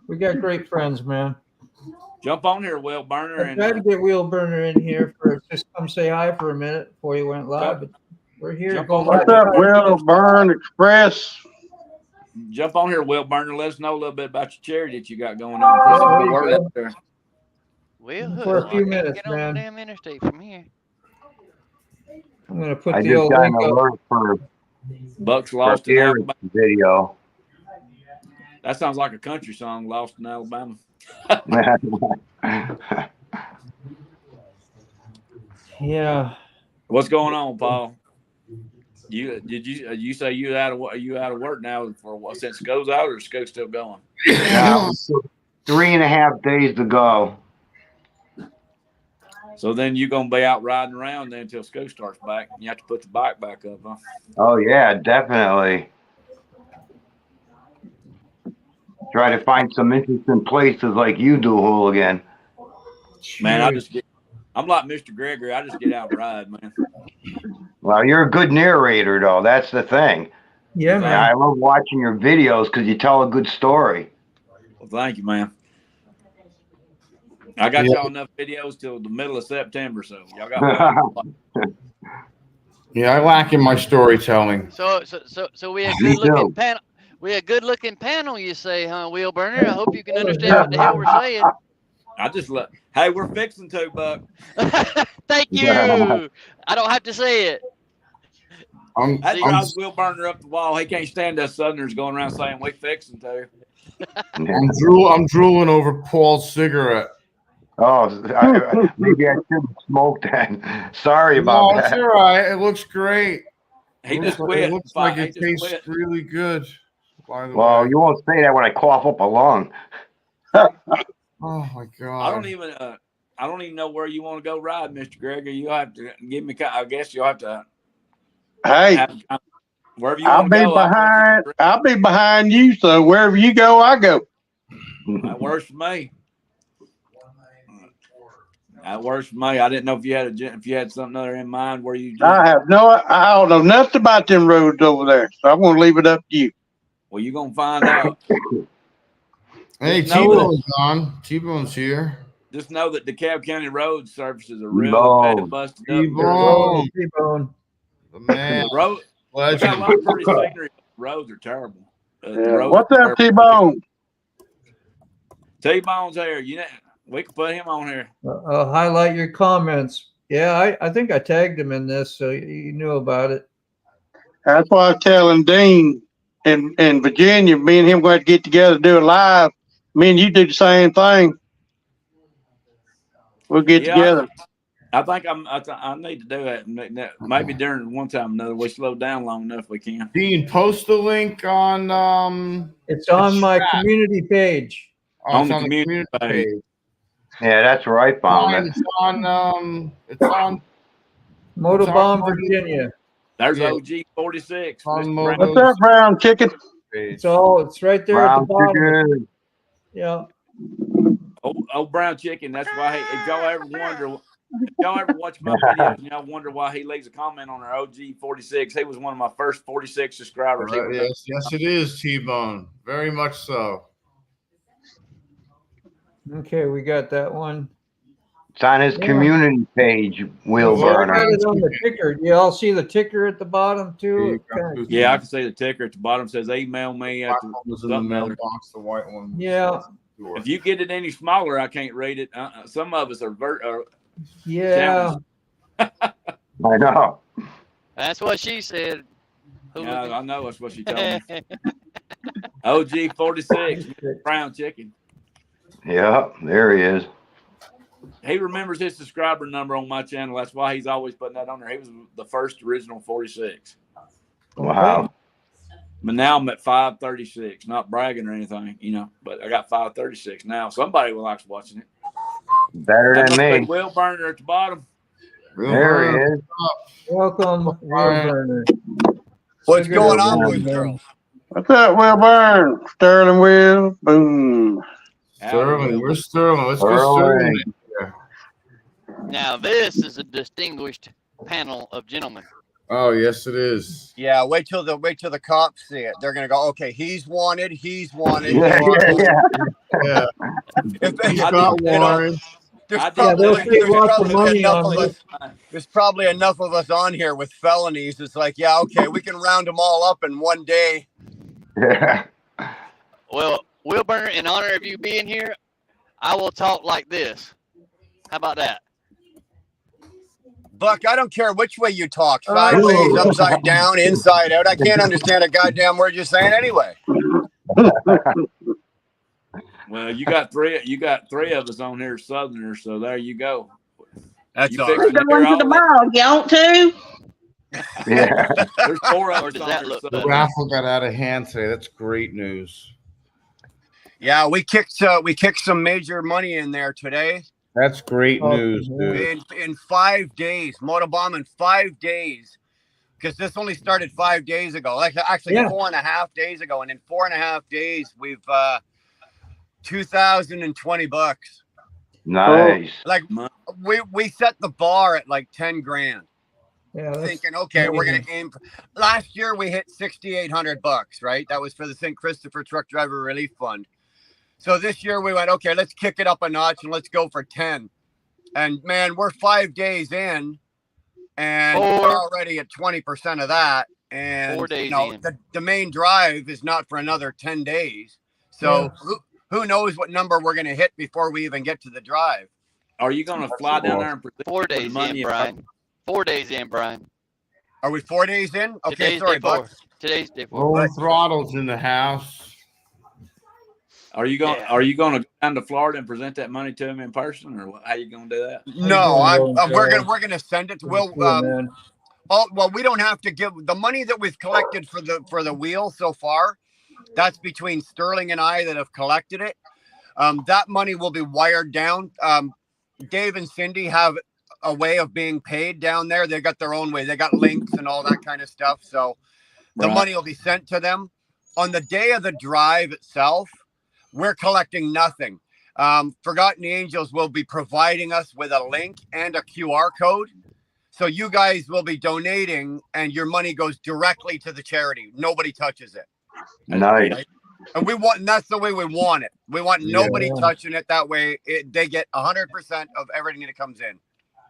We got great friends, man. Jump on here, Will Burner, I and tried to get Wheel Burner in here for just come say hi for a minute before you went live, but we're here. Jump Go on live. What's up, Will Burn Express? jump on here, Will Burner. Let us know a little bit about your charity that you got going on. Put some good word out there. Well, For a I few can't minutes, get on man. the damn interstate from here. I'm gonna put I the just old got an link up. alert for Bucks lost in Eric's Alabama. video. That sounds like a country song. Lost in Alabama. Yeah. What's going on, Paul? You say you out of work now for what, since school's out, or is school still going? Now, 3.5 days to go. So then you're gonna be out riding around then until school starts back. You have to put the bike back up, huh? Oh yeah, definitely. Try to find some interesting places like you do, Hooligan. Man, I'm like Mr. Gregory. I just get out and ride, man. Well, you're a good narrator, though. That's the thing. Yeah, And man. I love watching your videos because you tell a good story. Well, thank you, man. I got y'all enough videos till the middle of September, so y'all got. Yeah, I lack in my storytelling. So we a Me good looking too. panel. We a good looking panel, you say, huh, Wheel Burner? I hope you can understand what the hell we're saying. I just look. Hey, we're fixing to, Buck. Thank you. I don't have to say it. That drives Will Burner up the wall. He can't stand us Southerners going around saying we fixing to. I'm drooling over Paul's cigarette. Oh, maybe I shouldn't smoke that. Sorry about It's that. all right. It looks great. He just quit. It looks like He it just tastes quit. really good. By the Well, way. you won't say that when I cough up a lung. Oh my god. I don't even know where you want to go ride, Mr. Gregory. You'll have to give me. I guess you'll have to. Hey, wherever you want to go. I'll be behind you. So wherever you go, I go. That works for me. That works for me. I didn't know if you had something other in mind where you. I don't know nothing about them roads over there. So I'm going to leave it up to you. Well, you're gonna find out. Hey, T-Bone's on. T-Bone's here. Just know that DeKalb County road surfaces are really bad and busted up. T-Bone. The man. The road. We got a lot of pretty scenery. Roads are terrible. What's up, T-Bone? T-Bone's here. We can put him on here. I'll highlight your comments. Yeah, I think I tagged him in this, so you knew about it. That's why I was telling Dean in Virginia, me and him going to get together do it live. Me and you do the same thing. We'll get together. I think I need to do that. Maybe during one time or another. We slow down long enough we can. Dean, post the link on It's on my community page. On the community page. Yeah, that's where I found it. It's on Motobomb, Virginia. There's OG 46. What's up, Brown Chicken? It's right there at the bottom. Yeah. Oh, Brown Chicken. That's why if y'all ever watch my videos and y'all wonder why he leaves a comment on our OG 46, he was one of my first 46 subscribers. Yes, it is, T-Bone. Very much so. Okay, we got that one. It's on his community page, Will Burner. I got it on the ticker. You all see the ticker at the bottom too? Yeah, I can see the ticker at the bottom. It says email me at the mailbox, the white one. Yeah. If you get it any smaller, I can't read it. Some of us are yeah. I know. That's what she said. Yeah, I know that's what she told me. OG 46, Brown Chicken. Yeah, there he is. He remembers his subscriber number on my channel. That's why he's always putting that on there. He was the first original 46. Wow. But now I'm at 536. Not bragging or anything, but I got 536 now. Somebody will like watching it. Better than me. Will Burner at the bottom. There he is. Welcome, Will Burner. What's going on with girls? What's up, Will Burn? Sterling Will. Boom. Sterling, where's Sterling? Let's get Sterling in here. Now this is a distinguished panel of gentlemen. Oh, yes, it is. Yeah, wait till the cops see it. They're gonna go, okay, he's wanted, he's wanted. Yeah, he's wanted. yeah. If I you did- know, there's I did- Yeah, they'll probably, pay there's lots of probably money enough on of us. There's probably enough of us on here with felonies. It's like, yeah, okay, we can round them all up in one day. Yeah. Well, Will Burner, in honor of you being here, I will talk like this. How about that? Buck, I don't care which way you talk, Oh. sideways, upside down, inside out. I can't understand a goddamn word you're saying anyway. Well, you got three of us on here Southerners, so there you go. That's You all fixing right. to hear Going to the all that? ball. You want to? Yeah. There's 4 of Or us does on that here look The Southerners. raffle got out of hand today. That's great news. Yeah, we kicked some major money in there today. That's great Oh, news, yeah. dude. In 5 days, Motobomb in 5 days, because this only started 5 days ago. Like actually Yeah. 4.5 days ago, and in 4.5 days we've $2,020. Nice. Like we set the bar at like 10 grand, Yeah, that's thinking, okay, we're amazing. gonna aim. Last year we hit $6,800, right? That was for the St. Christopher Truck Driver Relief Fund. So this year we went, okay, let's kick it up a notch and let's go for 10. And man, we're 5 days in, and we're already at 20% of that. And 4 days you know, in. the main drive is not for another 10 days. So who knows what number we're going to hit before we even get to the drive? Are you going to fly down there and present 4 the days money in, Brian. 4 days in, Brian. Are we 4 days in? Okay, Today's sorry, day 4. Buck. Today's day 4. Rolling Throttles in the house. Are you going? Yeah. Are you going to go down to Florida and present that money to him in person, or how you going to do that? No, doing, we're gonna send it. We'll Cool, man. well, we don't have to give the money that we've collected for the wheel so far. That's between Sterling and I that have collected it. That money will be wired down. Dave and Cindy have a way of being paid down there. They got their own way. They got links and all that kind of stuff. So the Right. money will be sent to them on the day of the drive itself. We're collecting nothing. Forgotten Angels will be providing us with a link and a QR code. So you guys will be donating and your money goes directly to the charity. Nobody touches it. Nice. And that's the way we want it. We want nobody Yeah. touching it. That way they get 100% of everything that comes in.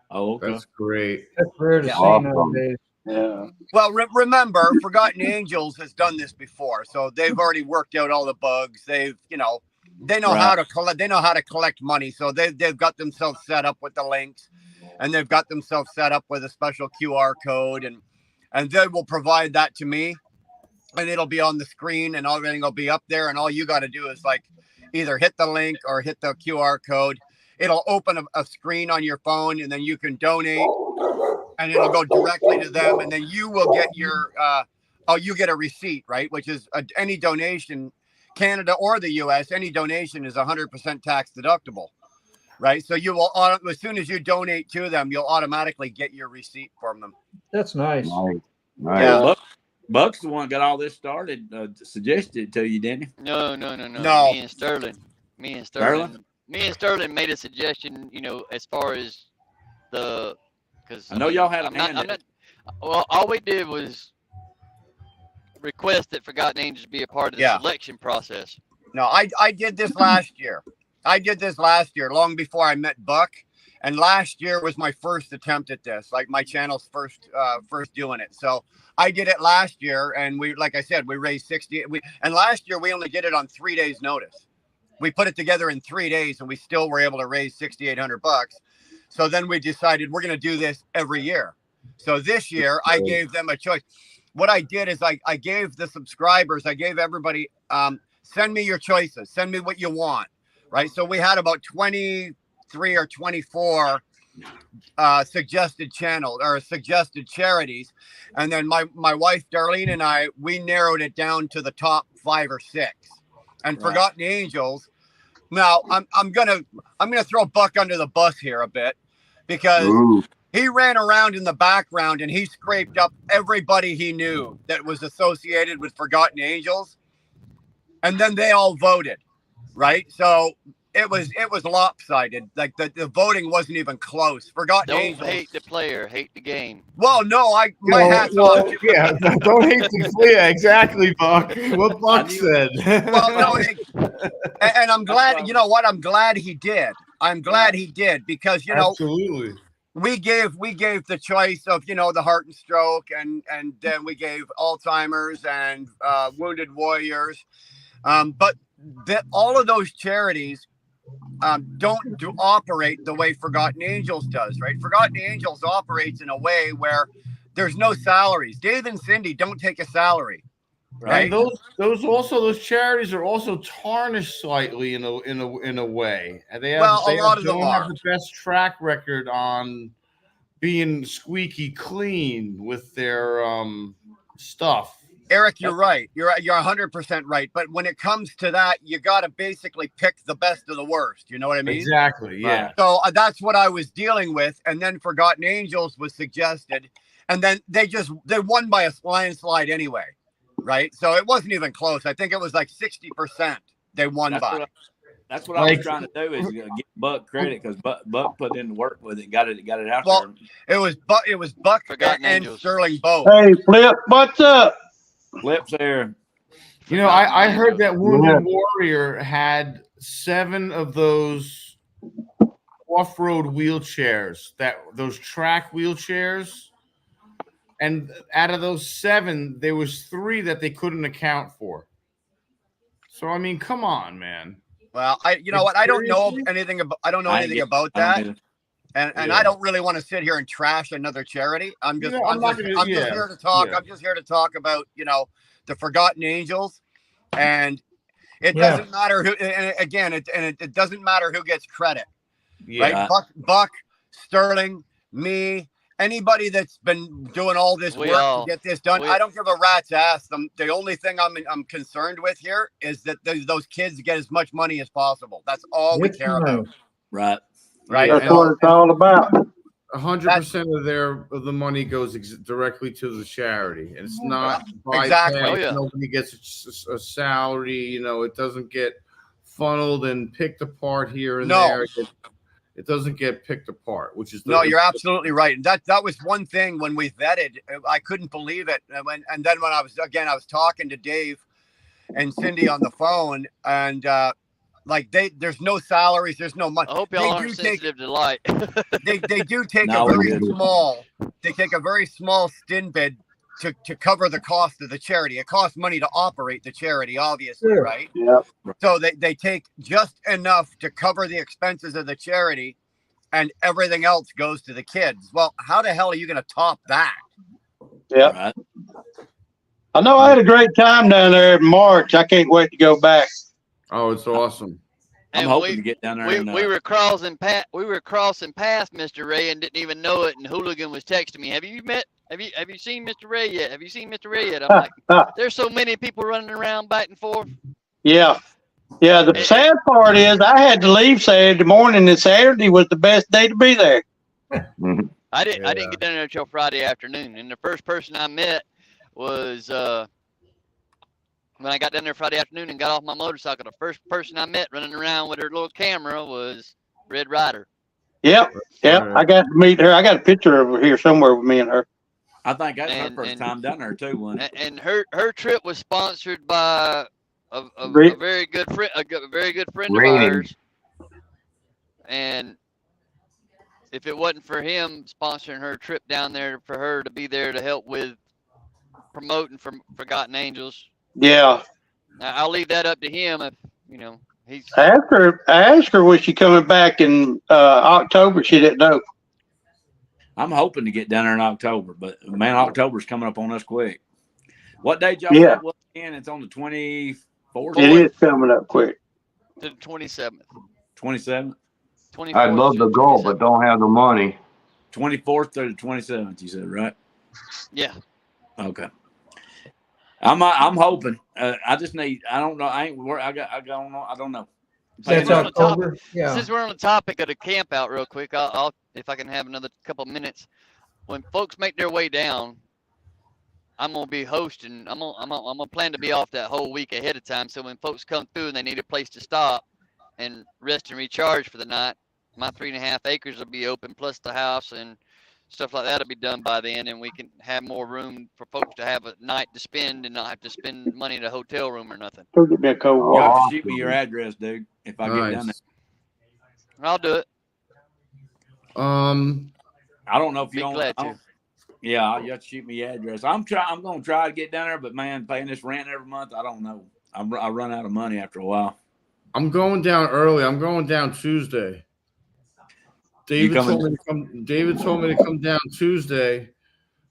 Oh, okay. That's great. That's rare to see Awesome. nowadays. Yeah. Well, remember, Forgotten Angels has done this before, so they've already worked out all the bugs. They've, they know how to collect. They know how to collect money, so they've got themselves set up with the links, and they've got themselves set up with a special QR code, and they will provide that to me, and it'll be on the screen, and everything will be up there, and all you got to do is like either hit the link or hit the QR code. It'll open a screen on your phone, and then you can donate. And it'll go directly to them, and then you will get your you get a receipt, right? Which is any donation, Canada or the U.S. Any donation is 100% tax deductible, right? So you will, as soon as you donate to them, you'll automatically get your receipt from them. That's nice. Nice. Nice. Yeah. Buck's the one that got all this started. Suggested it to you, didn't he? No. No. Me and Sterling. Sterling? Me and Sterling made a suggestion, as far as the, because I know y'all had a I'm not, hand I'm in not, well, all we did was request that Forgotten Angels be a part of the Yeah. selection process. No, I did this last year. Long before I met Buck. And last year was my first attempt at this, like my channel's first doing it. So I did it last year, and like I said, we raised 60. And last year we only did it on 3 days' notice. We put it together in 3 days, and we still were able to raise $6,800. So then we decided we're going to do this every year. So this year I gave them a choice. What I did is I gave the subscribers, I gave everybody, send me your choices, send me what you want, right? So we had about 23 or 24 suggested channels or suggested charities. And then my wife, Darlene, and I, we narrowed it down to the top 5 or 6. And Right. Forgotten Angels. Now I'm gonna throw Buck under the bus here a bit, because Ooh. he ran around in the background and he scraped up everybody he knew that was associated with Forgotten Angels. And then they all voted, right? So it was lopsided. Like the voting wasn't even close. Forgotten Don't Angels. hate the player, hate the game. Well, no, my hat's off. to- yeah, don't hate the yeah, exactly, Buck. What Buck said. Well, no, and I'm glad. You know what? I'm glad he did. I'm glad he did because Absolutely. we gave the choice of the heart and stroke, and then we gave Alzheimer's and Wounded Warriors, but all of those charities don't operate the way Forgotten Angels does, right? Forgotten Angels operates in a way where there's no salaries. Dave and Cindy don't take a salary, right? And those charities are also tarnished slightly in a way. And they A lot of them don't have are. the best track record on being squeaky clean with their stuff. Eric, you're right. You're 100% right. But when it comes to that, you got to basically pick the best of the worst. You know what I mean? Exactly. Yeah. So that's what I was dealing with. And then Forgotten Angels was suggested. And then they won by a landslide anyway. Right. So it wasn't even close. I think it was like 60% they won by. That's what I was trying to do is give Buck credit because Buck put in the work with it, got it out Well, there. It was Buck Forgotten and Angels. Sterling both. Hey, Flip, what's up? Flips there. You know, I heard that Wounded Warrior had 7 of those off-road wheelchairs, those track wheelchairs, and out of those 7, there was 3 that they couldn't account for. So I mean, come on, man. Well, I don't know anything about about that. And I don't really want to sit here and trash another charity. I'm just here to talk. Yeah. I'm just here to talk about, the Forgotten Angels. And it doesn't matter who, and again, it doesn't matter who gets credit. Yeah. Right? Buck, Sterling, me, anybody that's been doing all this work to get this done. I don't give a rat's ass. The only thing I'm concerned with here is that those kids get as much money as possible. That's all we care about. Right. Right. That's what it's all about. 100% of the money goes directly to the charity. And it's not by Exactly. pay. Nobody gets a salary. It doesn't get funneled and picked apart here and there. It doesn't get picked apart, which is no. You're absolutely right. And that was one thing when we vetted. I couldn't believe it. And then when I was talking to Dave and Cindy on the phone, and there's no salaries, there's no money. I hope y'all aren't sensitive to light. They do take a very small stin bid to cover the cost of the charity. It costs money to operate the charity, obviously, right? Yeah. So they take just enough to cover the expenses of the charity, and everything else goes to the kids. Well, how the hell are you going to top that? Yeah. Right. I know I had a great time down there in March. I can't wait to go back. Oh, it's awesome. I'm hoping to get down there. We were crossing past Mr. Ray and didn't even know it. And Hooligan was texting me, Have you seen Mr. Ray yet? Have you seen Mr. Ray yet? I'm like, there's so many people running around back and forth. Yeah. Yeah. The sad part is I had to leave Saturday morning, and Saturday was the best day to be there. I didn't get down there until Friday afternoon. And the first person I met was when I got down there Friday afternoon and got off my motorcycle, the first person I met running around with her little camera was Red Ryder. Yep. Yep. I got to meet her. I got a picture over here somewhere with me and her. I think that's her first time down there too. And her trip was sponsored by a very good friend, of ours. And if it wasn't for him sponsoring her trip down there for her to be there to help with promoting from Forgotten Angels. Yeah. I'll leave that up to him if he's. I asked her was she coming back in October. She didn't know. I'm hoping to get down there in October, but man, October's coming up on us quick. What day, y'all? Yeah. Again, it's on the 24th. It is coming up quick. To the 27th. 27th. 24th. I'd love to go, but don't have the money. 24th to the 27th. You said right? Yeah. Okay. I'm hoping. I just need. I don't know. I don't know. I don't know. That's October. Yeah. Since we're on the topic of the camp out, real quick, I'll if I can have another couple minutes. When folks make their way down, I'm gonna be hosting. I'm gonna plan to be off that whole week ahead of time. So when folks come through and they need a place to stop, and rest and recharge for the night. My 3.5 acres will be open, plus the house and stuff like that will be done by then, and we can have more room for folks to have a night to spend and not have to spend money in a hotel room or nothing. Go get me a cold You water. have to shoot me your address, dude. If I get down there, Nice. I'll do it. I don't know if you Be don't. glad I to. don't- Yeah, you have to shoot me your address. I'm gonna try to get down there, but man, paying this rent every month, I don't know. I run out of money after a while. I'm going down early. I'm going down Tuesday. David coming- told me to come. David told me to come down Tuesday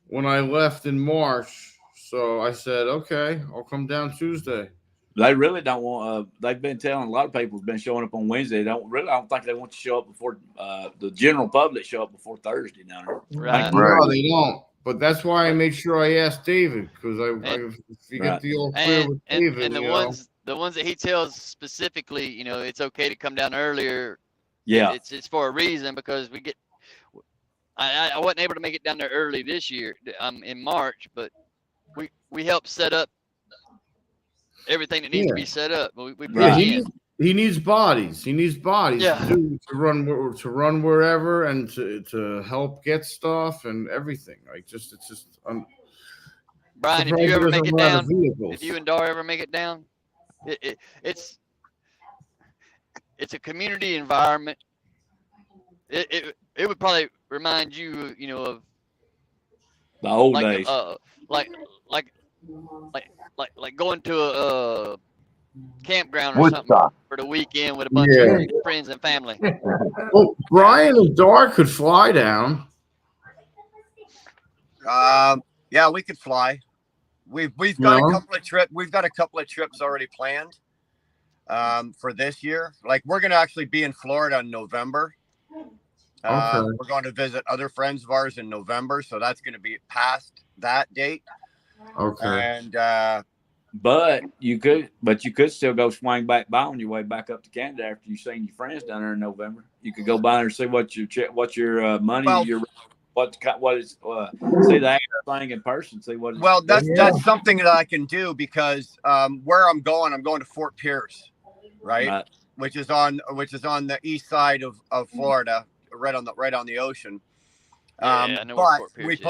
when I left in March. So I said, okay, I'll come down Tuesday. They really don't want. They've been telling a lot of people's been showing up on Wednesday. They don't really. I don't think they want to show up before the general public show up before Thursday down there. Right. No, they don't. But that's why I make sure I ask David, because if you get the old clear with David, And the you know. ones that he tells specifically, it's okay to come down earlier. Yeah, It's for a reason, because we get. I wasn't able to make it down there early this year. In March, but we helped set up everything that needs to be set up. We Yeah, brought in. he needs bodies. He needs bodies Yeah. to run wherever and to help get stuff and everything. Like it's just Brian, if surprised you he ever doesn't make it run out of down, vehicles. if you and Dar ever make it down, it's a community environment. It would probably remind you, of the old like days. like going to a campground or something Woodstock. for the weekend with a bunch Yeah. of friends and family. Well, Brian and Dar could fly down. Yeah, we could fly. We've got No. a couple of trips. We've got a couple of trips already planned for this year. Like we're gonna actually be in Florida in November. Okay. We're going to visit other friends of ours in November, so that's going to be past that date. Okay. And But you could still go swing back by on your way back up to Canada after you've seen your friends down there in November. You could go by there and see what your money, Well- see the actual thing in person, see what. well, that's Yeah. something that I can do because where I'm going to Fort Pierce, right? Which is on the east side of Florida, right on the ocean. Yeah, I know where But Fort Pierce we is.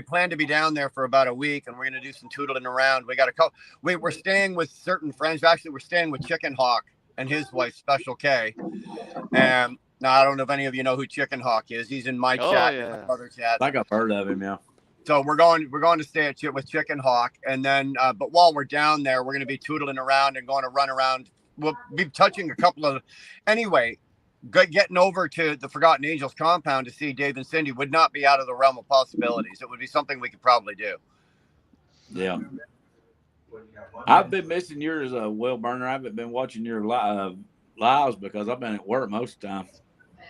planned to be down there for about a week, and we're going to do some tootling around. We got a couple. We're staying with certain friends. Actually, we're staying with Chicken Hawk and his wife, Special K. And now I don't know if any of you know who Chicken Hawk is. He's in my Oh, chat, yeah. and my other chat. I think I've heard of him. Yeah. So we're going to stay with Chicken Hawk, and then but while we're down there, we're going to be tootling around and going to run around. We'll be touching a couple of. Anyway, getting over to the Forgotten Angels compound to see Dave and Cindy would not be out of the realm of possibilities. It would be something we could probably do. Yeah. I've been missing yours, Will Burner. I haven't been watching your lives because I've been at work most of the time.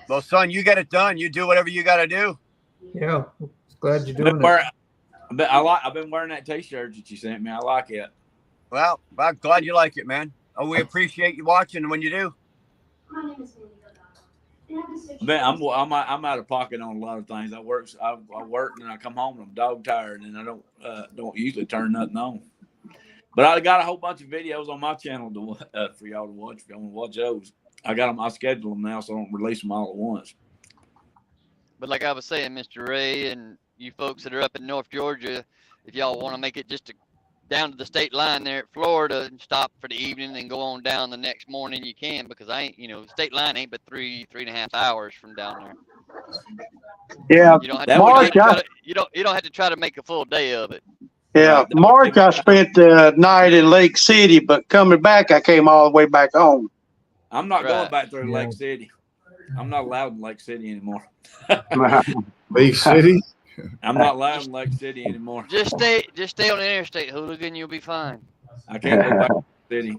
Well, son, you get it done. You do whatever you got to do. Yeah, glad you're I've doing been, wearing, I've been wearing that T-shirt that you sent me. I like it. Well, I'm glad you like it, man. Oh, we appreciate you watching when you do. Man, I'm out of pocket on a lot of things. I work and I come home and I'm dog tired and I don't usually turn nothing on. But I got a whole bunch of videos on my channel for y'all to watch. If y'all want to watch those, I got them. I schedule them now, so I don't release them all at once. But like I was saying, Mr. Ray, and you folks that are up in North Georgia, if y'all want to make it just down to the state line there at Florida and stop for the evening and go on down the next morning, you can, because state line ain't but 3.5 hours from down there. Yeah, You don't have That to, would- you don't have to try to make a full day of it. yeah. March, I spent the night in Lake City, but coming back, I came all the way back home. I'm not going Right. back through Yeah. Lake City. I'm not allowed in Lake City anymore. Lake City. I'm not allowed in Lake City anymore. Just stay on the interstate, hooligan. You'll be fine. I can't go back to the city.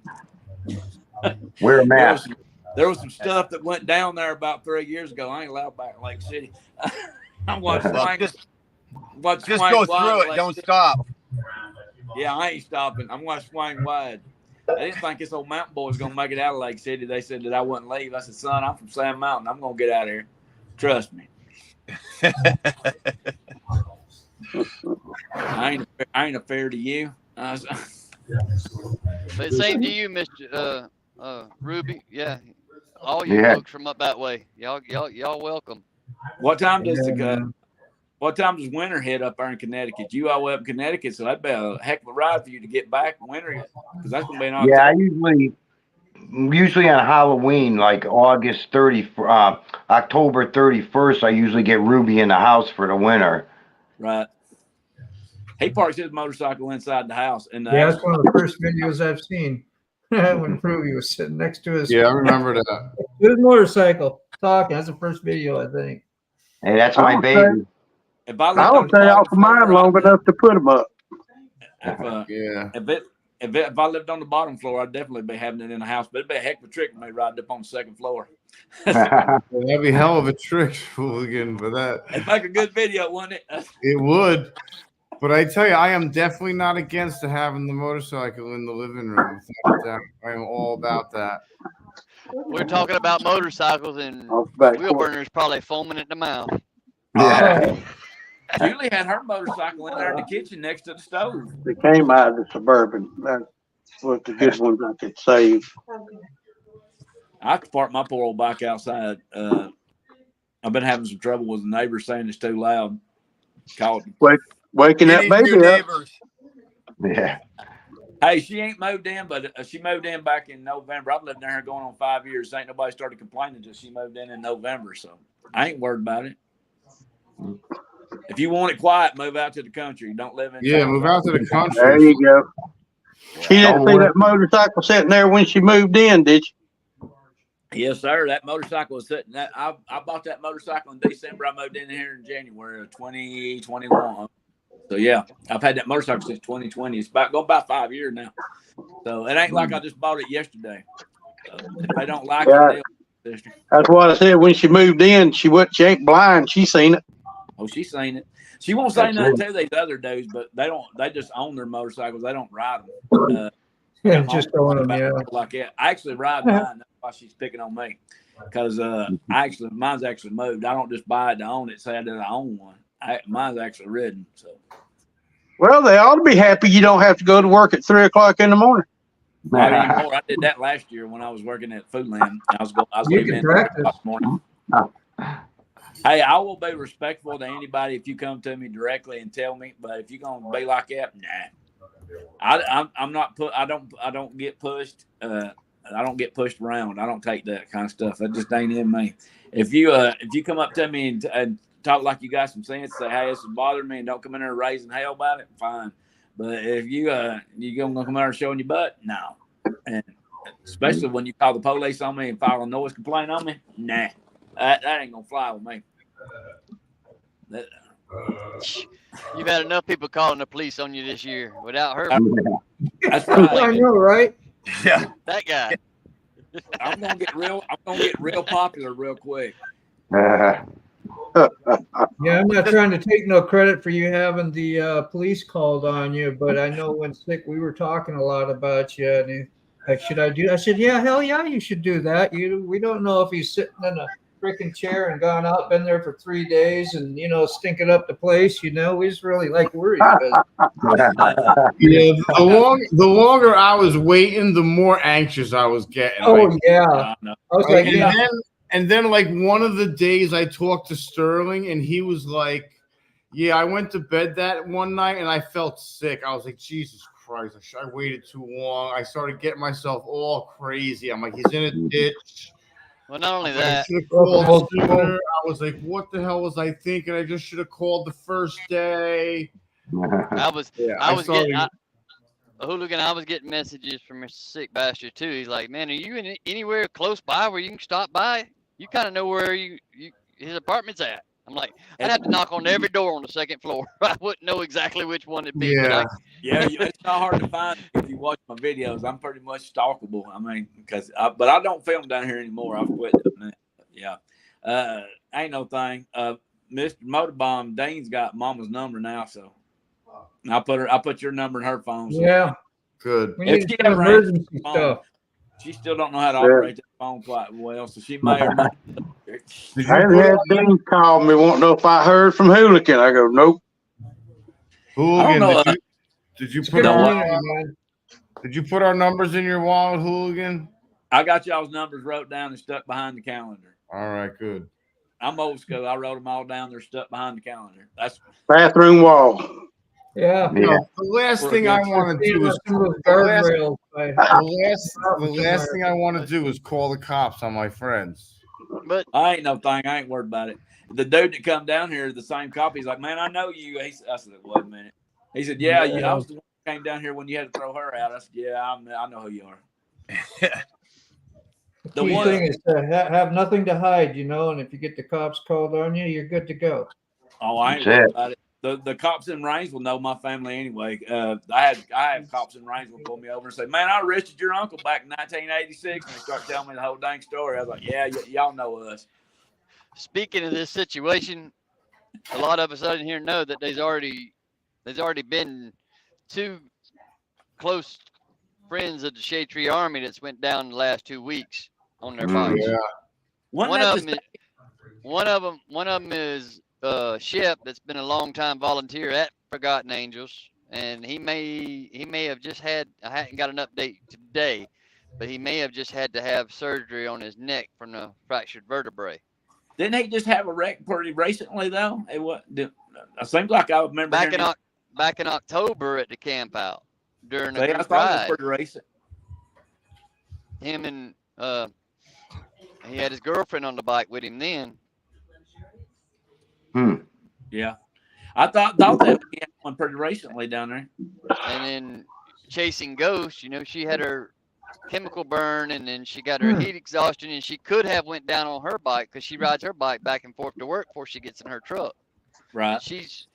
Wear a There was, mask. some, there was some stuff that went down there about 3 years ago. I ain't allowed back in Lake City. I'm watching Well, Swing- just watching just Swing go Wide through in it. Lake Don't City. stop. Yeah, I ain't stopping. I'm going to swing wide. I didn't think this old mountain boy was going to make it out of Lake City. They said that I wouldn't leave. I said, son, I'm from Sand Mountain. I'm going to get out of here. Trust me. I ain't affair to you. But same to you, Mr. Ruby. Yeah. all you Yeah. folks from up that way. Y'all welcome. What time does Yeah, the man. what time does winter hit up there in Connecticut? You all the way up in Connecticut, so that'd be a heck of a ride for you to get back in winter because that's gonna be in Yeah, I October. usually on Halloween, like October 31st, I usually get Ruby in the house for the winter. Right. He parks his motorcycle inside the house, and Yeah, that's one of the first videos I've seen. When Ruby was sitting next to his, Yeah, I remember that. his motorcycle talking. That's the first video, I think. Hey, that's I my would baby. If I I lived on don't the stay off bottom of mine floor, long enough to put them up. Yeah. If I lived on the bottom floor, I'd definitely be having it in the house. But it'd be a heck of a trick when they ride up on the second floor. That'd be hell of a trick, Hooligan, for that. It'd make a good video, wouldn't it? It would. But I tell you, I am definitely not against having the motorcycle in the living room. Without a doubt. I am all about that. We're talking about motorcycles and Off the back wheel porch. burners probably foaming at the mouth. Yeah. Julie had her motorcycle in there in the kitchen next to the stove. They came out of the Suburban. That's what the good ones I could save. I could park my poor old bike outside. I've been having some trouble with the neighbors saying it's too loud. Called. Waking that Any baby new up. neighbors? Yeah. Hey, she ain't moved in, but she moved in back in November. I've lived there going on 5 years. Ain't nobody started complaining until she moved in November. So I ain't worried about it. If you want it quiet, move out to the country. Don't live in. Yeah, town. move out to the There country. you go. She didn't see that motorcycle sitting there when she moved in, did she? Yes, sir. That motorcycle was sitting. I bought that motorcycle in December. I moved in here in January of 2021. So yeah, I've had that motorcycle since 2020. It's going about 5 years now. So it ain't like I just bought it yesterday. So if they don't like it, they'll, sister. That's what I said. When she moved in, she ain't blind. She seen it. Oh, she's seen it. She won't say nothing to these other dudes, but they don't. They just own their motorcycles. They don't ride them. Yeah, just on them. Yeah. Like that. I actually ride mine. That's why she's picking on me. Because mine's actually moved. I don't just buy it to own it. Say that I own one. Mine's actually ridden. So. Well, they ought to be happy you don't have to go to work at 3 o'clock in the morning. Not anymore. I did that last year when I was working at Foodland. I was You leaving can in practice. this morning. Hey, I will be respectful to anybody if you come to me directly and tell me. But if you're gonna be like that, nah. I'm not put. I don't get pushed. I don't get pushed around. I don't take that kind of stuff. That just ain't in me. If you come up to me and talk like you got some sense, say, hey, this is bothering me, and don't come in there raising hell about it, fine. But if you gonna come out and showing your butt, no. And especially when you call the police on me and file a noise complaint on me, nah. That ain't gonna fly with me. You've had enough people calling the police on you this year without her. That's I right. know, right? Yeah. That guy. I'm gonna get real popular real quick. Yeah, I'm not trying to take no credit for you having the police called on you, but I know when sick, we were talking a lot about you. And he, like, should I do? I said, yeah, hell yeah, you should do that. We don't know if he's sitting in a freaking chair and gone out, been there for 3 days, and stinking up the place. He's really like worried. Yeah, the longer I was waiting, the more anxious I was getting. Oh Like, yeah, No. I was like, and yeah. then like one of the days I talked to Sterling and he was like, yeah, I went to bed that one night and I felt sick. I was like, Jesus Christ, I waited too long. I started getting myself all crazy. I'm like, he's in a ditch. Well, not only I that, should have called sooner. I was like, what the hell was I thinking? I just should have called the first day. I was started- getting Hooligan. I was getting messages from Mr. Sick Bastard too. He's like, man, are you in anywhere close by where you can stop by? You kind of know where his apartment's at. I'm like, I'd have to knock on every door on the second floor. I wouldn't know exactly which one it'd be. Yeah. Yeah, it's not hard to find if you watch my videos. I'm pretty much stalkable. I mean, but I don't film down here anymore. I've quit doing that. Yeah, ain't no thing. Mr. Motorbomb, Dane's got Mama's number now, so I put your number in her phone. So Yeah, Good. we If need she some ever emergency answers the phone, stuff. she still don't know how to operate that phone quite well, so she may or may. Did you I had Dean call me, want to know if I heard from Hooligan. I go, nope. I don't know. Did you It's put good No, our community, man. Did you put our numbers in your wallet, Hooligan? I got y'all's numbers wrote down and stuck behind the calendar. All right, good. I'm old school. I wrote them all down. They're stuck behind the calendar. That's Bathroom wall. Yeah. You know, the last thing I want to do is Some of those the last, guardrails. the last thing I want to do is call the cops on my friends. But I ain't no thing. I ain't worried about it. The dude that come down here, the same copy, he's like, man, I know you. I said, wait a minute. He said, yeah, I was the one who came down here when you had to throw her out. I said, yeah, I know who you are. The key thing is to have nothing to hide, and if you get the cops called on you, you're good to go. Oh, I ain't worried about it. The cops in Rainsville know my family anyway. I have cops in Rainsville pull me over and say, man, I arrested your uncle back in 1986. And they start telling me the whole dang story. I was like, yeah, y'all know us. speaking of this situation, a lot of us out in here know that there's already been 2 close friends of the Shade Tree Army that's went down the last 2 weeks on their bikes. Yeah. One of them is Shep, that's been a long time volunteer at Forgotten Angels, and he may have just had, I hadn't got an update today, but he may have just had to have surgery on his neck from the fractured vertebrae. Didn't he just have a wreck pretty recently though? It seems like I remember back in October at the camp out during a I group thought it was ride. pretty recent. Him and he had his girlfriend on the bike with him then. Yeah, I thought that he had one pretty recently down there. And then Chasing Ghosts, she had her chemical burn, and then she got her heat exhaustion, and she could have went down on her bike because she rides her bike back and forth to work before she gets in her truck. Right. She's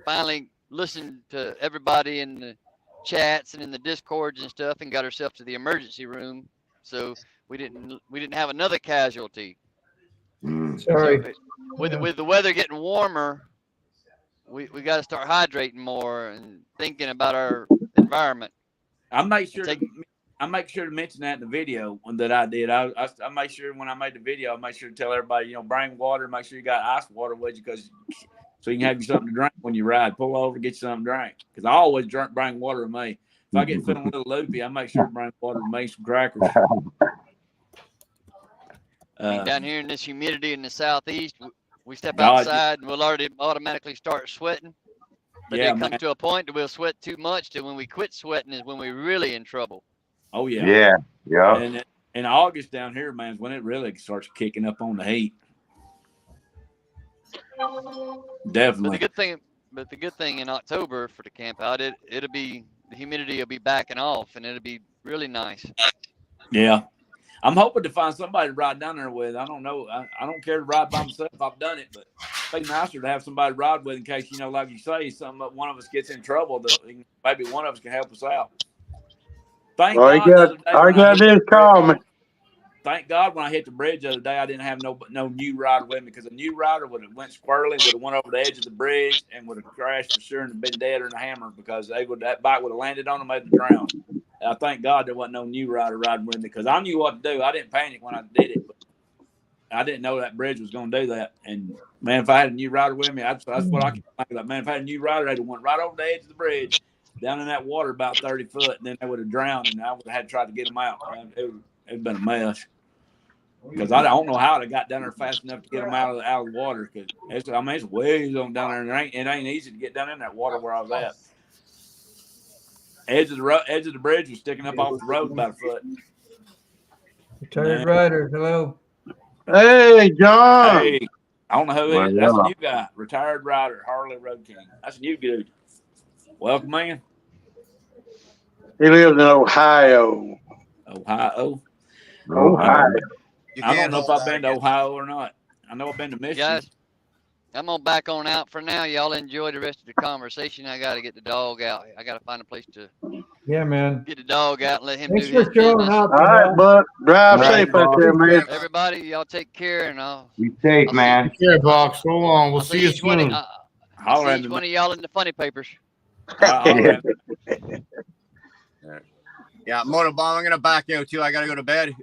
finally listened to everybody in the chats and in the discords and stuff, and got herself to the emergency room. So we didn't have another casualty. Sorry. So with the weather getting warmer, we got to start hydrating more and thinking about our environment. I make sure to mention that in the video that I did. I make sure when I made the video, I make sure to tell everybody, bring water. Make sure you got ice water with you, so you can have you something to drink when you ride. Pull over, get you something to drink. Because I always bring water with me. If I get feeling a little loopy, I make sure to bring water with me, some crackers. Down here in this humidity in the southeast, we step outside and we'll already automatically start sweating. But it comes to a point that we'll sweat too much till when we quit sweating is when we're really in trouble. Oh yeah. Yeah. And in August down here, man, is when it really starts kicking up on the heat. Definitely. But the good thing in October for the camp out, the humidity will be backing off and it'll be really nice. Yeah. I'm hoping to find somebody to ride down there with. I don't know. I don't care to ride by myself. I've done it, but it'd be nicer to have somebody to ride with in case, like you say, one of us gets in trouble. Maybe one of us can help us out. All you got to do is call me. Thank God when I hit the bridge the other day, I didn't have no new rider with me, because a new rider would have went squirrely, would have went over the edge of the bridge and would have crashed for sure and been dead in a hammer, because that bike would have landed on them and drowned. I thank God there wasn't no new rider riding with me, because I knew what to do. I didn't panic when I did it, but I didn't know that bridge was going to do that. And man, if I had a new rider with me, that's what I can think about. Man, if I had a new rider, they'd have went right over the edge of the bridge, down in that water about 30 foot, and then they would have drowned, and I would have had to try to get them out. Man, it would have been a mess. Because I don't know how they got down there fast enough to get them out of the water. Because it's ways on down there, and it ain't easy to get down in that water where I was at. Edge of the bridge was sticking up off the road about a foot. Retired rider, hello. Hey, John. Hey, I don't know who it is. That's a new guy. Retired rider, Harley Road King. That's a new dude. Welcome, man. He lives in Ohio. Ohio. Ohio. I don't know if I've been to Ohio or not. I know I've been to Michigan. Guys, I'm going to back on out for now. Y'all enjoy the rest of the conversation. I got to get the dog out. I got to find a place to get the dog out and let him Thanks do his for showing business. up. All right, bud. Drive safe out there, man. Everybody, y'all take care, and Be safe, man. Take care, Box. So long. We'll see you soon. I'll see each one of y'all in the funny papers. Yeah. Yeah, Motobomb, I'm gonna back out too. I gotta go to bed.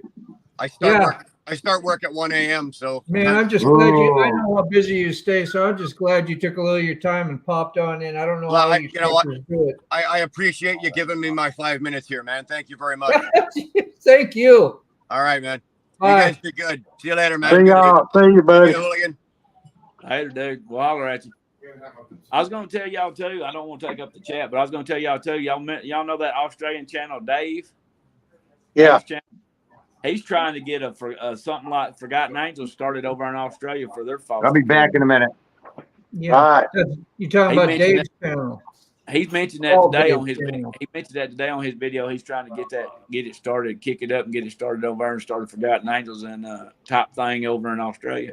I start work I start work at 1 a.m. So Man, I'm just glad you. I know how busy you stay, so I'm just glad you took a little of your time and popped on in. I don't know Well, how you know what? do it. I appreciate you giving me my 5 minutes here, man. Thank you very much. Thank you. All right, man. Bye. You guys be good. See you later, man. See y'all. See you, buddy. See you, Hooligan. Later, dude. We'll holler at you. I was going to tell y'all too. I don't want to take up the chat, but I was going to tell y'all too. Y'all know that Australian channel, Dave? Yeah. Dave's channel? He's trying to get something like Forgotten Angels started over in Australia for their foster. I'll be back in a minute. Yeah. All right. You're talking He about mentioned Dave's channel. He's mentioned that Oh, today Dave's on his video. channel. He mentioned that today on his video. He's trying to get it started, kick it up, and get it started over there and started Forgotten Angels and top thing over in Australia.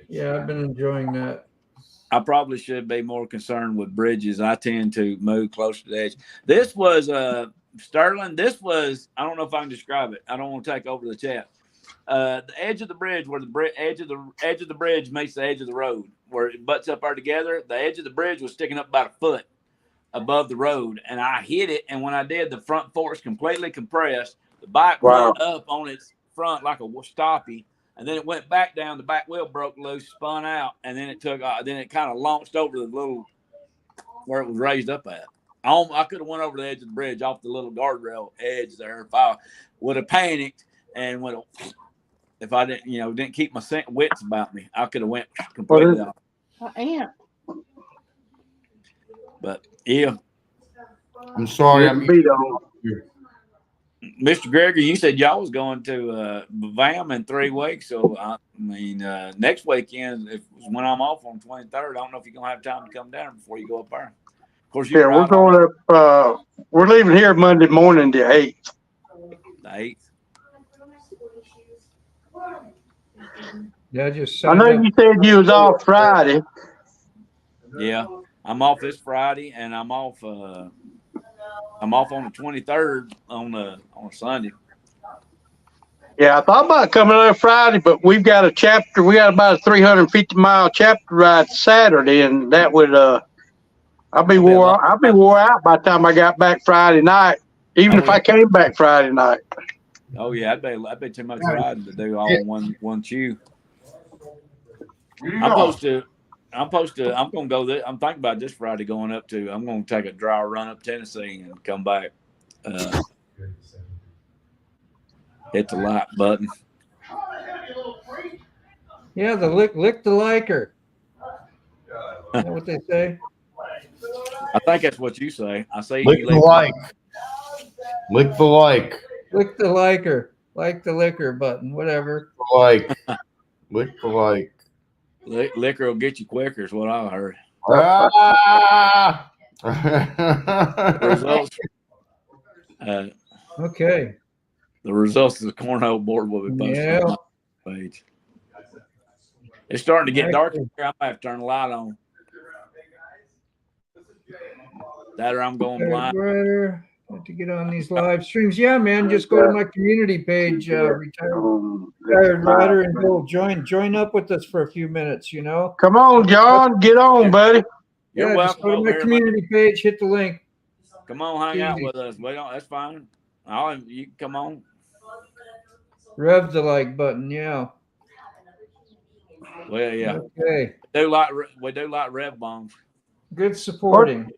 Yeah, I've been enjoying that. I probably should be more concerned with bridges. I tend to move closer to the edge. This was Sterling. This was, I don't know if I can describe it. I don't want to take over the chat. The edge of the bridge, where the edge of the bridge meets the edge of the road, where it butts up there together. The edge of the bridge was sticking up about a foot above the road, and I hit it. And when I did, the front forks completely compressed. The bike went up on its front like a stoppie. And then it went back down. The back wheel broke loose, spun out, and then it took. Then it kind of launched over the little where it was raised up at. I could have went over the edge of the bridge off the little guardrail edge there if I would have panicked and would have. If I didn't keep my wits about me, I could have went completely off. But yeah, I'm sorry. I'm Beat on. Mr. Gregory, you said y'all was going to VAM in 3 weeks. So, I mean, next weekend, when I'm off on 23rd, I don't know if you're going to have time to come down before you go up there. Of course, Yeah, we're going up. We're leaving here Monday morning, the 8th. The 8th. Yeah, just I know you said you was off Friday. Yeah, I'm off this Friday, and I'm off on the 23rd on a Sunday. Yeah, I thought about coming on Friday, but we've got a chapter. We got about a 350-mile chapter ride Saturday, and that would I'll be wore out by the time I got back Friday night. Even if I came back Friday night. Oh yeah, I'd be too much riding to do all in one chew. I'm gonna go there. I'm thinking about this Friday going up to. I'm gonna take a dry run up Tennessee and come back. Hit the like button. Yeah, the lick the liker. Is that what they say? I think that's what you say. I say lick the like. Lick the like. Lick the liker. Like the liquor button. Whatever. Like. Lick the like. Liquor will get you quicker is what I heard. Ah! Results. Okay. The results of the cornhole board will be posted on the page. It's starting to get dark in here. I might have to turn the light on. That or I'm going blind. Have to get on these live streams. Yeah, man. Just go to my community page, Retired Rider, and go join up with us for a few minutes. Come on, John. Get on, buddy. You're welcome. Just go to my community page. Hit the link. Come on, hang out with us. We don't. That's fine. You can come on. Rev the like button. Yeah. Well, yeah. Okay. We do like rev bombs. Good supporting.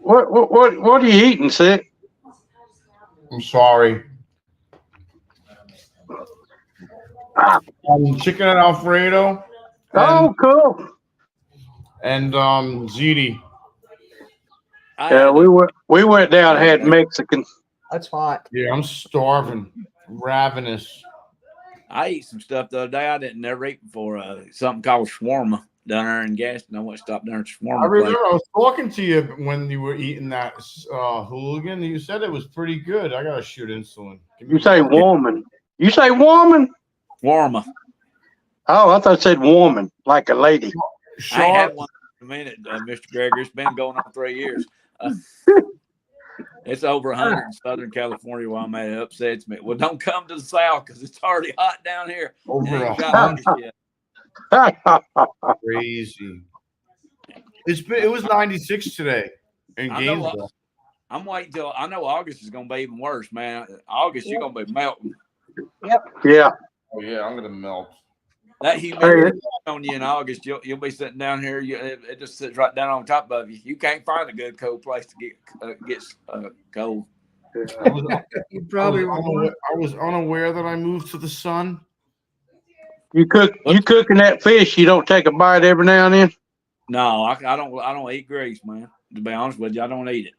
What are you eating, Sid? I'm sorry. Chicken and Alfredo. Oh, cool. And ziti. Yeah, we went down and had Mexican. That's hot. Yeah, I'm starving. Ravenous. I ate some stuff the other day I didn't never eat before. Something called shawarma down there in Gaston. I went to stop down at shawarma. I remember I was talking to you when you were eating that hooligan. You said it was pretty good. I gotta shoot insulin. You say woman. You say woman? Shawarma. Oh, I thought it said woman, like a lady. I ain't had one in a minute, Mr. Gregory. It's been going on 3 years. It's over 100 in Southern California while I'm at. It upsets me. Well, don't come to the South because it's already hot down here. Over Ain't got yet. Crazy. It was 96 today in Gainesville. I'm waiting till I know August is gonna be even worse, man. August, you're gonna be melting. Yeah. Oh yeah, I'm gonna melt. That humidity on you in August, you'll be sitting down here. It just sits right down on top of you. You can't find a good cold place to get cold. You probably I was unaware that I moved to the sun. You cooking that fish, you don't take a bite every now and then? No, I don't eat grease, man. To be honest with you, I don't eat it.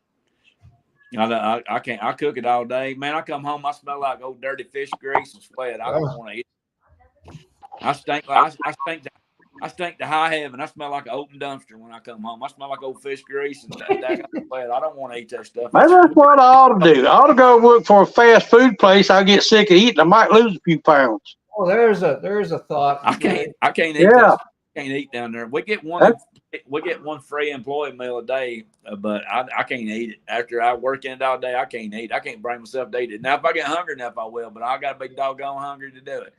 I can't. I cook it all day, man. I come home, I smell like old dirty fish grease and sweat. I don't want to eat it. I stink to high heaven. I smell like an open dumpster when I come home. I smell like old fish grease and that sweat. I don't want to eat that stuff. Maybe that's what I ought to do. I ought to go work for a fast food place. I'll get sick of eating. I might lose a few pounds. Oh, there's a thought. I can't eat. Yeah. That. I can't eat down there. We get one free employee meal a day, but I can't eat it. After I work in it all day, I can't eat. I can't bring myself to eat it. Now, if I get hungry enough, I will. But I got to be doggone hungry to do it.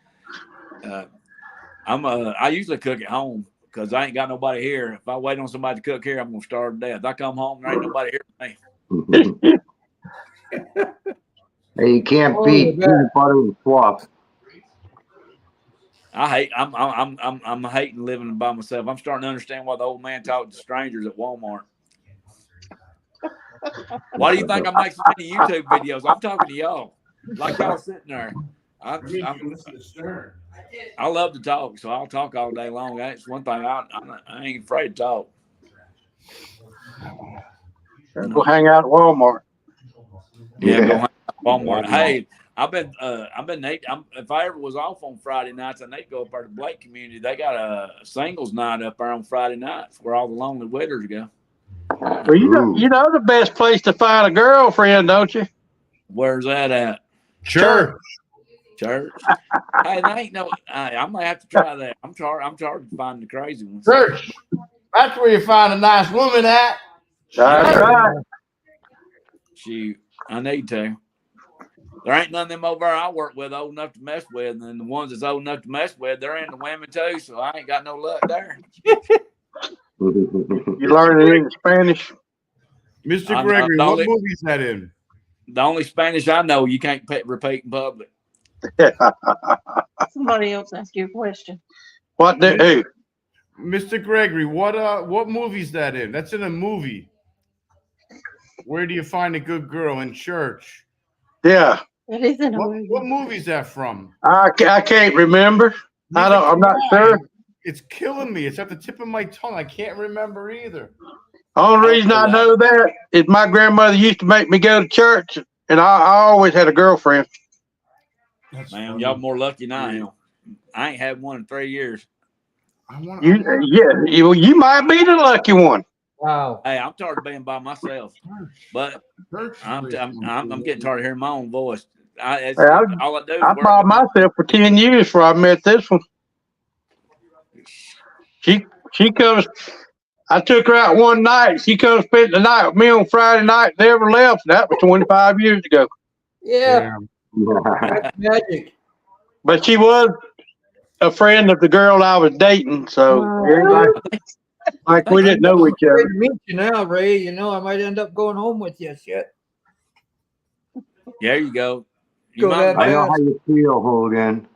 I usually cook at home because I ain't got nobody here. If I wait on somebody to cook here, I'm gonna starve to death. I come home, there ain't nobody here with me. Hey, you can't beat peanut butter and fluff. I'm hating living by myself. I'm starting to understand why the old man talked to strangers at Walmart. Why do you think I make so many YouTube videos? I'm talking to y'all, like y'all sitting there. I love to talk, so I'll talk all day long. That's one thing I ain't afraid to talk. Go hang out at Walmart. Yeah, go hang out at Walmart. Hey, I've been if I ever was off on Friday nights, I need to go up there to Blake community. They got a singles night up there on Friday nights where all the lonely widows go. Well, you know the best place to find a girlfriend, don't you? Where's that at? Church. Hey, that ain't no. I might have to try that. I'm charged to find the crazy ones. Church. That's where you find a nice woman at. That's right. Shoot, I need to. There ain't none of them over there I work with old enough to mess with, and the ones that's old enough to mess with, they're into women too. So I ain't got no luck there. You learning in Spanish? Mr. Gregory, what movie is that in? The only Spanish I know you can't repeat in public. Somebody else ask you a question. What do? Mr. Gregory, what movie is that in? That's in a movie. Where do you find a good girl? In church. Yeah. It isn't. What movie is that from? I can't remember. I'm not sure. It's killing me. It's at the tip of my tongue. I can't remember either. Only reason I know that is my grandmother used to make me go to church, and I always had a girlfriend. Man, y'all more lucky than I am. I ain't had one in 3 years. You might be the lucky one. Wow. Hey, I'm tired of being by myself, but I'm getting tired of hearing my own voice. All I do is I by myself for 10 years before I met this one. She comes. I took her out one night. She comes spend the night with me on Friday night. Never left. That was 25 years ago. Yeah. That's magic. But she was a friend of the girl I was dating, so like we didn't know each other. Great to meet you now, Ray. You know I might end up going home with you. Shit. There you go. I know how you feel, Hogan.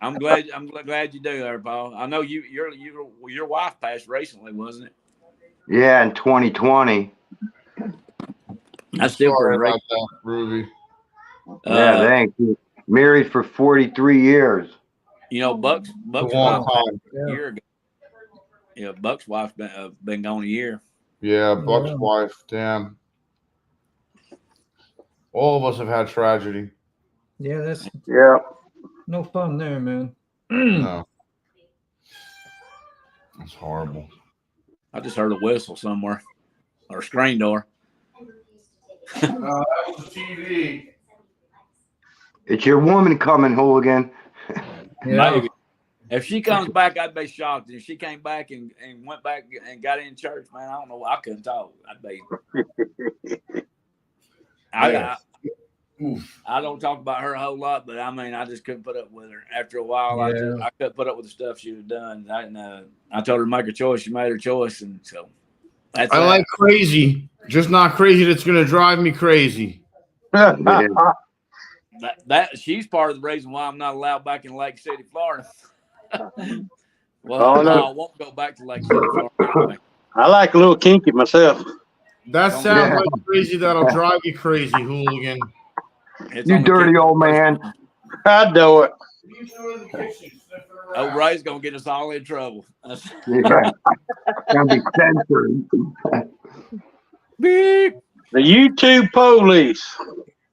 I'm glad you do there, Paul. I know your wife passed recently, wasn't it? Yeah, in 2020. That's still pretty about that, Ruby. Yeah, thank you. Married for 43 years. You know, Buck's a long time. A year ago. Yeah, Buck's wife's been gone a year. Yeah, Buck's wife. Damn. All of us have had tragedy. Yeah, that's no fun there, man. No. That's horrible. I just heard a whistle somewhere. Or a screen door. That was the TV. It's your woman coming, Hooligan. Yeah. Maybe. If she comes back, I'd be shocked. If she came back and went back and got in church, man, I don't know. I couldn't talk. I'd be. I don't talk about her a whole lot, but I mean, I just couldn't put up with her. After a while, I couldn't put up with the stuff she was done. I told her to make a choice. She made her choice, and so that's. I like crazy. Just not crazy. That's going to drive me crazy. That she's part of the reason why I'm not allowed back in Lake City, Florida. Well, Oh, no. I won't go back to Lake City, Florida. Anyway. I like a little kinky myself. That sounds like crazy. That'll drive you crazy, hooligan. It's You on the dirty kitchen. old man. I know it. Oh, Ray's gonna get us all in trouble. Yeah. Gonna be censored. Beep. The YouTube police.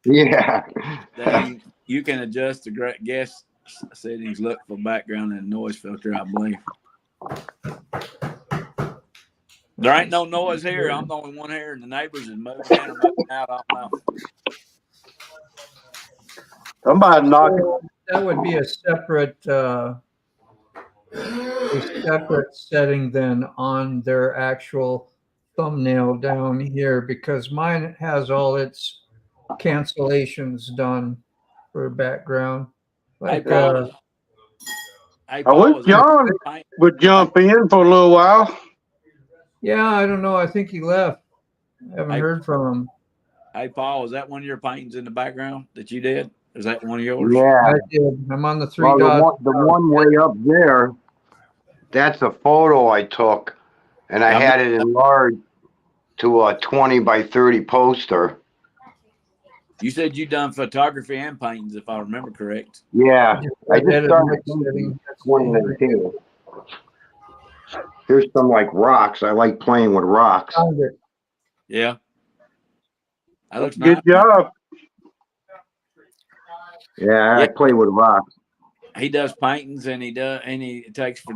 Yeah. Then you can adjust the guest settings. Look for background and noise filter, I believe. There ain't no noise here. I'm the only one here, and the neighbors is moving in or moving out. I don't know. Somebody knocking. That would be a separate setting then on their actual thumbnail down here, because mine has all its cancellations done for background. Hey, Like, Paul. Hey, I wish John would jump in for a little while. yeah, I don't know. I think he left. I haven't Hey. heard from him. Hey, Paul, is that one of your paintings in the background that you did? Is that one of yours? Yeah. I did. I'm on the three Well, dots. the one way up there, that's a photo I took, and I had it enlarged to a 20 by 30 poster. You said you done photography and paintings, if I remember correct. Yeah, I just Edit started mix in setting. 2019. Here's some like rocks. I like playing with rocks. Found it. Yeah. That looks Good nice. job. Yeah, I play with rocks. He does paintings and he does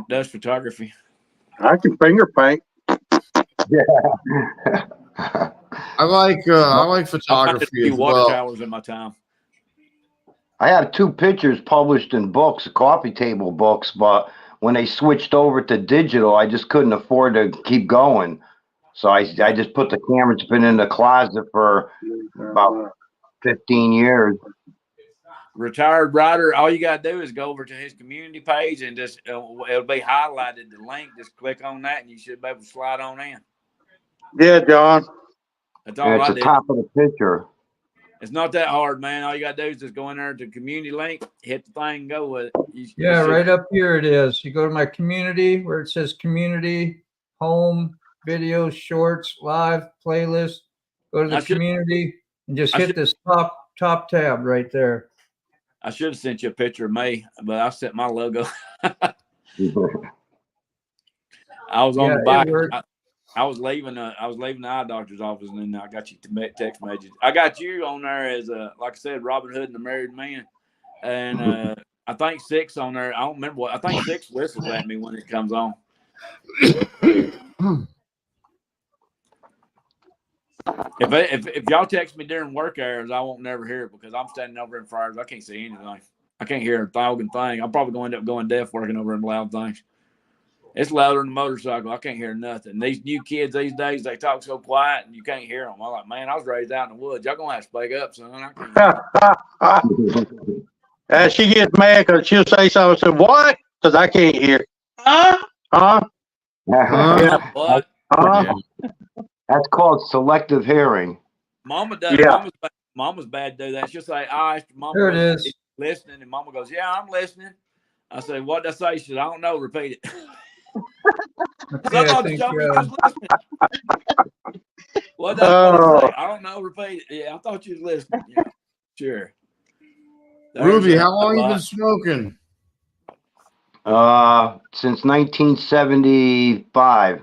does photography. I can finger paint. Yeah. I like I photography do as water well. towers in my time. I have 2 pictures published in books, coffee table books, but when they switched over to digital, I just couldn't afford to keep going. So I just put the camera. It's been in the closet for about 15 years. Retired writer, all you got to do is go over to his community page and just, it'll be highlighted, the link. Just click on that and you should be able to slide on in. Yeah, John. That's And all it's I the did. top of the picture. It's not that hard, man. All you got to do is just go in there to community link, hit the thing, and go with it. Yeah, right up here it is. You go to my community where it says community, home, videos, shorts, live, playlist. Go to the community and just hit this top tab right there. I should have sent you a picture of me, but I sent my logo. I was on the back. I was leaving the eye doctor's office, and then I got you text messages. I got you on there as like I said, Robin Hood and the Married Man, and I think 6 on there. I don't remember what. I think 6 whistles at me when it comes on. If y'all text me during work hours, I won't never hear it because I'm standing over in fryers. I can't see anything. I can't hear a thousand thing. I'm probably going to end up going deaf working over in loud things. It's louder than a motorcycle. I can't hear nothing. These new kids these days, they talk so quiet and you can't hear them. I'm like, man, I was raised out in the woods. Y'all gonna have to speak up, son. She gets mad because she'll say something. I said, what? Because I can't hear. Huh? Yeah. What? That's called selective hearing. Mama does. Yeah. Mama's bad to do that. She'll say, Mama There it is. Listening, and Mama goes, yeah, I'm listening. I say, what did I say? She said, I don't know. Repeat it. Okay, I think, What did I say? I don't know. Repeat it. Yeah, I thought you was listening. Yeah, sure. Ruby, how long you been smoking? Since 1975.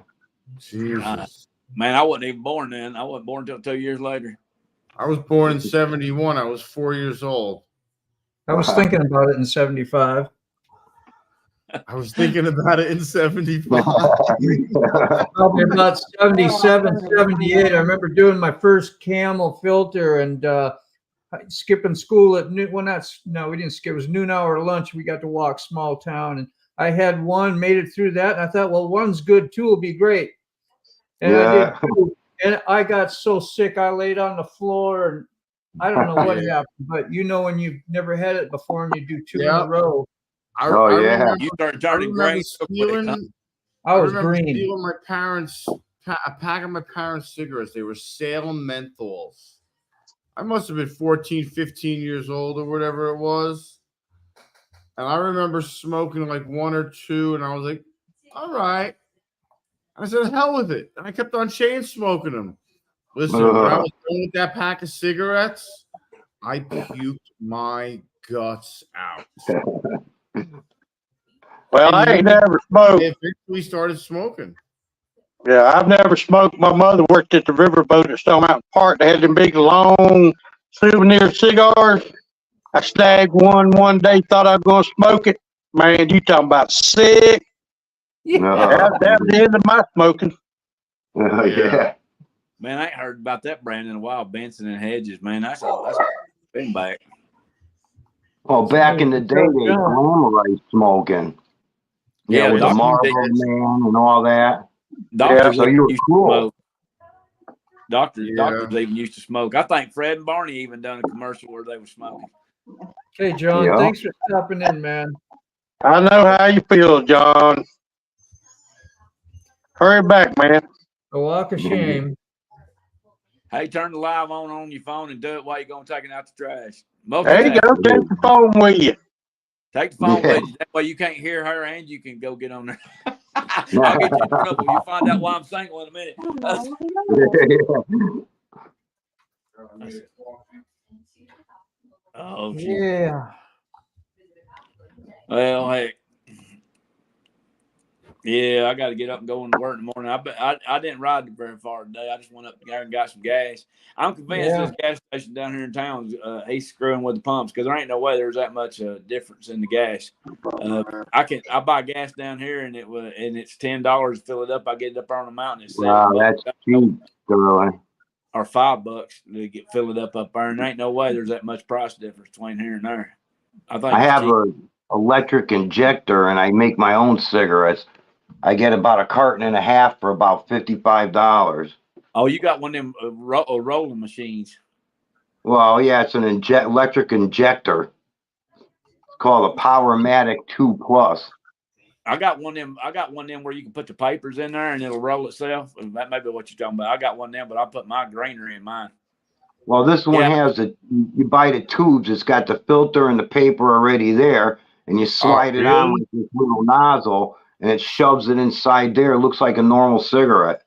Jesus. Man, I wasn't even born then. I wasn't born until 2 years later. I was born in 71. I was 4 years old. I was thinking about it in 75. I was thinking about it in 75. Probably about 77, 78. I remember doing my first Camel filter and skipping school at noon. Well, we didn't skip. It was noon hour lunch. We got to walk small town, and I had one, made it through that. And I thought, well, one's good, 2 will be great. And I did 2. And I got so sick, I laid on the floor, and I don't know what happened, but when you've never had it before and you do 2 in a row. You started turning gray. I was green. Stealing my parents' a pack of my parents' cigarettes. They were Salem menthols. I must have been 14, 15 years old or whatever it was. And I remember smoking like one or two, and I was like, all right. I said, hell with it. And I kept on chain smoking them. Listen, when I was done with that pack of cigarettes, I puked my guts out. Well, I ain't never I smoked. eventually started smoking. Yeah, I've never smoked. My mother worked at the riverboat at Stone Mountain Park. They had them big, long souvenir cigars. I snagged one day, thought I was going to smoke it. Man, you talking about sick. That was the end of my smoking. Yeah. Man, I ain't heard about that brand in a while. Benson and Hedges, man. That's been back. Well, back in the day, they glamorized smoking. Yeah, with the Marlboro Man and all that. Doctors so you were used cool. to smoke. Doctors even used to smoke. I think Fred and Barney even done a commercial where they were smoking. Hey, John, thanks for stopping in, man. I know how you feel, John. Hurry back, man. A walk of shame. Hey, turn the live on your phone and do it while you're going to take it out the trash. There you go. Take the phone with you. Take the phone with you. That way you can't hear her and you can go get on there. I'll get you in trouble. You'll find out why I'm single in a minute. Oh, yeah. Well, hey. Yeah, I got to get up and go into work in the morning. I didn't ride very far today. I just went up there and got some gas. I'm convinced this gas station down here in town, he's screwing with the pumps because there ain't no way there's that much difference in the gas. I buy gas down here and it's $10 to fill it up. I get it up on the mountain. It's wow, that's cheap, really. Or $5 to fill it up there, and there ain't no way there's that much price difference between here and there. I have an electric injector and I make my own cigarettes. I get about a carton and a half for about $55. Oh, you got one of them rolling machines. Well, yeah, it's an electric injector. It's called a Powermatic 2 Plus. I got one of them where you can put the papers in there and it'll roll itself. That may be what you're talking about. I got one of them, but I put my greenery in mine. Well, this one has you buy the tubes. It's got the filter and the paper already there, and you slide it on with this little nozzle, and it shoves it inside there. It looks like a normal cigarette.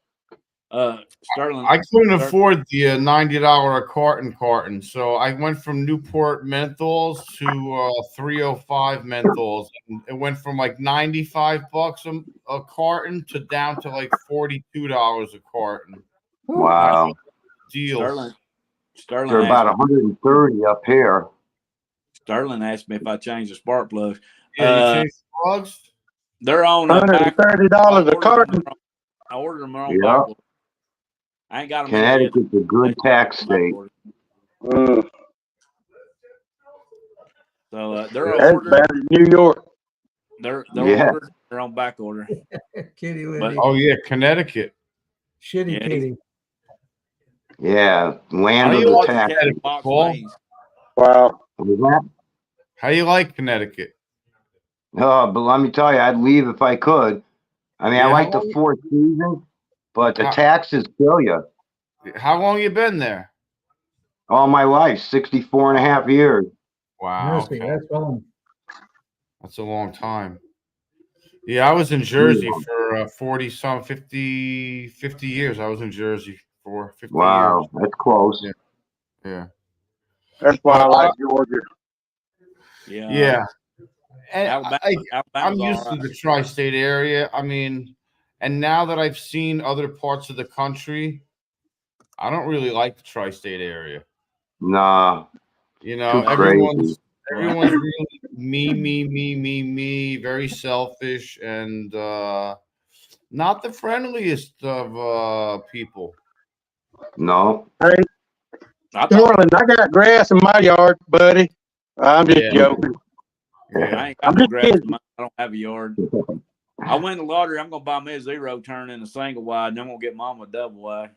Sterling, I couldn't afford the $90 a carton, so I went from Newport menthols to 305 menthols, and it went from like $95 a carton to down to like $42 a carton. Wow, deals. Sterling, they're about 130 up here. Sterling asked me if I changed the spark plugs. Yeah, you changed the plugs? They're on $130 a carton. I ordered them on back order. I ain't got them. Connecticut's a good tax state. So they're That's bad in New York. They're ordered. They're on back order. Kitty Liddy. Oh yeah, Connecticut. Shitty kitty. Yeah, land of the tax. Wow. How you like Connecticut? Oh, but let me tell you, I'd leave if I could. I mean, I like the Four Seasons, but the taxes kill you. How long you been there? All my life, 64 and a half years. Wow. Okay. That's long. That's a long time. Yeah, I was in Jersey for 50 years. I was in Jersey for 50 years. Wow, that's close. Yeah. That's why I like Georgia. Yeah. And I'm used to right. the tri-state area. I mean, and now that I've seen other parts of the country, I don't really like the tri-state area. Nah. You know, everyone's really me, very selfish and not the friendliest of people. No. Hey, Norland, I got grass in my yard, buddy. I'm just joking. Yeah, I ain't got no grass in mine. I don't have a yard. I win the lottery. I'm gonna buy me a zero turn and a single wide, and I'm gonna get mom a double wide.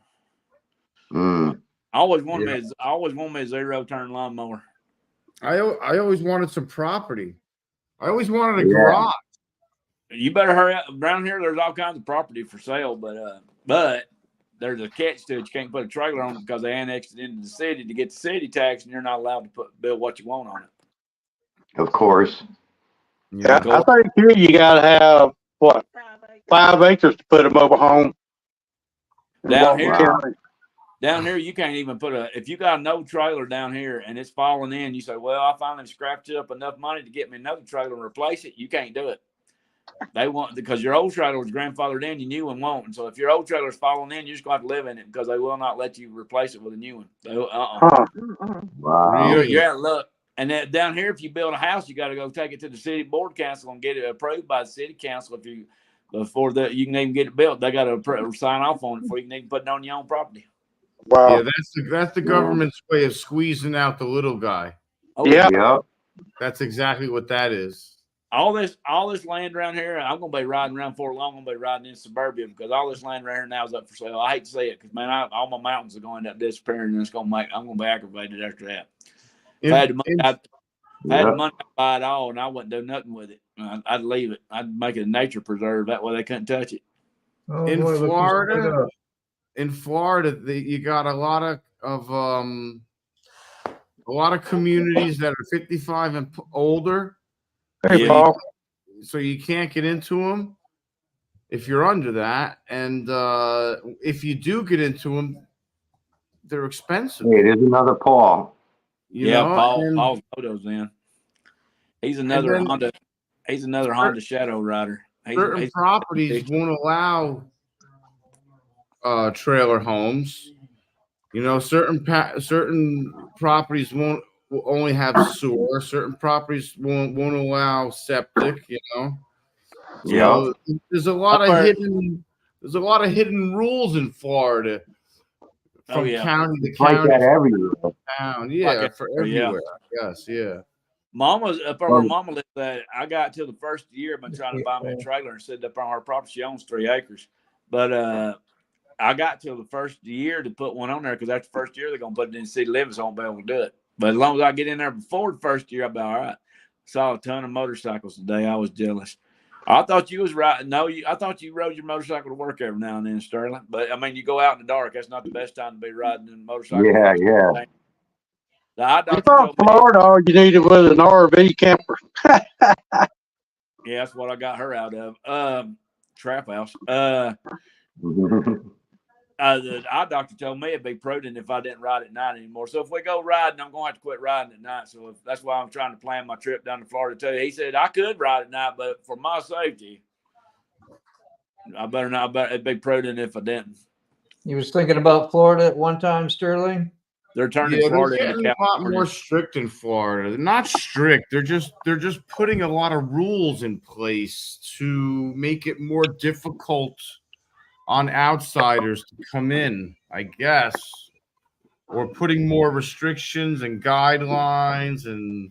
I always wanted me a zero turn lawnmower. I always wanted some property. I always wanted a garage. You better hurry up. Around here, there's all kinds of property for sale, but there's a catch to it. You can't put a trailer on it because they annexed it into the city to get the city tax, and you're not allowed to build what you want on it. Of course. Yeah, I think here you gotta have what 5 acres to put a mobile home. Down here, Wow. down here, you can't even put if you got no trailer down here and it's falling in, you say, well, I finally scrapped up enough money to get me another trailer and replace it. You can't do it. They want, because your old trailer was grandfathered in, your new one won't. And so if your old trailer's falling in, you're just going to have to live in it because they will not let you replace it with a new one. They, Huh. Wow. You're out of luck. And then down here, if you build a house, you got to go take it to the city board council and get it approved by the city council. If you before that, you can even get it built. They got to sign off on it before you can even put it on your own property. Wow. Yeah, that's the government's way of squeezing out the little guy. Oh, Yeah. Yep. That's exactly what that is. all this land around here, I'm gonna be riding around for long. I'm gonna be riding in suburbia because all this land around here now is up for sale. I hate to say it because man, all my mountains are going to end up disappearing, and it's gonna make I'm gonna be aggravated after that. If I had the money, I'd buy it all, and I wouldn't do nothing with it. I'd leave it. I'd make it a nature preserve. That way they couldn't touch it. Oh, In boy, look who's Florida, coming up. in Florida, you got a lot of communities that are 55 and older. Hey, Yeah. Paul. So you can't get into them if you're under that, and if you do get into them, they're expensive. Hey, there's another Paul. You Yeah, know? And Paul's photos in. He's another then- Honda. He's another Honda Shadow Rider. certain properties won't allow trailer homes. You know, certain properties will only have sewer. Certain properties won't allow septic. You know. Yeah. So there's a lot of hidden rules in Florida from county to Like county. that everywhere. Town. Yeah, Like for everywhere, everywhere. Yes, yeah. Mama's up on where Mama lived at. I got to the first year been trying to buy me a trailer and sit up on her property. She owns 3 acres. But I got till the first year to put one on there because after the first year they're gonna put it in city limits, I won't be able to do it. But as long as I get in there before the first year, I'll be all right. Saw a ton of motorcycles today. I was jealous. I thought you was right. No, I thought you rode your motorcycle to work every now and then, Sterling. But I mean, you go out in the dark. That's not the best time to be riding a motorcycle. Yeah, yeah. The eye doctor From told me, Florida, all you needed was an RV camper. yeah, that's what I got her out of. Trap house. The eye doctor told me it'd be prudent if I didn't ride at night anymore. So if we go riding, I'm going to have to quit riding at night. So that's why I'm trying to plan my trip down to Florida too. He said I could ride at night, but for my safety, I better not. It'd be prudent if I didn't. You was thinking about Florida at one time, Sterling? They're turning Yeah, Florida they're into getting a lot California. more strict in Florida. They're not strict. They're just putting a lot of rules in place to make it more difficult on outsiders to come in, I guess, or putting more restrictions and guidelines and,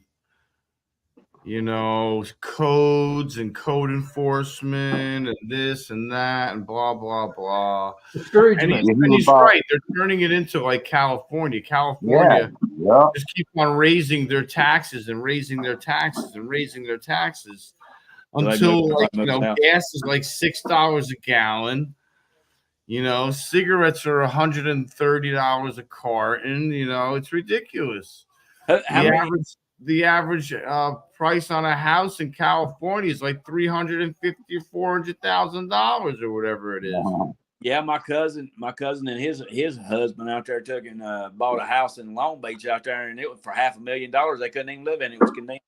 you know, codes and code enforcement and this and that and blah, blah, blah. And he's right. They're turning it into like California. California Yeah. just keep on raising their taxes and raising their taxes and raising their taxes until, like, you know, gas is like $6 a gallon. You know, cigarettes are $130 a carton. You know, it's ridiculous. The average price on a house in California is like $350,000 or $400,000 or whatever it is. Yeah, my cousin and his husband out there took and bought a house in Long Beach out there, and it was for $500,000. They couldn't even live in it. It was condemned.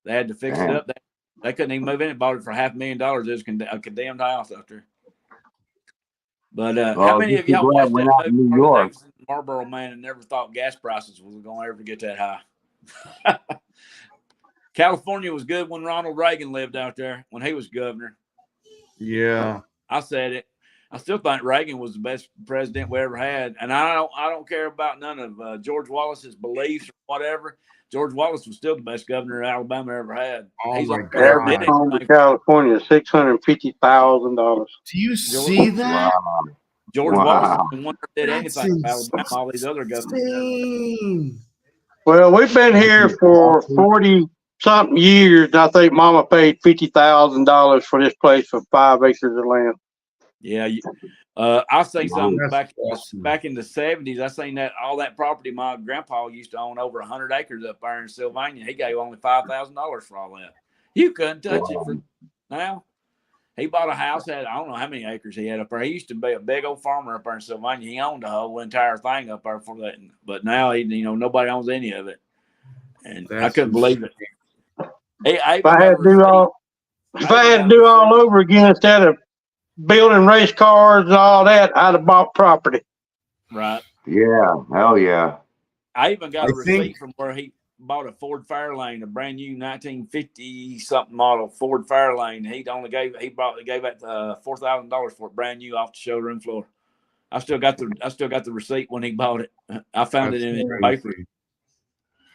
They had to fix it up. They couldn't even move in it. Bought it for $500,000. It was a condemned house out there. But how many of y'all watched that movie, New York? Marlboro Man, and never thought gas prices was going to ever get that high? California was good when Ronald Reagan lived out there, when he was governor. Yeah. I said it. I still think Reagan was the best president we ever had, and I don't care about none of George Wallace's beliefs or whatever. George Wallace was still the best governor Alabama ever had. Oh He's my like God. Average home in California, $650,000. Do you see that? George Wallace was the one that did That's anything for Alabama. All these other governors. insane. Well, we've been here for 40-something years, and I think Mama paid $50,000 for this place for 5 acres of land. Yeah, I seen something That's back awesome. back in the 70s. I seen that all that property my grandpa used to own, over 100 acres up there in Sylvania. He gave only $5,000 for all that. You couldn't touch it for now. He bought a house that I don't know how many acres he had up there. He used to be a big old farmer up there in Sylvania. He owned the whole entire thing up there for that. But now nobody owns any of it. And I couldn't believe it. If If I had to do all over again instead of building race cars and all that, I'd have bought property. Right. Yeah, hell yeah. I even got a I receipt think- from where he bought a Ford Fairlane, a brand new 1950 something model Ford Fairlane. He gave that $4,000 for it, brand new off the showroom floor. I still got the receipt when he bought it. I found it in his paper.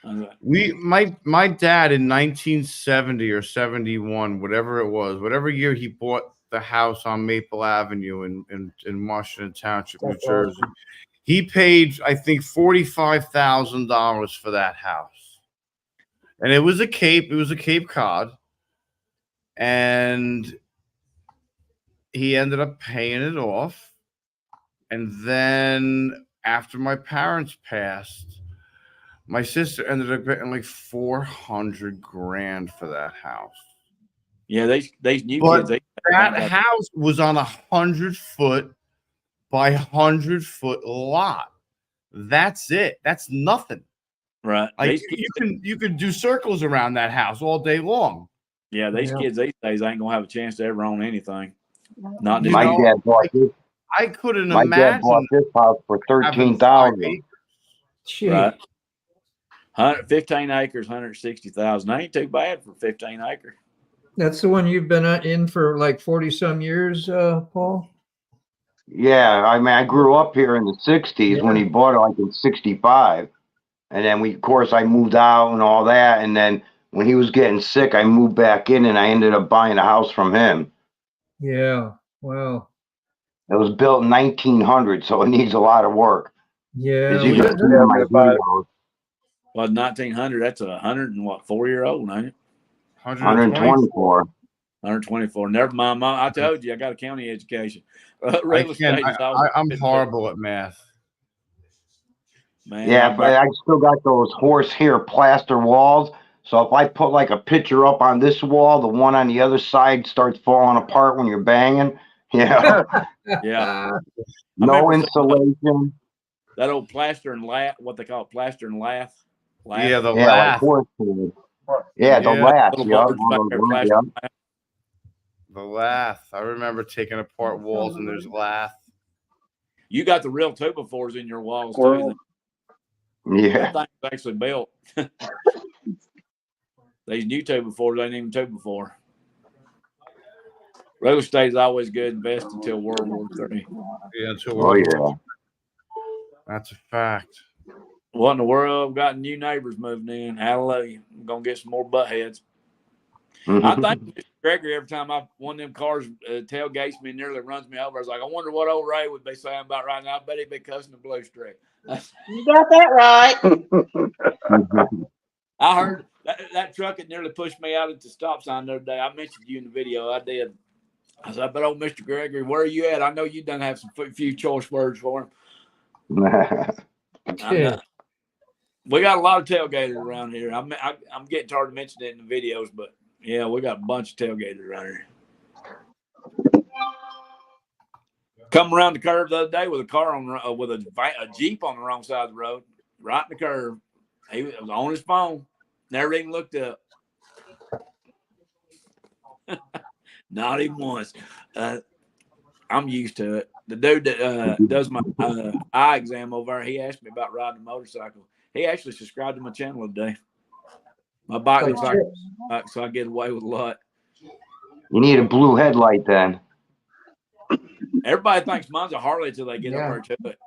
My dad in 1970 or 71, whatever it was, whatever year he bought the house on Maple Avenue in Washington Township, New Jersey, he paid, I think, $45,000 for that house. And it was a Cape Cod. And he ended up paying it off. And then after my parents passed, my sister ended up getting like $400,000 for that house. Yeah, these new But kids. that house was on 100-foot by 100-foot lot. That's it. That's nothing. Right. Like you can do circles around that house all day long. Yeah, these kids these days ain't gonna have a chance to ever own anything. Not You My know, dad bought this. I couldn't My dad bought imagine this house for having 5 $13,000. acres. Shit. Right. 15 acres, 160,000. That ain't too bad for 15 acres. That's the one you've been in for like 40 some years, Paul? Yeah, I mean, I grew up here in the 60s when he bought it, like in 65. And then of course, I moved out and all that. And then when he was getting sick, I moved back in and I ended up buying a house from him. Yeah. Wow. It was built in 1900, so it needs a lot of work. Yeah. As you we- can see in my videos, Well, 1900, that's 104-year-old, ain't it? 124. 124. Never mind. I told you, I got a county education. I Real estate can't, is always I'm horrible at math. Man, Yeah, but I still got those horsehair plaster walls. So if I put like a picture up on this wall, the one on the other side starts falling apart when you're banging. Yeah. yeah. No remember insulation. that old plaster and lath, what they call it, plaster and lath. Yeah, the Yeah, like lath. horsehair. Yeah, the Yeah, lath. little Yeah, boards back there, plaster and lath. The lath. I remember taking apart walls and there's lath. You got the real 2x4s in your walls too. Yeah. That thing's actually built. These new 2x4s ain't even 2x4. Real estate is always good. Invest until World War III. Yeah, until Oh, yeah. That's a fact. What in the world? We've got new neighbors moving in. Hallelujah. I'm going to get some more butt heads. I think Mr. Gregory, every time one of them cars tailgates me and nearly runs me over, I was like, I wonder what old Ray would be saying about right now. I bet he'd be cussing the blue streak. You got that right. I heard that truck had nearly pushed me out at the stop sign the other day. I mentioned you in the video. I did. I said, but old Mr. Gregory, where are you at? I know you done have some few choice words for him. Yeah. We got a lot of tailgaters around here. I'm getting tired of mentioning it in the videos, but yeah, we got a bunch of tailgaters around here. Come around the curve the other day with a car with a Jeep on the wrong side of the road, right in the curve. He was on his phone, never even looked up. Not even once. I'm used to it. The dude that does my eye exam over there, he asked me about riding a motorcycle. He actually subscribed to my channel today. My bike looks like a bike, so I get away with a lot. You need a blue headlight then. Everybody thinks mine's a Harley until they get over to it.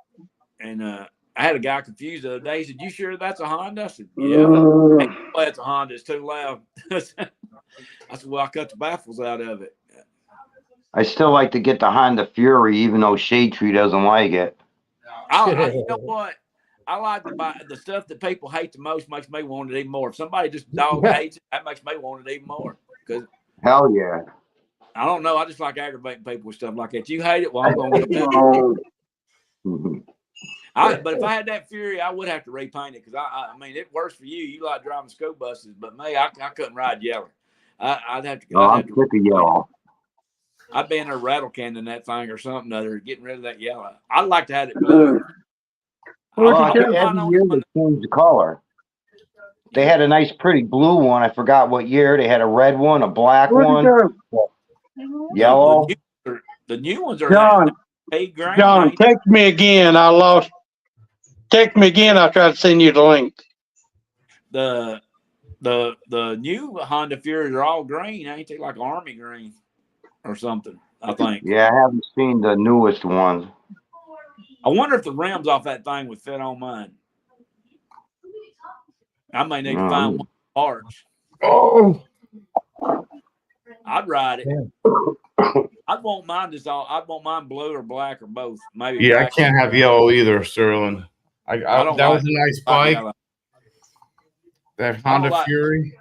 And I had a guy confused the other day. He said, "You sure that's a Honda?" I said, "Yeah." Hey, that's a Honda. It's too loud. I said, "Well, I cut the baffles out of it." I still like to get the Honda Fury, even though Shade Tree doesn't like it. You know what? I like to buy the stuff that people hate the most. Makes me want it even more. If somebody just dog hates it, that makes me want it even more. Because Hell yeah. I don't know. I just like aggravating people with stuff like that. You hate it, well, I'm gonna go. But if I had that Fury, I would have to repaint it because I mean, it works for you. You like driving school buses, but me, I couldn't ride yellow. I'd have to. Oh, I'm sick of yellow. I'd be in there rattle canning that thing or something other, getting rid of that yellow. I'd like to have it blue. Every year they change the color. They had a nice, pretty blue one. I forgot what year. They had a red one, a black one, yellow. The new ones are John, green. John, text me again. I lost. Text me again. I'll try to send you the link. The new Honda Furies are all green, ain't they? Like army green or something, I think. Yeah, I haven't seen the newest ones. I wonder if the rims off that thing would fit on mine. I may need to find one parts. Oh, I'd ride it. yeah. I'd want mine blue or black or both. Maybe. Yeah, black. I can't have yellow either, Sterling. I don't that like was a nice bike. yellow. That Honda Fury.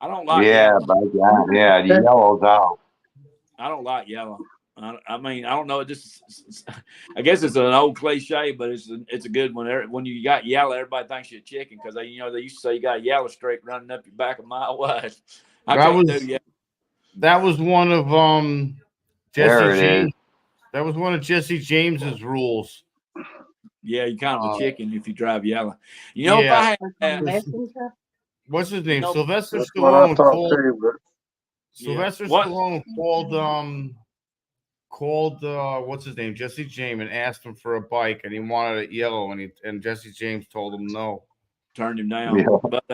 I don't like Yeah, yellow. but yeah, the yellow's out. I don't like yellow. I mean, I don't know. It just, I guess it's an old cliche, but it's a good one. When you got yellow, everybody thinks you're a chicken because they used to say you got a yellow streak running up your back a mile wide. That was one of There it Jesse James. is. That was one of Jesse James's rules. Yeah, you're kind of a chicken if you drive yellow. You know, yeah. if I had Messenger? What's his name? No, Sylvester That's what I Stallone thought called. too, but Sylvester What? Stallone called what's his name, Jesse James, and asked him for a bike, and he wanted it yellow, and Jesse James told him no. turned him down. Yeah. But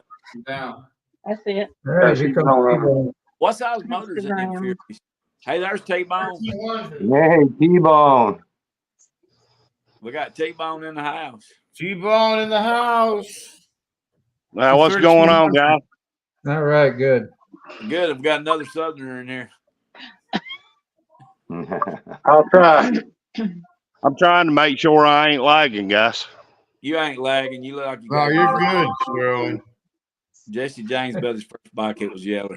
That's it. All right, here comes T-Bone. what size motors in them Instagram. Furies? Hey, there's T-Bone. Hey, T-Bone. We got T-Bone in the house. T-Bone in the house. Now, what's going on, guys? All right, good. Good. I've got another Southerner in here. I'll try. I'm trying to make sure I ain't lagging, guys. You ain't lagging. You look like you Oh, got you're good, Sterling. Jesse James built his first bike. It was yellow.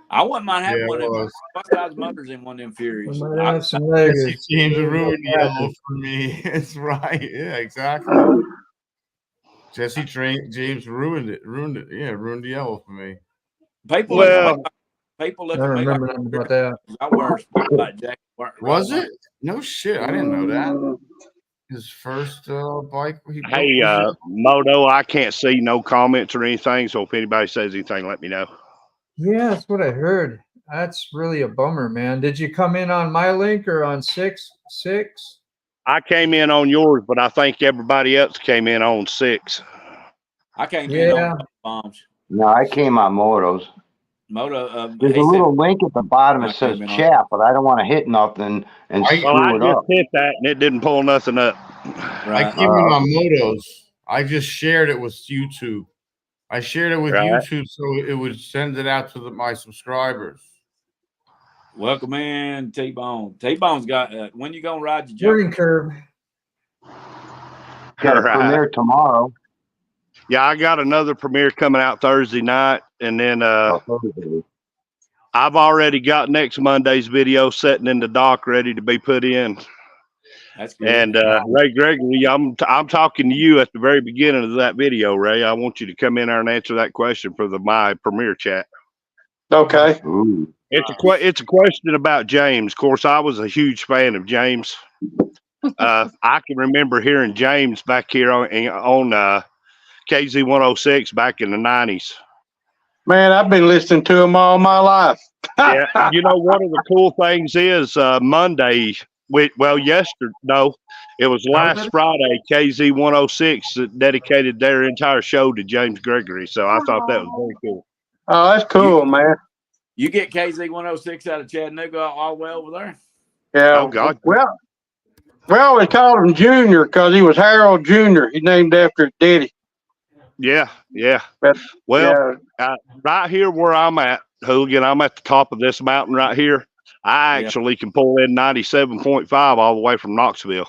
I wouldn't mind having Yeah, one it of them. was. What size motors in one of them We Furies? might have some leggers. Jesse James ruined yellow for me. It's right. Yeah, exactly. Jesse James ruined it. Yeah, ruined the yellow for me. People Well, look I at don't me like remember nothing about that. I wear a sport jacket. Was it? No shit. I didn't know that. His first bike he built Hey, was Moto, I can't see no comments or anything, so if anybody says anything, let me know. Yeah, that's what I heard. That's really a bummer, man. Did you come in on my link or on 6? I came in on yours, but I think everybody else came in on 6. I came in Yeah. on bombs. No, I came on Motos. Moto. There's he a said- little link at the bottom that I says came in on- chat, but I don't want to hit nothing and Well, I screw it just up. hit that, and it didn't pull nothing up. I Right. came in on Motos. I just shared it with YouTube. I shared it with Right. YouTube so it would send it out to my subscribers. Welcome in, T-Bone. T-Bone's got. When you gonna ride your Learning jump? curve. Got a Right. premiere tomorrow. Yeah, I got another premiere coming out Thursday night, and then I've already got next Monday's video sitting in the dock ready to be put in. That's good. And Ray Gregory, I'm talking to you at the very beginning of that video, Ray. I want you to come in there and answer that question for my premiere chat. Okay. Ooh. It's a question about James. Of course, I was a huge fan of James. I can remember hearing James back here on KZ 106 back in the 90s. Man, I've been listening to him all my life. Yeah, you know, one of the cool things is Monday. It was last Friday. KZ 106 dedicated their entire show to James Gregory. So I thought that was very cool. Oh, that's cool, man. You get KZ 106 out of Chattanooga all the way over there. Yeah. Oh, God. Well, we always called him Junior because he was Harold Junior. He named after his daddy. Yeah. But, Well, yeah, right here where I'm at, Hooligan, I'm at the top of this mountain right here. I actually can pull in 97.5 all the way from Knoxville.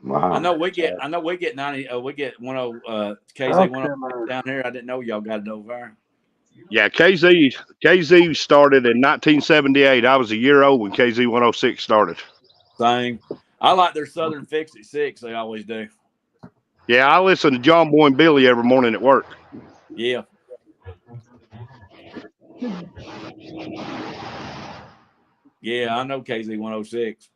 Wow. I know we get 90. We get 10 KZ 106 down here. I didn't know y'all got it over there. Yeah, KZ started in 1978. I was a year old when KZ 106 started. Same. I like their Southern Fix at 6. They always do. Yeah, I listen to John Boy and Billy every morning at work. Yeah. Yeah, I know KZ 106.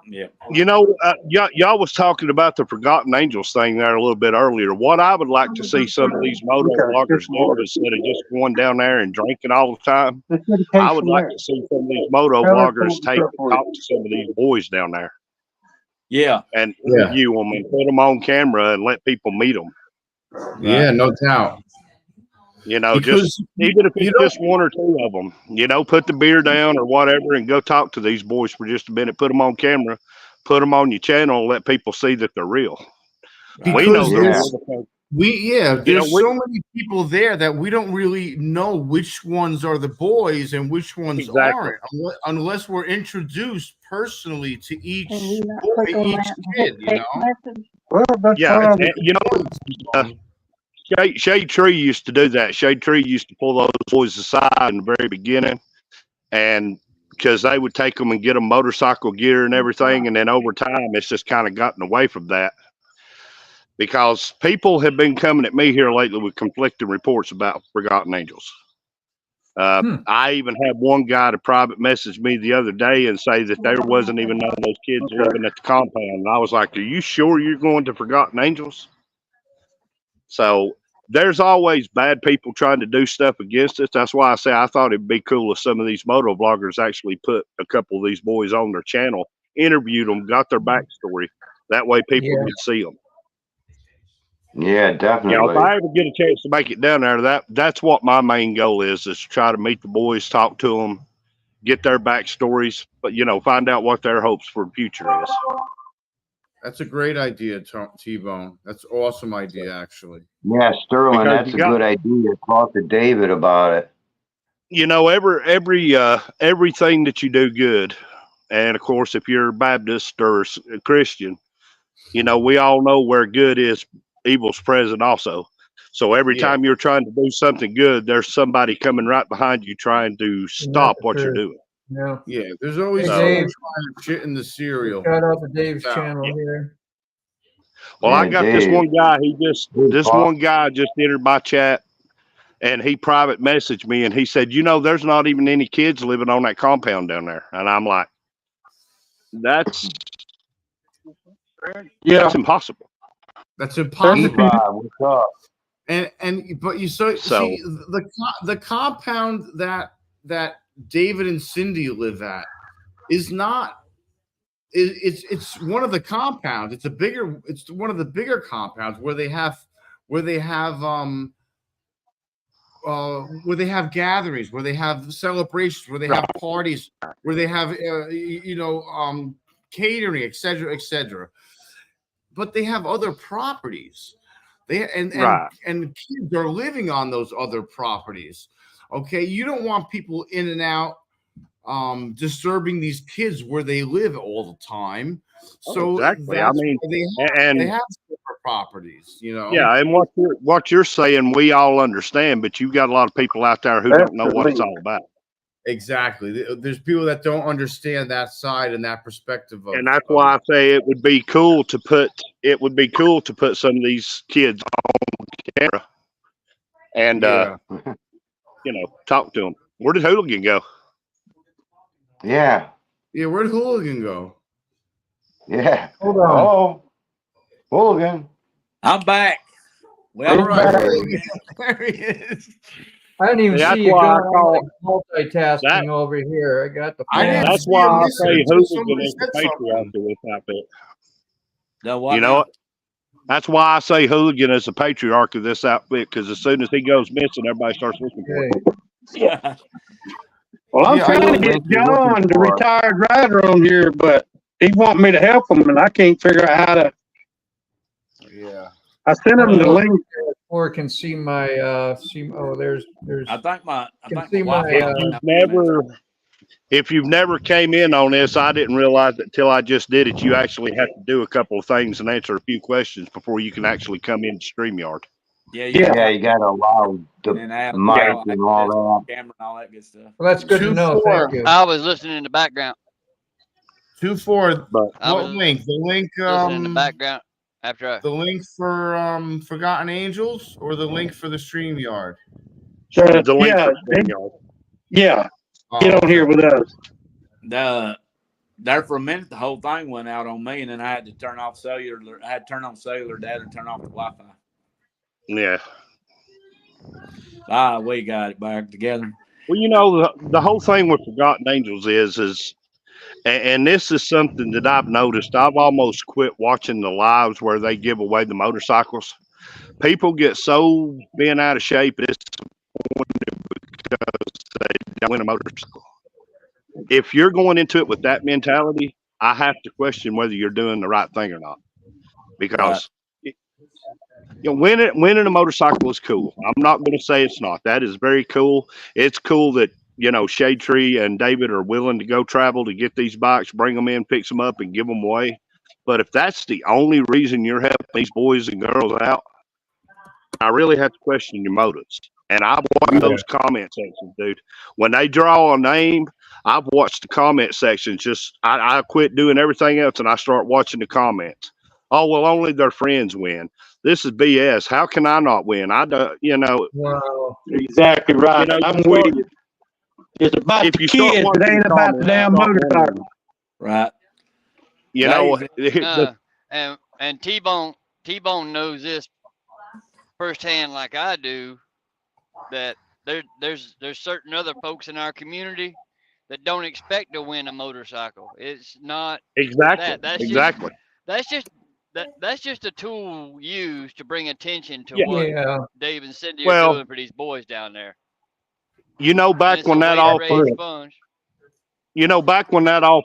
Yeah. You know, y'all was talking about the Forgotten Angels thing there a little bit earlier. What I would like to see some of these moto bloggers do instead of just going down there and drinking all the time, I would like to see some of these moto bloggers talk to some of these boys down there. Yeah. And interview them and put them on camera and let people meet them. Yeah, no doubt. You know, Because just even if it's just one or two of them, you know, put the beer down or whatever and go talk to these boys for just a minute. Put them on camera, put them on your channel, and let people see that they're real. We know they're real. There's so many people there that we don't really know which ones are the boys and which ones aren't, unless we're introduced personally to each boy, each kid. You know. Yeah, you know. Shade Tree used to do that. Shade Tree used to pull those boys aside in the very beginning, and because they would take them and get them motorcycle gear and everything, and then over time, it's just kind of gotten away from that because people have been coming at me here lately with conflicting reports about Forgotten Angels. I even had one guy to private message me the other day and say that there wasn't even none of those kids living at the compound, and I was like, "Are you sure you're going to Forgotten Angels?" So there's always bad people trying to do stuff against us. That's why I say I thought it'd be cool if some of these moto vloggers actually put a couple of these boys on their channel, interviewed them, got their backstory. That way people could see them. Yeah, definitely. You know, if I ever get a chance to make it down there, that's what my main goal is to try to meet the boys, talk to them, get their backstories, but, you know, find out what their hopes for the future is. That's a great idea, T-Bone. That's an awesome idea, actually. Yeah, Sterling, that's a good idea. Talk to David about it. You know, everything that you do good, and of course, if you're Baptist or a Christian, you know, we all know where good is, evil's present also. So every time you're trying to do something good, there's somebody coming right behind you trying to stop what you're doing. Yeah, there's always someone trying to shit in the cereal. Shout out to Dave's channel here. Well, I got this one guy. This one guy just entered my chat, and he private messaged me, and he said, "You know, there's not even any kids living on that compound down there." And I'm like, "That's impossible. That's impossible." But you see the compound that David and Cindy live at is not. It's one of the compounds. It's one of the bigger compounds where they have gatherings, where they have celebrations, where they have parties, where they have catering, etc. But they have other properties. And kids are living on those other properties. Okay, you don't want people in and out disturbing these kids where they live all the time. So exactly. I mean, they have separate properties, you know. Yeah, and what you're saying, we all understand, but you've got a lot of people out there who don't know what it's all about. Exactly. There's people that don't understand that side and that perspective of and that's why I say it would be cool to put some of these kids on camera and talk to them. Where did Hooligan go? Yeah, where'd Hooligan go? Yeah. Hold on. Oh, Hooligan. I'm back. Well, there he is. I didn't even See, see you going multitasking over here. I got the. That's why I say Hooligan is the patriarch of this outfit. You know what? That's why I say Hooligan is the patriarch of this outfit, because as soon as he goes missing, everybody starts looking for him. Yeah. Well, I'm trying to get John, the retired rider, on here, but he want me to help him, and I can't figure out how to. Yeah. I sent him the link. Or can see my there's. If you've never came in on this, I didn't realize that till I just did it. You actually have to do a couple of things and answer a few questions before you can actually come in StreamYard. Yeah, Yeah, you gotta allow the and add mic camera and all that. and all that good stuff. Well, that's good to know. 2-4. Thank you. I was listening in the background. 2-4. But I What was link? The link. listening in the background after I. The link for Forgotten Angels or the link for the StreamYard? The link Yeah, for StreamYard. yeah. Oh, Get on here with us. There for a minute, the whole thing went out on me, and then I had to turn off cellular. I had to turn on cellular data and turn off the Wi-Fi. Yeah. We got it back together. Well, you know, the whole thing with Forgotten Angels is, and this is something that I've noticed. I've almost quit watching the lives where they give away the motorcycles. People get so bent out of shape, it's because they don't win a motorcycle. If you're going into it with that mentality, I have to question whether you're doing the right thing or not. Because winning a motorcycle is cool. I'm not going to say it's not. That is very cool. It's cool that, Shade Tree and David are willing to go travel to get these bikes, bring them in, pick them up, and give them away. But if that's the only reason you're helping these boys and girls out, I really have to question your motives. And I've watched those comment sections, dude. When they draw a name, I've watched the comment sections. I quit doing everything else and I start watching the comments. Oh, well, only their friends win. This is BS. How can I not win? Wow. Exactly right. I'm with you. It's about the kids. It ain't about the damn motorcycle. Right. And T-Bone knows this firsthand, like I do, that there's certain other folks in our community that don't expect to win a motorcycle. It's not exactly. That's just a tool used to bring attention to what Dave and Cindy are doing for these boys down there. Back when that all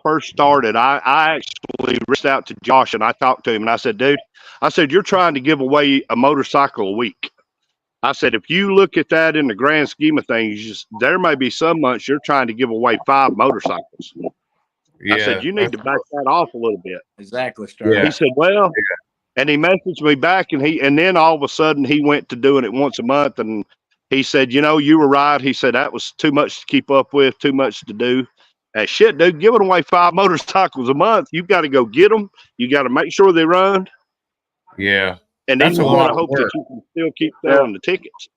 first started, I actually reached out to Josh and I talked to him and I said, dude, you're trying to give away a motorcycle a week. I said, if you look at that in the grand scheme of things, there may be some months you're trying to give away 5 motorcycles. Yeah, I said, you need to back that off a little bit. Exactly. Yeah. He said, and he messaged me back and then all of a sudden he went to doing it once a month. And he said, you were right. He said, that was too much to keep up with, too much to do. Shit, dude, giving away 5 motorcycles a month, you've got to go get them. You got to make sure they run. Yeah. And then you want to hope that you can still keep selling the tickets.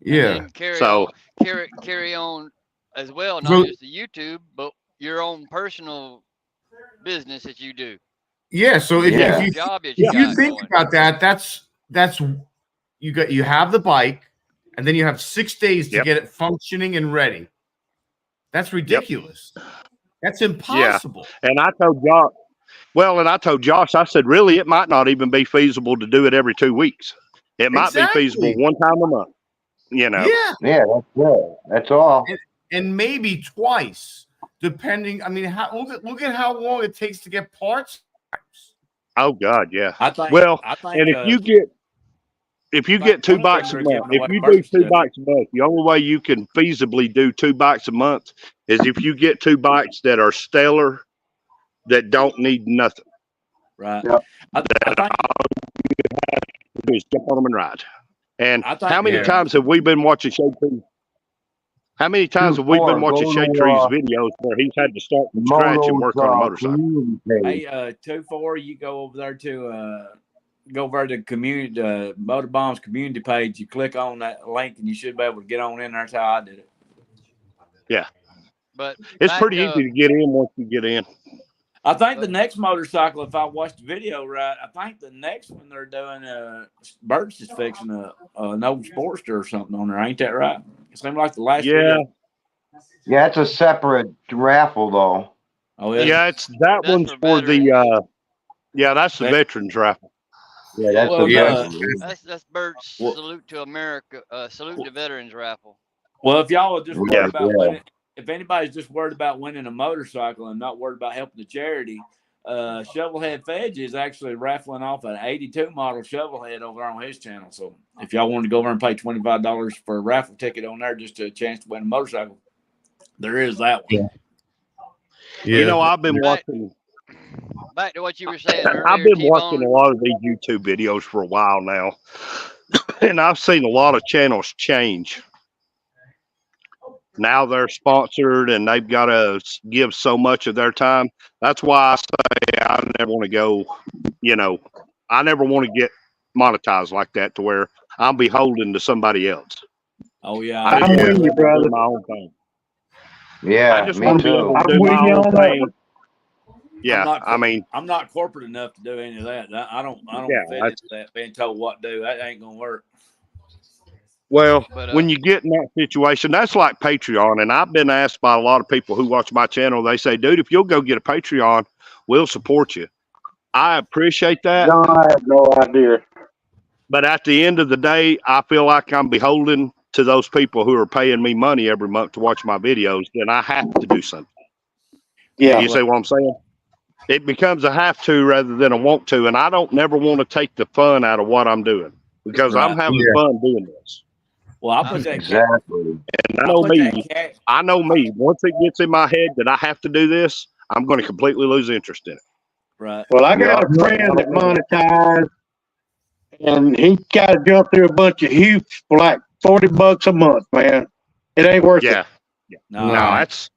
Yeah. Carry on as well, not just the YouTube, but your own personal business that you do. Yeah. So if you think about that, that's you have the bike, and then you have 6 days to get it functioning and ready. That's ridiculous. That's impossible. Yeah. And I told Josh, I said, really, it might not even be feasible to do it every 2 weeks. It might be feasible one time a month. Yeah, that's good. That's all. And maybe twice, depending. I mean, look at how long it takes to get parts. Oh God, yeah. I think, and if you get 2 bikes a month, if you do 2 bikes a month, the only way you can feasibly do 2 bikes a month is if you get 2 bikes that are stellar, that don't need nothing. Right. Yep. All you have to do is jump on them and ride. And how many times have we been watching Shade Tree? How many times have we been watching Shade Tree's videos where he's had to start from scratch and work on a motorcycle? Hey, 2-4, you go over there to community, Motor Bombs community page. You click on that link, and you should be able to get on in there. That's how I did it. Yeah, but it's pretty easy to get in once you get in. I think the next motorcycle, if I watched the video right, I think the next one they're doing, Burt's is fixing an old Sportster or something on there. Ain't that right? It seemed like the last video. Yeah, it's a separate raffle though. Oh yeah, that one's for the that's the veterans raffle. Yeah, that's that's Burt's Salute to America, Salute to Veterans raffle. Well, if y'all are just worried about winning, if anybody's just worried about winning a motorcycle and not worried about helping the charity, Shovelhead Fedge is actually raffling off an 82 model Shovelhead over on his channel. So if y'all want to go over and pay $25 for a raffle ticket on there just a chance to win a motorcycle, there is that one. Yeah. I've been watching. Back to what you were saying earlier, I've been watching a lot of these YouTube videos for a while now. And I've seen a lot of channels change. Now they're sponsored and they've got to give so much of their time. That's why I say I never want to go, I never want to get monetized like that to where I'm beholden to somebody else. Oh yeah, I just I'm want with to you, brother. do my own thing. Yeah, I just me want to be able too. to do I'm with my you own on that thing. one. Yeah, I'm not corporate enough to do any of that. I don't Yeah, fit into that. Being told what to do, that ain't gonna work. well, But when you get in that situation, that's like Patreon. And I've been asked by a lot of people who watch my channel, they say, dude, if you'll go get a Patreon, we'll support you. I appreciate that. John, I have no idea. But at the end of the day, I feel like I'm beholden to those people who are paying me money every month to watch my videos. Then I have to do something. Yeah. You see what I'm saying? It becomes a have to rather than a want to. And I don't never want to take the fun out of what I'm doing because I'm Right. having fun doing this. Well, I put that Exactly. And I put that cat. I know me. Once it gets in my head that I have to do this, I'm going to completely lose interest in it. Right. Well, I got a friend that monetized, and he got to jump through a bunch of hoops for like $40 a month, man. It ain't worth it. Yeah. No. No, that's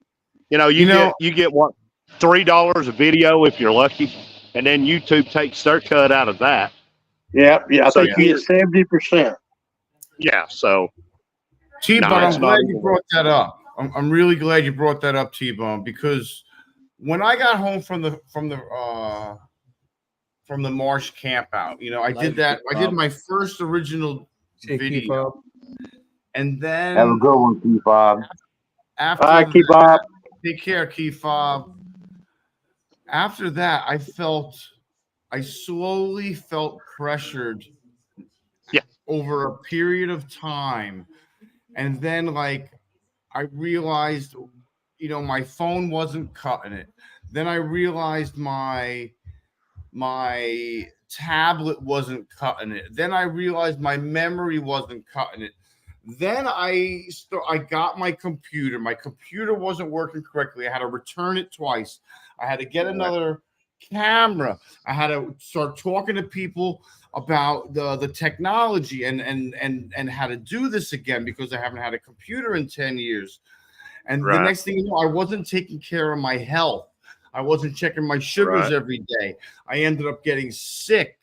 you get what, $3 a video if you're lucky, and then YouTube takes their cut out of that. Yeah, I So think you get 70%. Yeah, so T-Bone, No, I'm it's glad not you even brought that up. I'm really glad you brought that up, T-Bone, because when I got home from the Marsh camp out, I did that. I did my first original video, and then Have a good one, P-Bob. after Bye, that, Key-Bob. take care, Key-Fob. After that, I slowly felt pressured over a period of time. And then I realized, my phone wasn't cutting it. Then I realized my tablet wasn't cutting it. Then I realized my memory wasn't cutting it. Then I got my computer. My computer wasn't working correctly. I had to return it twice. I had to get another camera. I had to start talking to people about the technology and how to do this again because I haven't had a computer in 10 years. And the next thing you know, I wasn't taking care of my health. I wasn't checking my sugars every day. I ended up getting sick.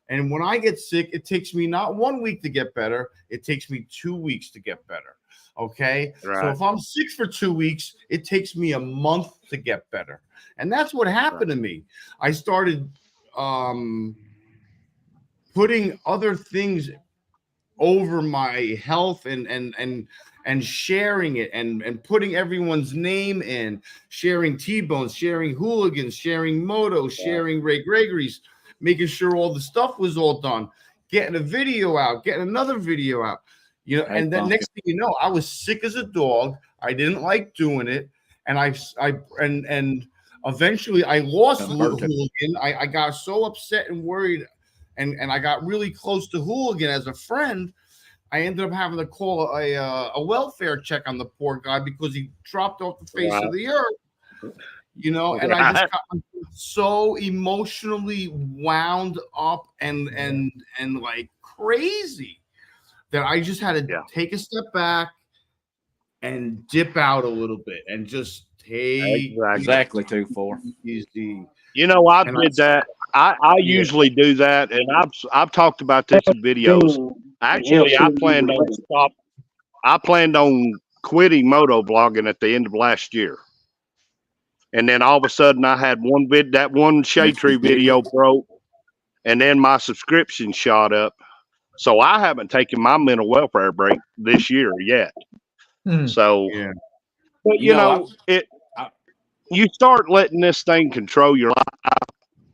And when I get sick, it takes me not 1 week to get better. It takes me 2 weeks to get better. Okay. So if I'm sick for 2 weeks, it takes me a month to get better. And that's what happened to me. I started putting other things over my health and sharing it and putting everyone's name in, sharing T-Bones, sharing Hooligans, sharing Moto, sharing Ray Gregory's, making sure all the stuff was all done, getting a video out, getting another video out, and then next thing you know, I was sick as a dog. I didn't like doing it. And and eventually I lost Hooligan. I got so upset and worried and I got really close to Hooligan as a friend. I ended up having to call a welfare check on the poor guy because he dropped off the face of the earth. And I just got so emotionally wound up and like crazy that I just had to take a step back and dip out a little bit and just take exactly 2-4 easy. I did that. I usually do that, and I've talked about this in videos. Actually, I planned on quitting moto vlogging at the end of last year. And then all of a sudden I had that one shade tree video broke, and then my subscription shot up. So I haven't taken my mental welfare break this year yet. So, but you start letting this thing control your life.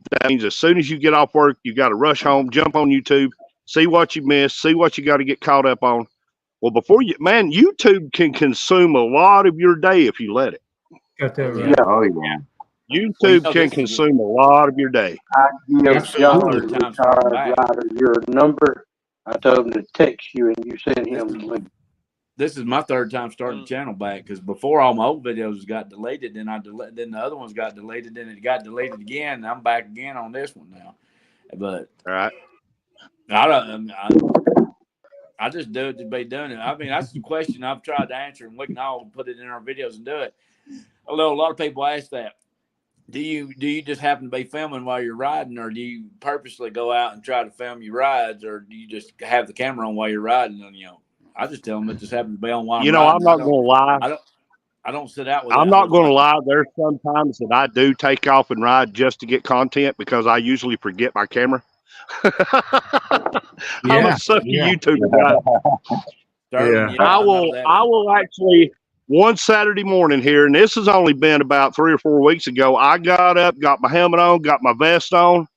That means as soon as you get off work, you got to rush home, jump on YouTube, see what you missed, see what you got to get caught up on. Well, YouTube can consume a lot of your day if you let it. Got that right. Yeah. Oh, yeah. YouTube can consume a lot of your day. I give John your number. I told him to text you, and you sent him the link. This is my third time starting the channel back because before all my old videos got deleted, then then the other ones got deleted, then it got deleted again. And I'm back again on this one now. But I don't. I just do it to be doing it. I mean, that's the question I've tried to answer, and we can all put it in our videos and do it. Although a lot of people ask that. Do you just happen to be filming while you're riding, or do you purposely go out and try to film your rides, or do you just have the camera on while you're riding? And I just tell them it just happens to be on while I'm riding. I'm not going to lie. I don't sit out with. I'm not going to lie. There's sometimes that I do take off and ride just to get content because I usually forget my camera. I'm a sucky YouTuber guy. I will actually. One Saturday morning here, and this has only been about 3 or 4 weeks ago, I got up, got my helmet on, got my vest on,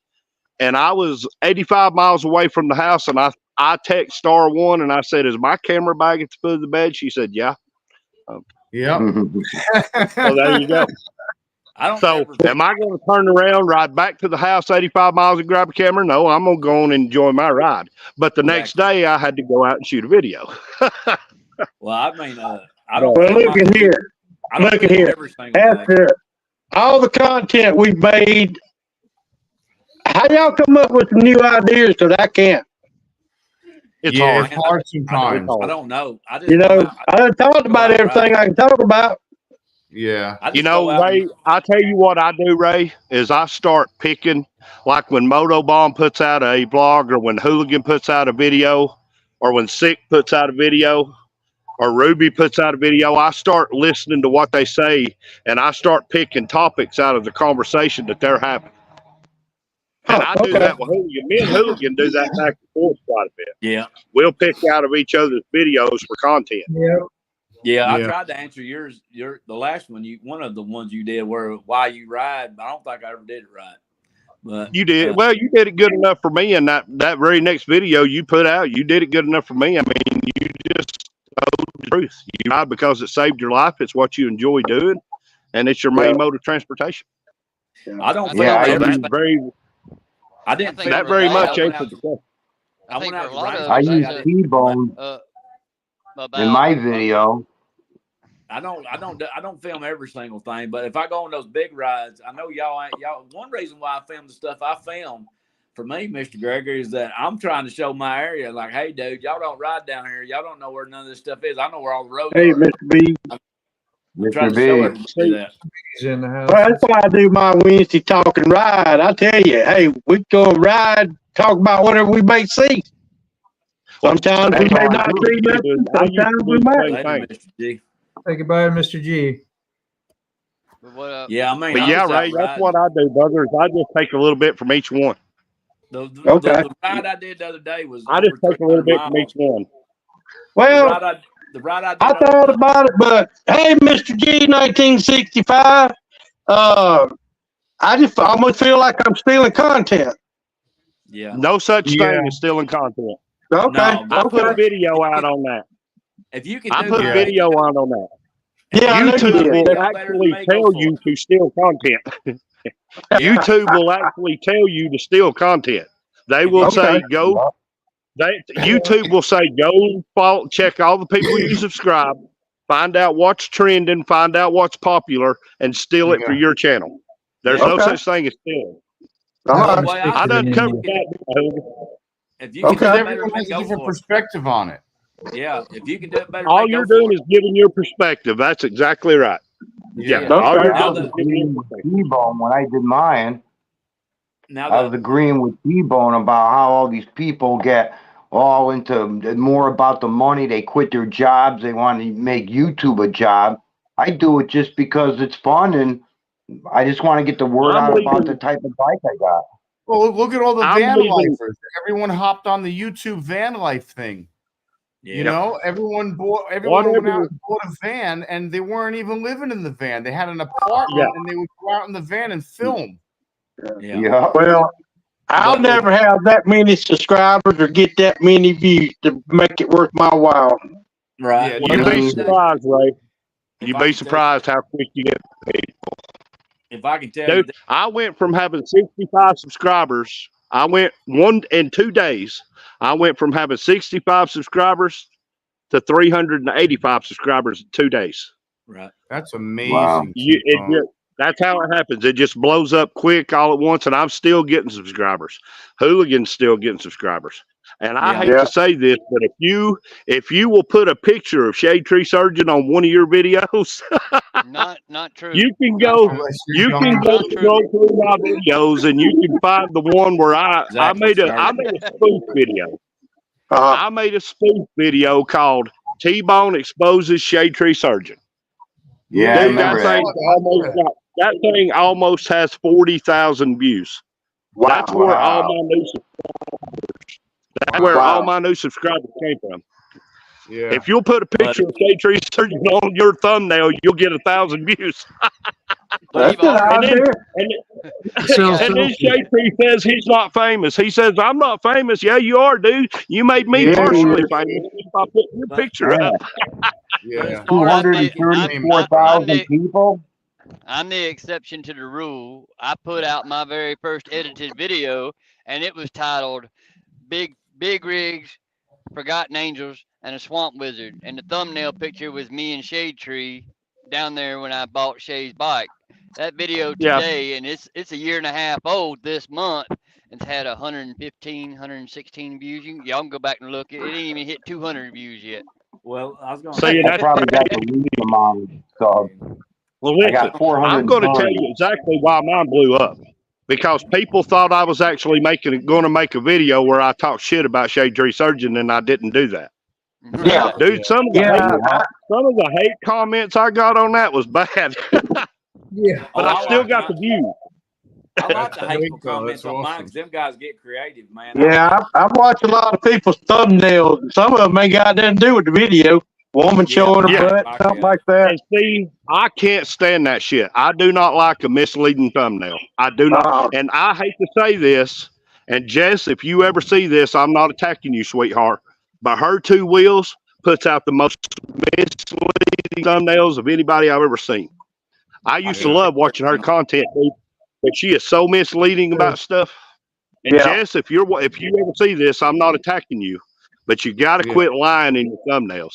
and I was 85 miles away from the house, and I text Star One, and I said, is my camera bag at the foot of the bed? She said, yeah. Yeah. So there you go. Am I going to turn around, ride back to the house 85 miles and grab a camera? No, I'm going to go on and enjoy my ride. But the next day, I had to go out and shoot a video. Well, I mean, I don't. Well, look at here. Look at here. After all the content we've made, how y'all come up with some new ideas that I can't? It's hard. It's hard sometimes. I don't know. I done talked about everything I can talk about. Yeah. Ray, I tell you what I do, Ray, is I start picking, like when Motobomb puts out a blog, or when Hooligan puts out a video, or when Sick puts out a video, or Ruby puts out a video, I start listening to what they say, and I start picking topics out of the conversation that they're having. And I do that with Hooligan. Me and Hooligan do that back and forth quite a bit. Yeah. We'll pick out of each other's videos for content. Yeah, I tried to answer yours. The last one, one of the ones you did were why you ride, but I don't think I ever did it right. But you did. Well, you did it good enough for me, and that very next video you put out, you did it good enough for me. I mean, you just told the truth. You ride because it saved your life. It's what you enjoy doing, and it's your main mode of transportation. I don't think that very much answered the question. I think for a lot of I use T-Bone in my video. I don't film every single thing, but if I go on those big rides, I know y'all. One reason why I film the stuff I film, for me, Mr. Gregory, is that I'm trying to show my area. Like, hey, dude, y'all don't ride down here. Y'all don't know where none of this stuff is. I know where all the roads are. Hey, Mr. B. Mr. B. He's in the house. Well, that's why I do my Wednesday talk and ride. I tell you, hey, we go ride, talk about whatever we may see. Sometimes we may not see nothing. Sometimes we might. Say goodbye to Mr. G. Yeah, I mean, but yeah, Ray, that's what I do, brother. Is I just take a little bit from each one. The ride I did the other day was. I just take a little bit from each one. Well, the ride I did. I thought about it, but hey, Mr. G, 1965. I just almost feel like I'm stealing content. Yeah. No such thing as stealing content. Okay. No, I put a video out on that. If you can, I put a video out on that. Yeah, YouTube will actually tell you to steal content. YouTube will actually tell you to steal content. They will say go. YouTube will say go check all the people you subscribe, find out what's trending, find out what's popular, and steal it for your channel. There's no such thing as stealing. I done covered that. If you can do it better, everyone has a different perspective on it. Yeah, if you can do it better, all you're doing is giving your perspective. That's exactly right. Yeah. All you're doing is giving T-Bone when I did mine. I was agreeing with T-Bone about how all these people get all into more about the money. They quit their jobs. They want to make YouTube a job. I do it just because it's fun, and I just want to get the word out about the type of bike I got. Well, look at all the van lifers. Everyone hopped on the YouTube van life thing. Yeah. You know, everyone went out and bought a van, and they weren't even living in the van. They had an apartment, and they would go out in the van and film. Yeah. Well, I'll never have that many subscribers or get that many views to make it worth my while. Right. Yeah, you'd be surprised, Ray. You'd be surprised how quick you get people. If I can tell you, I went from having 65 subscribers. I went in 2 days. I went from having 65 subscribers to 385 subscribers in 2 days. Right. That's amazing. Wow. That's how it happens. It just blows up quick all at once, and I'm still getting subscribers. Hooligan's still getting subscribers. And I Yeah. hate to say this, but if you will put a picture of Shade Tree Surgeon on one of your videos, Not true. you can Not go true. you can go Not true. scroll through my videos and you can find the one where I Exactly, made sir. a spoof video. Uh, I made a spoof video called T-Bone Exposes Shade Tree Surgeon. Yeah, I Dude, remember that. that thing almost has 40,000 views. wow. That's where all my new where all Wow. my new subscribers came from. Yeah. If you'll put a picture of Shade Tree Surgeon on your thumbnail, you'll get 1,000 views. That's an And then, idea. and then Shade Tree says he's not famous. He says, I'm not famous. Yeah, you are, dude. You made me Yeah, partially famous by putting your picture up. Yeah. 234,000 people. I'm the exception to the rule. I put out my very first edited video, and it was titled "Big Rigs, Forgotten Angels, and a Swamp Wizard." And the thumbnail picture was me and Shade Tree down there when I bought Shay's bike. That video Yeah. today, and it's a year and a half old this month. It's had 115, 116 views. Y'all can go back and look. It didn't even hit 200 views yet. Well, I was going So, yeah, I probably got the medium on. So Well, I listen, got 400. I'm going to tell you exactly why mine blew up. Because people thought I was actually going to make a video where I talk shit about Shade Tree Surgeon, and I didn't do that. Yeah. Dude, some of the hate comments I got on that was bad. Yeah. But I still got the views. I like the hateful That's comments on mine awesome. because them guys get creative, man. Yeah, I've watched a lot of people's thumbnails. And some of them ain't got nothing to do with the video. Woman showing her Yeah. butt, something like that. And see, I can't stand that shit. I do not like a misleading thumbnail. I do not. Uh, And I hate to say this, and Jess, if you ever see this, I'm not attacking you, sweetheart, but her Two Wheels puts out the most misleading thumbnails of anybody I've ever seen. I used to love watching her content, dude, but she is so misleading about stuff. And Yeah. Jess, if you ever see this, I'm not attacking you, but you got to quit lying in your thumbnails.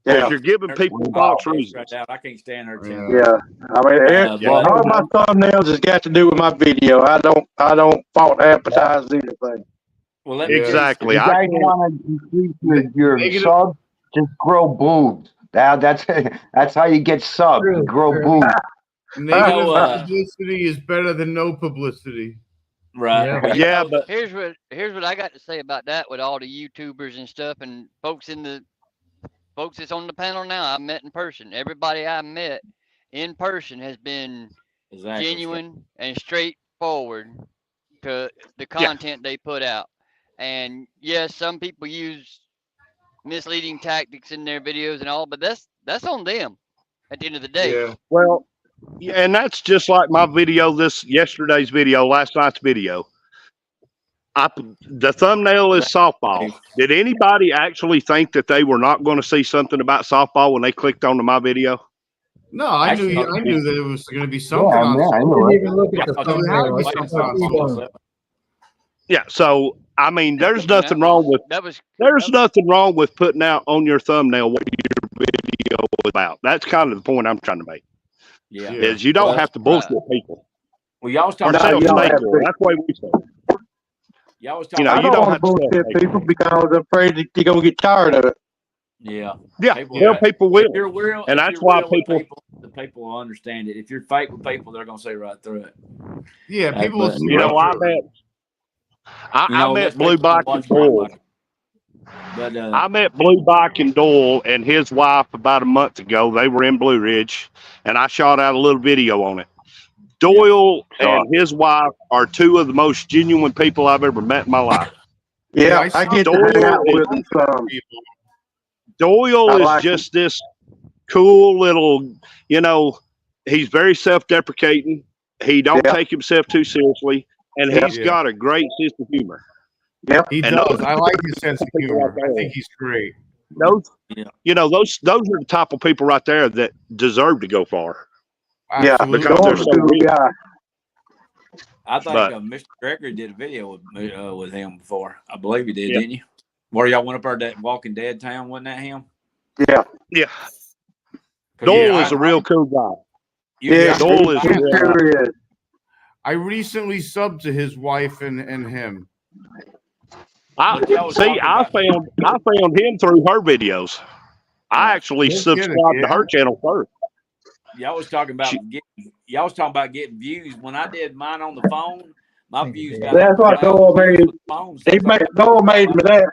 Because yeah, you're giving people false reasons. Right now, I can't stand her channel. yeah. I mean, Yeah. all my thumbnails has got to do with my video. I don't fault advertise anything. Well, let me Exactly. You guys want to increase your Negative- subs? Just grow boobs. That's how you get subs. True. Grow True. boobs. Negative uh, publicity is better than no publicity. Right. Yeah. Yeah, but Here's what I got to say about that with all the YouTubers and stuff and folks that's on the panel now. I've met in person. Everybody I met in person has been Exactly. genuine and straightforward to the content they put out. And yes, some people use misleading tactics in their videos and all, but that's on them at the end of the day. Yeah. well, yeah, and that's just like my video, yesterday's video, last night's video. The thumbnail is softball. Did anybody actually think that they were not going to see something about softball when they clicked onto my video? No, I knew that it was going to be something Yeah, on. man, I I know didn't it. even look at the Yeah, thumbnail. I it's just not thought softball. T-Bone. Yeah. So I mean, there's nothing wrong with There's nothing wrong with putting out on your thumbnail what your video is about. That's kind of the point I'm trying to make. Yeah. Yeah. Is you don't Well, have to bullshit people. Well, y'all was Or talking sell you don't snake have oil. to. That's the way we say it. y'all was You talking know, I you don't don't want have to to sell bullshit people. people because I'm afraid that you're gonna get tired of it. Yeah. Yeah, People- well, people will. If you're real, And if that's you're why real with people- the people will understand it. If you're fake with people, they're gonna say right through it. Yeah, people will But, see You know, right I through it. met I met let's Blue take Bike one and watch my Doyle. mic. But I met Blue Bike and Doyle and his wife about a month ago. They were in Blue Ridge, and I shot out a little video on it. Doyle and his wife are two of the most genuine people I've ever met in my life. Yeah, I I saw get to Doyle hang out is- with them some. People. Doyle I is like just this cool little, he's very self-deprecating. He don't Yeah. take himself too seriously, and Yeah. he's got a great sense of humor. He And does. those- I like his sense of humor. I think he's great. Those, Yeah. those are the type of people right there that deserve to go far. Yeah, Absolutely. because they're Doyle's so a good real. guy. I think But- Mr. Gregory did a video with him before. I believe he did, Yeah. didn't you? Where y'all went up there that Walking Dead town, wasn't that him? Yeah, Yeah, 'Cause Doyle you- is a real cool guy. yeah, Doyle is he a real guy. sure is. I recently subbed to his wife and him. I found him through her videos. I actually subscribed to her channel first. Y'all was talking about getting views. When I did mine on the phone, my views got. That's what Doyle made. Doyle made me that.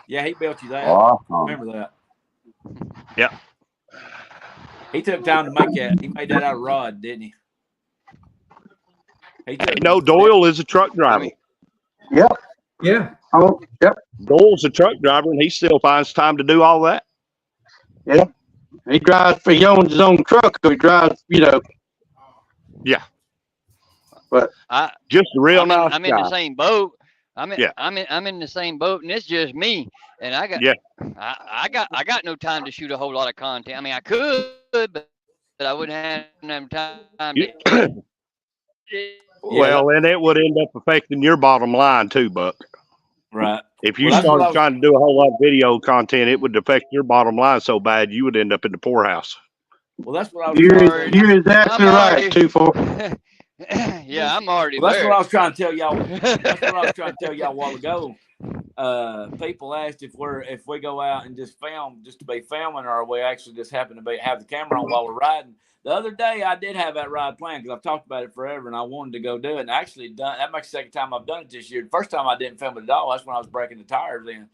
Yeah, he built you that. Awesome. Remember that? Yeah. He took time to make that. He made that out of rod, didn't he? No, Doyle is a truck driver. Yep. Yeah. Oh, yep. Doyle's a truck driver, and he still finds time to do all that. Yeah. He drives. He owns his own truck, so he drives. Yeah. But just a real nice I'm guy. in the same boat. I'm in the same boat, and it's just me. And I got no time to shoot a whole lot of content. I mean, I could, but I wouldn't have time to. Well, and it would end up affecting your bottom line too, Buck. Right. If you started trying to do a whole lot of video content, it would affect your bottom line so bad you would end up in the poorhouse. Well, that's what I was. You're exactly right, 2-4. Yeah, I'm already. Well, that's there. what I was trying to tell y'all. That's what I was trying to tell y'all a while ago. People asked if we go out and just film, just to be filming, or we actually just happen to have the camera on while we're riding. The other day, I did have that ride planned because I've talked about it forever, and I wanted to go do it. And I actually that makes the second time I've done it this year. The first time I didn't film it at all. That's when I was breaking the tires in.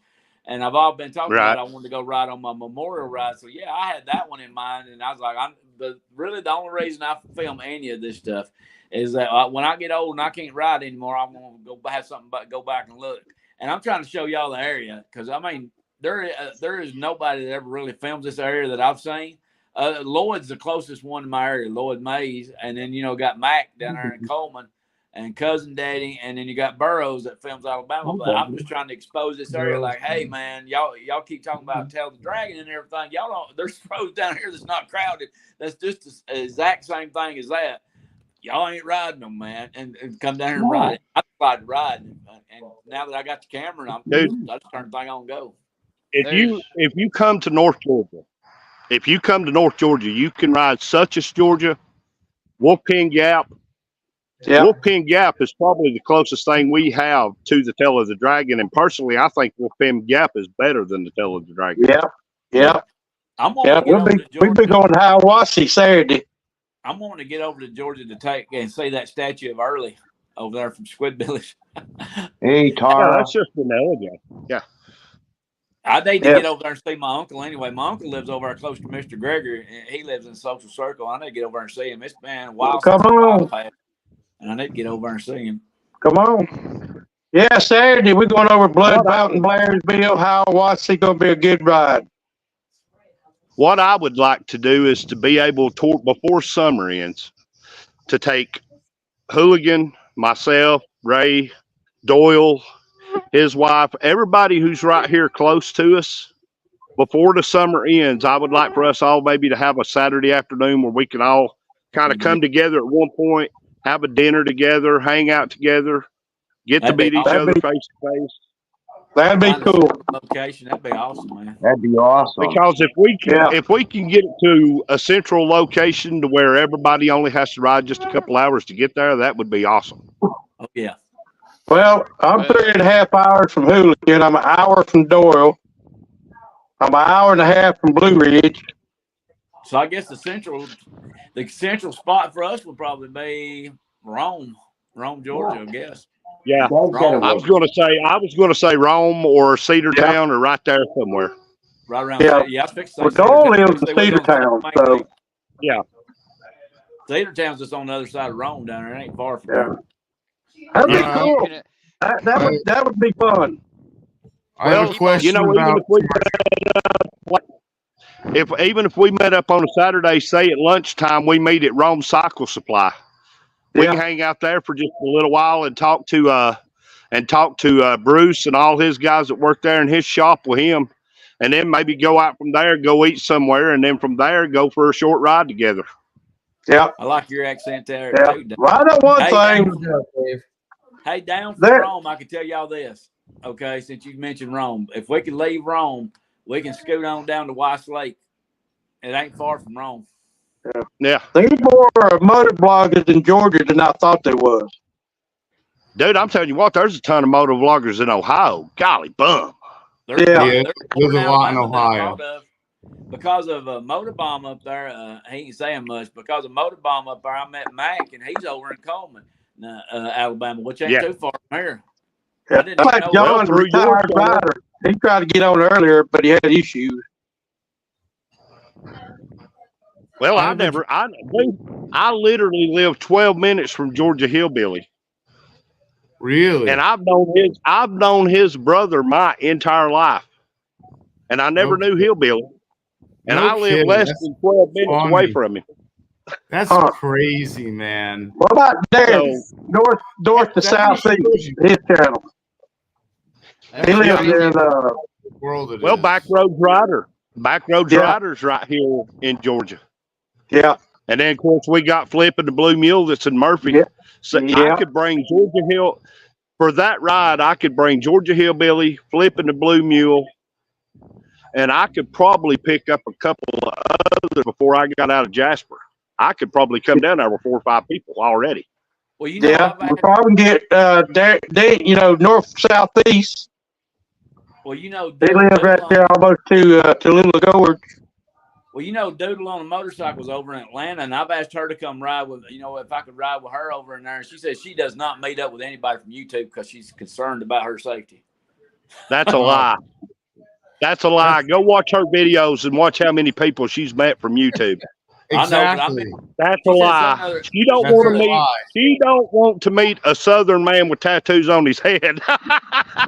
And I've all been talking about I wanted to go ride on my memorial ride. So yeah, I had that one in mind, and I was like, but really the only reason I film any of this stuff is that when I get old and I can't ride anymore, I'm gonna go have something but go back and look. And I'm trying to show y'all the area because I mean there is nobody that ever really films this area that I've seen. Lloyd's the closest one in my area, Lloyd Mays, and then got Mac down there in Coleman, and Cousin Daddy, and then you got Burroughs that films Alabama. But I'm just trying to expose this area, like, hey man, y'all keep talking about Tail the Dragon and everything. Y'all don't. There's roads down here that's not crowded. That's just the exact same thing as that. Y'all ain't riding them, man, and come down here and ride it. I like to ride, and now that I got the camera, I just turn the thing on and go. If you come to North Georgia, you can ride Suches, Georgia, Wolfpen Gap. Yeah. Wolfpen Gap is probably the closest thing we have to the Tail of the Dragon, and personally, I think Wolfpen Gap is better than the Tail of the Dragon. Yeah. We'll be going to Hiawassee Saturday. I'm wanting to get over to Georgia to take and see that statue of Early over there from Squidbillies. Hey, Tara. That's just an elegant. Yeah. I need to get over there and see my uncle anyway. My uncle lives over there close to Mr. Gregory, and he lives in Social Circle. I need to get over there and see him. It's been a while Come on. And I need to get over there and see him. Come on. Yeah, Saturday we're going over Blood Mountain, Blairsville, Hiawassee. Going to be a good ride. What I would like to do is to be able to, before summer ends, to take Hooligan, myself, Ray, Doyle, his wife, everybody who's right here close to us, before the summer ends. I would like for us all maybe to have a Saturday afternoon where we can all kind of come together at one point, have a dinner together, hang out together, get to meet each other face to face. That'd be cool. Location, that'd be awesome, man. That'd be awesome. Because if we can get it to a central location to where everybody only has to ride just a couple hours to get there, that would be awesome. Oh yeah. Well, I'm 3.5 hours from Hooligan. I'm an hour from Doyle. I'm an hour and a half from Blue Ridge. So I guess the central spot for us would probably be Rome, Georgia, I guess. Yeah, I was going to say Rome or Cedartown or right there somewhere. Right around there. Yeah, I fixed that. Well, Doyle lives in Cedartown, so yeah. Cedartown's just on the other side of Rome down there. It ain't far from there. That'd be cool. That would be fun. I have a question even if we met up on a Saturday, say at lunchtime, we meet at Rome Cycle Supply. We can hang out there for just a little while and talk to Bruce and all his guys that work there in his shop with him, and then maybe go out from there, go eat somewhere, and then from there go for a short ride together. Yeah, I like your accent there too. Well, I know one thing. Down from Rome, I can tell y'all this. Okay, since you mentioned Rome, if we can leave Rome, we can scoot on down to Weiss Lake. It ain't far from Rome. Yeah. There's more motor bloggers in Georgia than I thought there was. Dude, I'm telling you what, there's a ton of motor vloggers in Ohio. Golly bum. There's there's a lot in Ohio. Because of Motorbomb up there, he ain't saying much. Because of Motorbomb up there, I met Mac, and he's over in Coleman, Alabama, which ain't too far from here. I didn't Like know John's retired rider. He tried to get on earlier, but he had issues. Well, I literally live 12 minutes from Georgia Hillbilly. Really? And I've known his brother my entire life. And I never knew Hillbilly. And I live less than 12 minutes away from him. That's crazy, man. What about there, north to south east? His channel. He lives in well, Backroads Rider. Backroads Rider's right here in Georgia. Yeah. And then, of course, we got Flipping the Blue Mule that's in Murphy. Yeah. So I could bring Georgia Hill for that ride. I could bring Georgia Hillbilly, Flipping the Blue Mule, and I could probably pick up a couple of others before I got out of Jasper. I could probably come down there with 4 or 5 people already. Well, you know, we probably get north, south, east. Well, you know, they live right there almost to Little Gorge. Well, you know, Doodle on a motorcycle's over in Atlanta, and I've asked her to come ride with, if I could ride with her over in there. And she says she does not meet up with anybody from YouTube because she's concerned about her safety. That's a lie. That's a lie. Go watch her videos and watch how many people she's met from YouTube. Exactly. That's a lie. She don't want to meet. She don't want to meet a Southern man with tattoos on his head.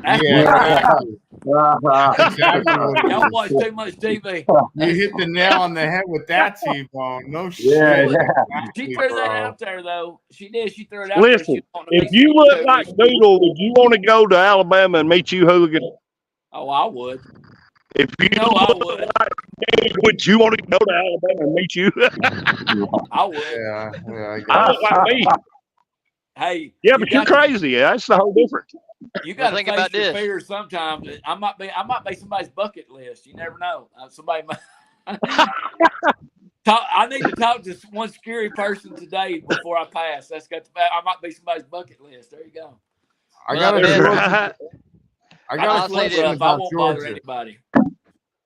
Exactly. Y'all watch too much TV. You hit the nail on the head with that, T-Bone. No shit. She threw that out there, though. She did. She threw it out Listen, there. if you look like Doodle, would you want to go to Alabama and meet you, Hooligan? Oh, I would. If you I would. Like me, would you want to go to Alabama and meet you? I would. Yeah, I don't like me. Hey. Yeah, but you're crazy. That's the whole difference. You got to think face about your this. fears sometimes. I might be somebody's bucket list. You never know. Somebody might. I need to talk to one scary person today before I pass. I might be somebody's bucket list. There you go. I got a question about I won't bother anybody.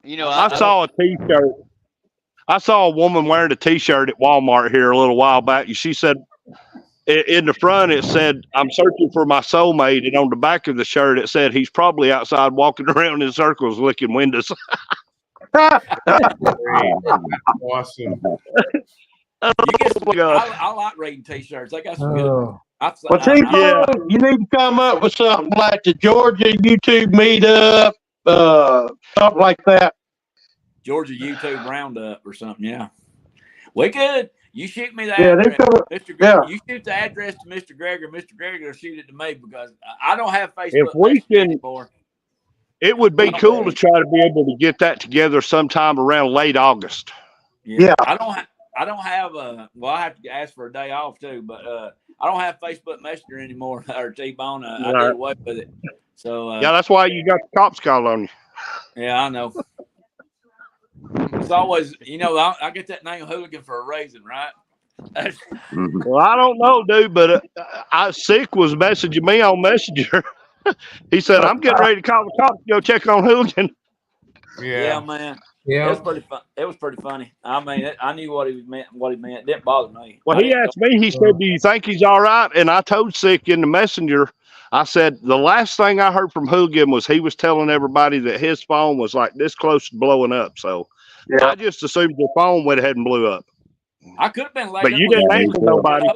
I saw a T-shirt. I saw a woman wearing a T-shirt at Walmart here a little while back. She said, in the front, it said, "I'm searching for my soulmate," and on the back of the shirt, it said, "He's probably outside walking around in circles, licking windows." Awesome. I like reading T-shirts. I got some good. Well, T-Bone, you need to come up with something like the Georgia YouTube meetup, something like that. Georgia YouTube roundup or something. Yeah, we could. You shoot me the address, Mr. Gregor. You shoot the address to Mr. Gregor. Mr. Gregor will shoot it to me because I don't have Facebook. If we can, anymore. It would be cool to try to be able to get that together sometime around late August. Yeah. I don't have well, I have to ask for a day off too, but I don't have Facebook Messenger anymore or T-Bone. I did away with it. So yeah, that's why you got the cops calling on you. Yeah, I know. It's always, I get that name Hooligan for a reason, right? Well, I don't know, dude, but Sick was messaging me on Messenger. He said, "I'm getting ready to call the cops to go check on Hooligan." Yeah, man. Yeah, it was pretty fun. It was pretty funny. I mean, I knew what he meant. It didn't bother me. Well, he asked me. He said, "Do you think he's all right?" And I told Sick in the Messenger. I said, the last thing I heard from Hooligan was he was telling everybody that his phone was like this close to blowing up. So I just assumed the phone went ahead and blew up. I could have been late. But you didn't answer nobody.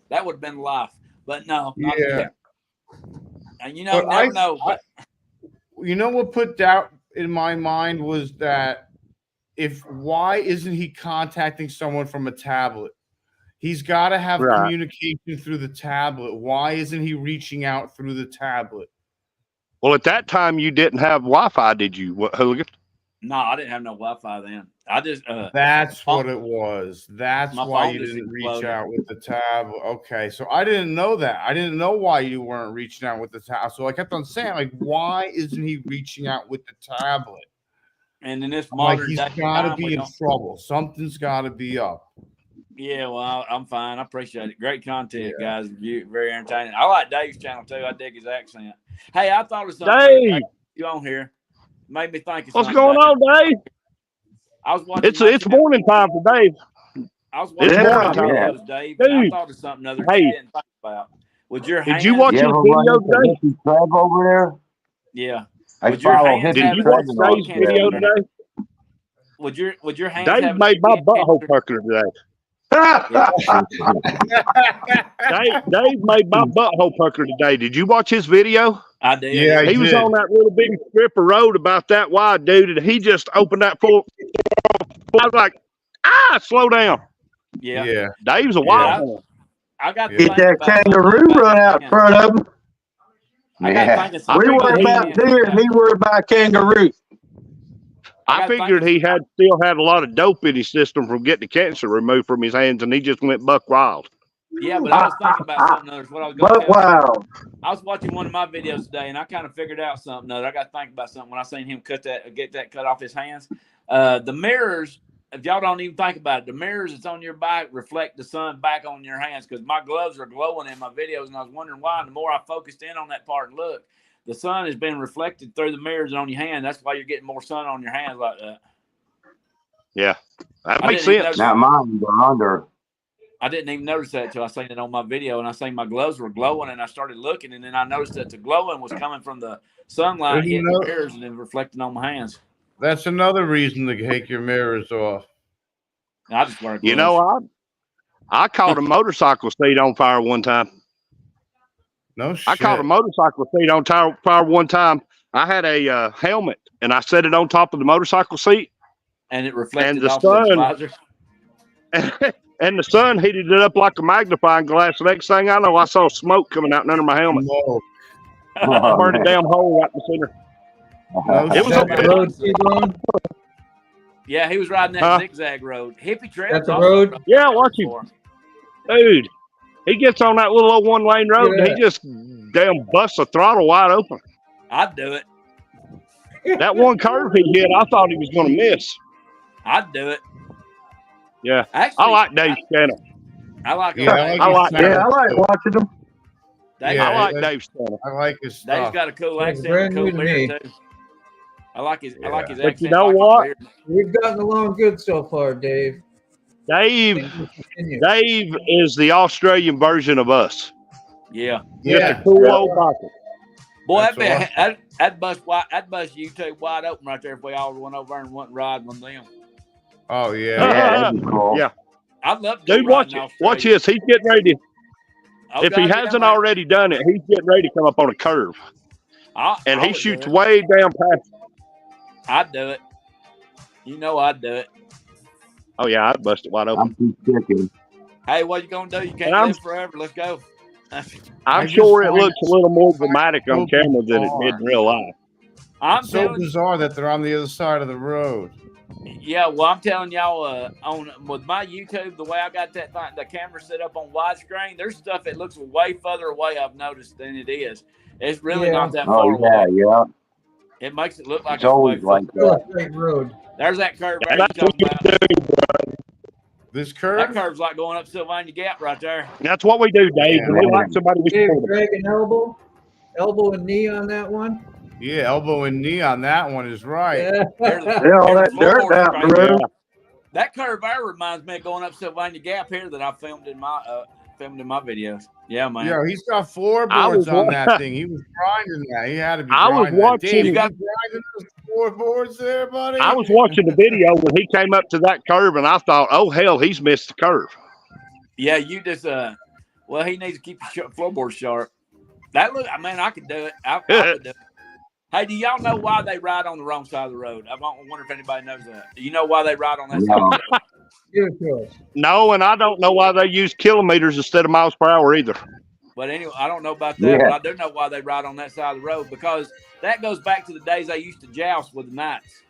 That would have been life. But no. Yeah. And never know. But you know what put doubt in my mind was that why isn't he contacting someone from a tablet? He's got to have communication through the tablet. Why isn't he reaching out through the tablet? Well, at that time, you didn't have Wi-Fi, did you, Hooligan? No, I didn't have no Wi-Fi then. I just that's what it was. That's why you didn't reach out with the tablet. Okay, so I didn't know that. I didn't know why you weren't reaching out with the tablet. So I kept on saying, like, why isn't he reaching out with the tablet? And in this modern he's got to be in trouble. Something's got to be up. Yeah, well, I'm fine. I appreciate it. Great content, guys. Very entertaining. I like Dave's channel too. I dig his accent. Hey, I thought of something. Dave, You on here? Made me think of what's something. going on, Dave? I was watching. It's morning time for Dave. I was watching morning my time. videos, Dave. And I Dude. thought of something other day I didn't think about. Would your hands? Did you watch You his ever video run into today? Hippie Trev over there? Yeah. I Would your follow hands Did have you it- watch Trev Dave's on video Instagram. today? Would your hands Dave have made my it- butthole pucker today. Dave made my butthole pucker today. Did you watch his video? I did. Yeah, He was did. on that little bitty strip of road about that wide, dude, and he just opened that full. I was like, slow down. Yeah. Yeah. Dave's a wild one. I got to Get think that about something kangaroo about run out in hands. front of him. I got to Yeah. think of We something worry about about deer and he worry about kangaroo. I figured he still had a lot of dope in his system from getting the cancer removed from his hands, and he just went buck wild. Yeah, but I was thinking about something else. What I was going to But wow. I was watching one of my videos today, and I kind of figured out something other. I got to think about something when I seen him get that cut off his hands. The mirrors, if y'all don't even think about it, the mirrors that's on your bike reflect the sun back on your hands, because my gloves are glowing in my videos, and I was wondering why. And the more I focused in on that part and look, the sun has been reflected through the mirrors on your hand. That's why you're getting more sun on your hands like that. Yeah, that I makes didn't even sense. Not mine, they're under. I didn't even notice that until I seen it on my video, and I seen my gloves were glowing, and I started looking, and then I noticed that the glowing was coming from the sunlight hitting the mirrors and then reflecting on my hands. That's another reason to take your mirrors off. I just wear gloves. You know, I caught a motorcycle seat on fire one time. No shit. I caught a motorcycle seat on fire one time. I had a helmet, and I set it on top of the motorcycle seat, and it reflected and the off sun, the visor. and the sun heated it up like a magnifying glass. The next thing I know, I saw smoke coming out under my helmet. No. Oh, Burned a man. damn hole right in the center. No It was shit. okay. road, T-Bone? Yeah, he was riding that zigzag road. Hippie trail. That's a road? Yeah, watch him. Dude, he gets on that little old one-lane road, and he just damn busts the throttle wide open. I'd do it. That one curve he hit, I thought he was going to miss. I'd do it. Yeah, Actually, I like Dave's channel. I like Yeah, I like Yeah, I like watching them. Dave, Yeah, I like that's- Dave's channel. I like his Dave's stuff. got a cool That's accent, brand and a new cool to beard me. too. I like his accent. But you I know like his what? beard. We've gotten along good so far, Dave. Dave Continue. is the Australian version of us. Yeah. Just Yeah. a cool old biker. Boy, That's that'd bust YouTube wide open right there if we all went over and went and ride one of them. Oh yeah. Yeah, that'd be cool. Yeah. I'd love to. Dude, watch it. Watch this. He's getting ready. If he hasn't already done it, he's getting ready to come up on a curve. And he shoots way down past. I'd do it. You know I'd do it. Oh, yeah, I'd bust it wide open. I'm too chicken. Hey, what you gonna do? You can't I'm- live forever. Let's go. I'm just sure it find looks it a little more dramatic on so camera than it did in bizarre. real life. I'm It's so telling you, bizarre that they're on the other side of the road. yeah. Well, I'm telling y'all, on with my YouTube, the way I got the camera set up on widescreen, there's stuff that looks way further away. I've noticed than it is. It's really Yeah. not that far Oh, yeah, away. yeah. It makes it look like It's always way like further. that. Still a straight road. There's that curve And right that's there. what you do. This That curve? curve's like going up Sylvania Gap right there. That's what we do, Dave. Yeah. We like somebody we Dave, support. drag an elbow and knee on that one. Yeah, elbow and knee on that one is right. Yeah. There's Yeah, all that dirt down the road. That curve there reminds me of going up Sylvania Gap here that I filmed in my videos. Yeah, man. Yeah, he's got I was floorboards on wa- that thing. He was grinding that. He had to be I was grinding that. watching- Dave, You you got- grinding those floorboards there, buddy? I was watching the video when he came up to that curve, and I thought, oh, hell, he's missed the curve. Yeah, you just well, he needs to keep the floorboard sharp. That look, I mean, I could do it. I could do it. Hey, do y'all know why they ride on the wrong side of the road? I wonder if anybody knows that. Do you know why they ride on that side of the road? Give it to us. No, and I don't know why they use kilometers instead of miles per hour either. But anyway, I don't know about that, Yeah. but I do know why they ride on that side of the road, because that goes back to the days they used to joust with the knights.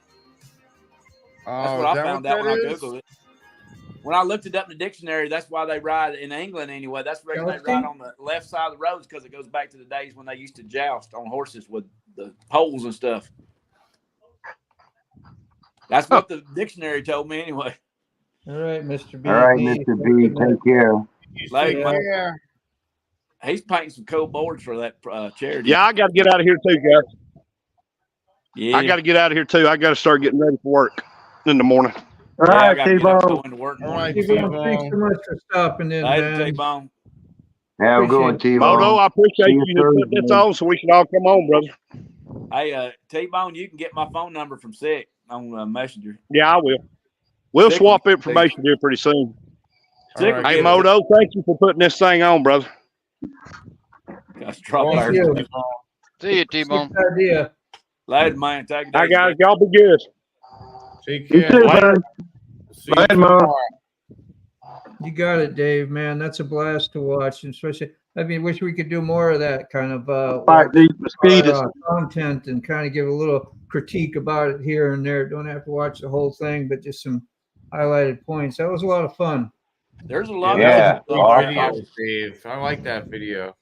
That's Oh, what is I that found what out when I that is? Googled it. When I looked it up in the dictionary, that's why they ride in England anyway. That's the reason they Jousting? ride on the left side of the roads, because it goes back to the days when they used to joust on horses with the poles and stuff. That's what the dictionary told me anyway. All right, Mr. B. All right, Mr. B, take care. Later, Take man. care. He's painting some cool boards for that charity. Yeah, I got to get out of here too, guys. Yeah. I got to get out of here too. I got to start getting ready for work in the morning. All Yeah, I right, gotta get up, T-Bone. go into work. All right, T-Bone, T-Bone. thanks so much for stopping in, Later, man. T-Bone. Have a good one, Appreciate Moto, T-Bone. I appreciate See you you putting this Thursday. on so we can all come on, brother. Hey, T-Bone, you can get my phone number from Sick on Messenger. Yeah, I will. We'll Sick swap will- information here pretty soon. Sick All will Hey, give it- Moto, thank you for putting this thing on, brother. Gosh, drop Thank there. you. See you, T-Bone. Good idea. Later, man. Take it Hi, easy. guys. Y'all be good. Take You care. too, Later. man. See you Later, Mo. tomorrow. You got it, Dave, man. That's a blast to watch. And especially, I mean, wish we could do more of that kind of Fight these mosquitoes. content and kind of give a little critique about it here and there. Don't have to watch the whole thing, but just some highlighted points. That was a lot of fun. There's a lot Yeah. of Video, Dave. I like that video.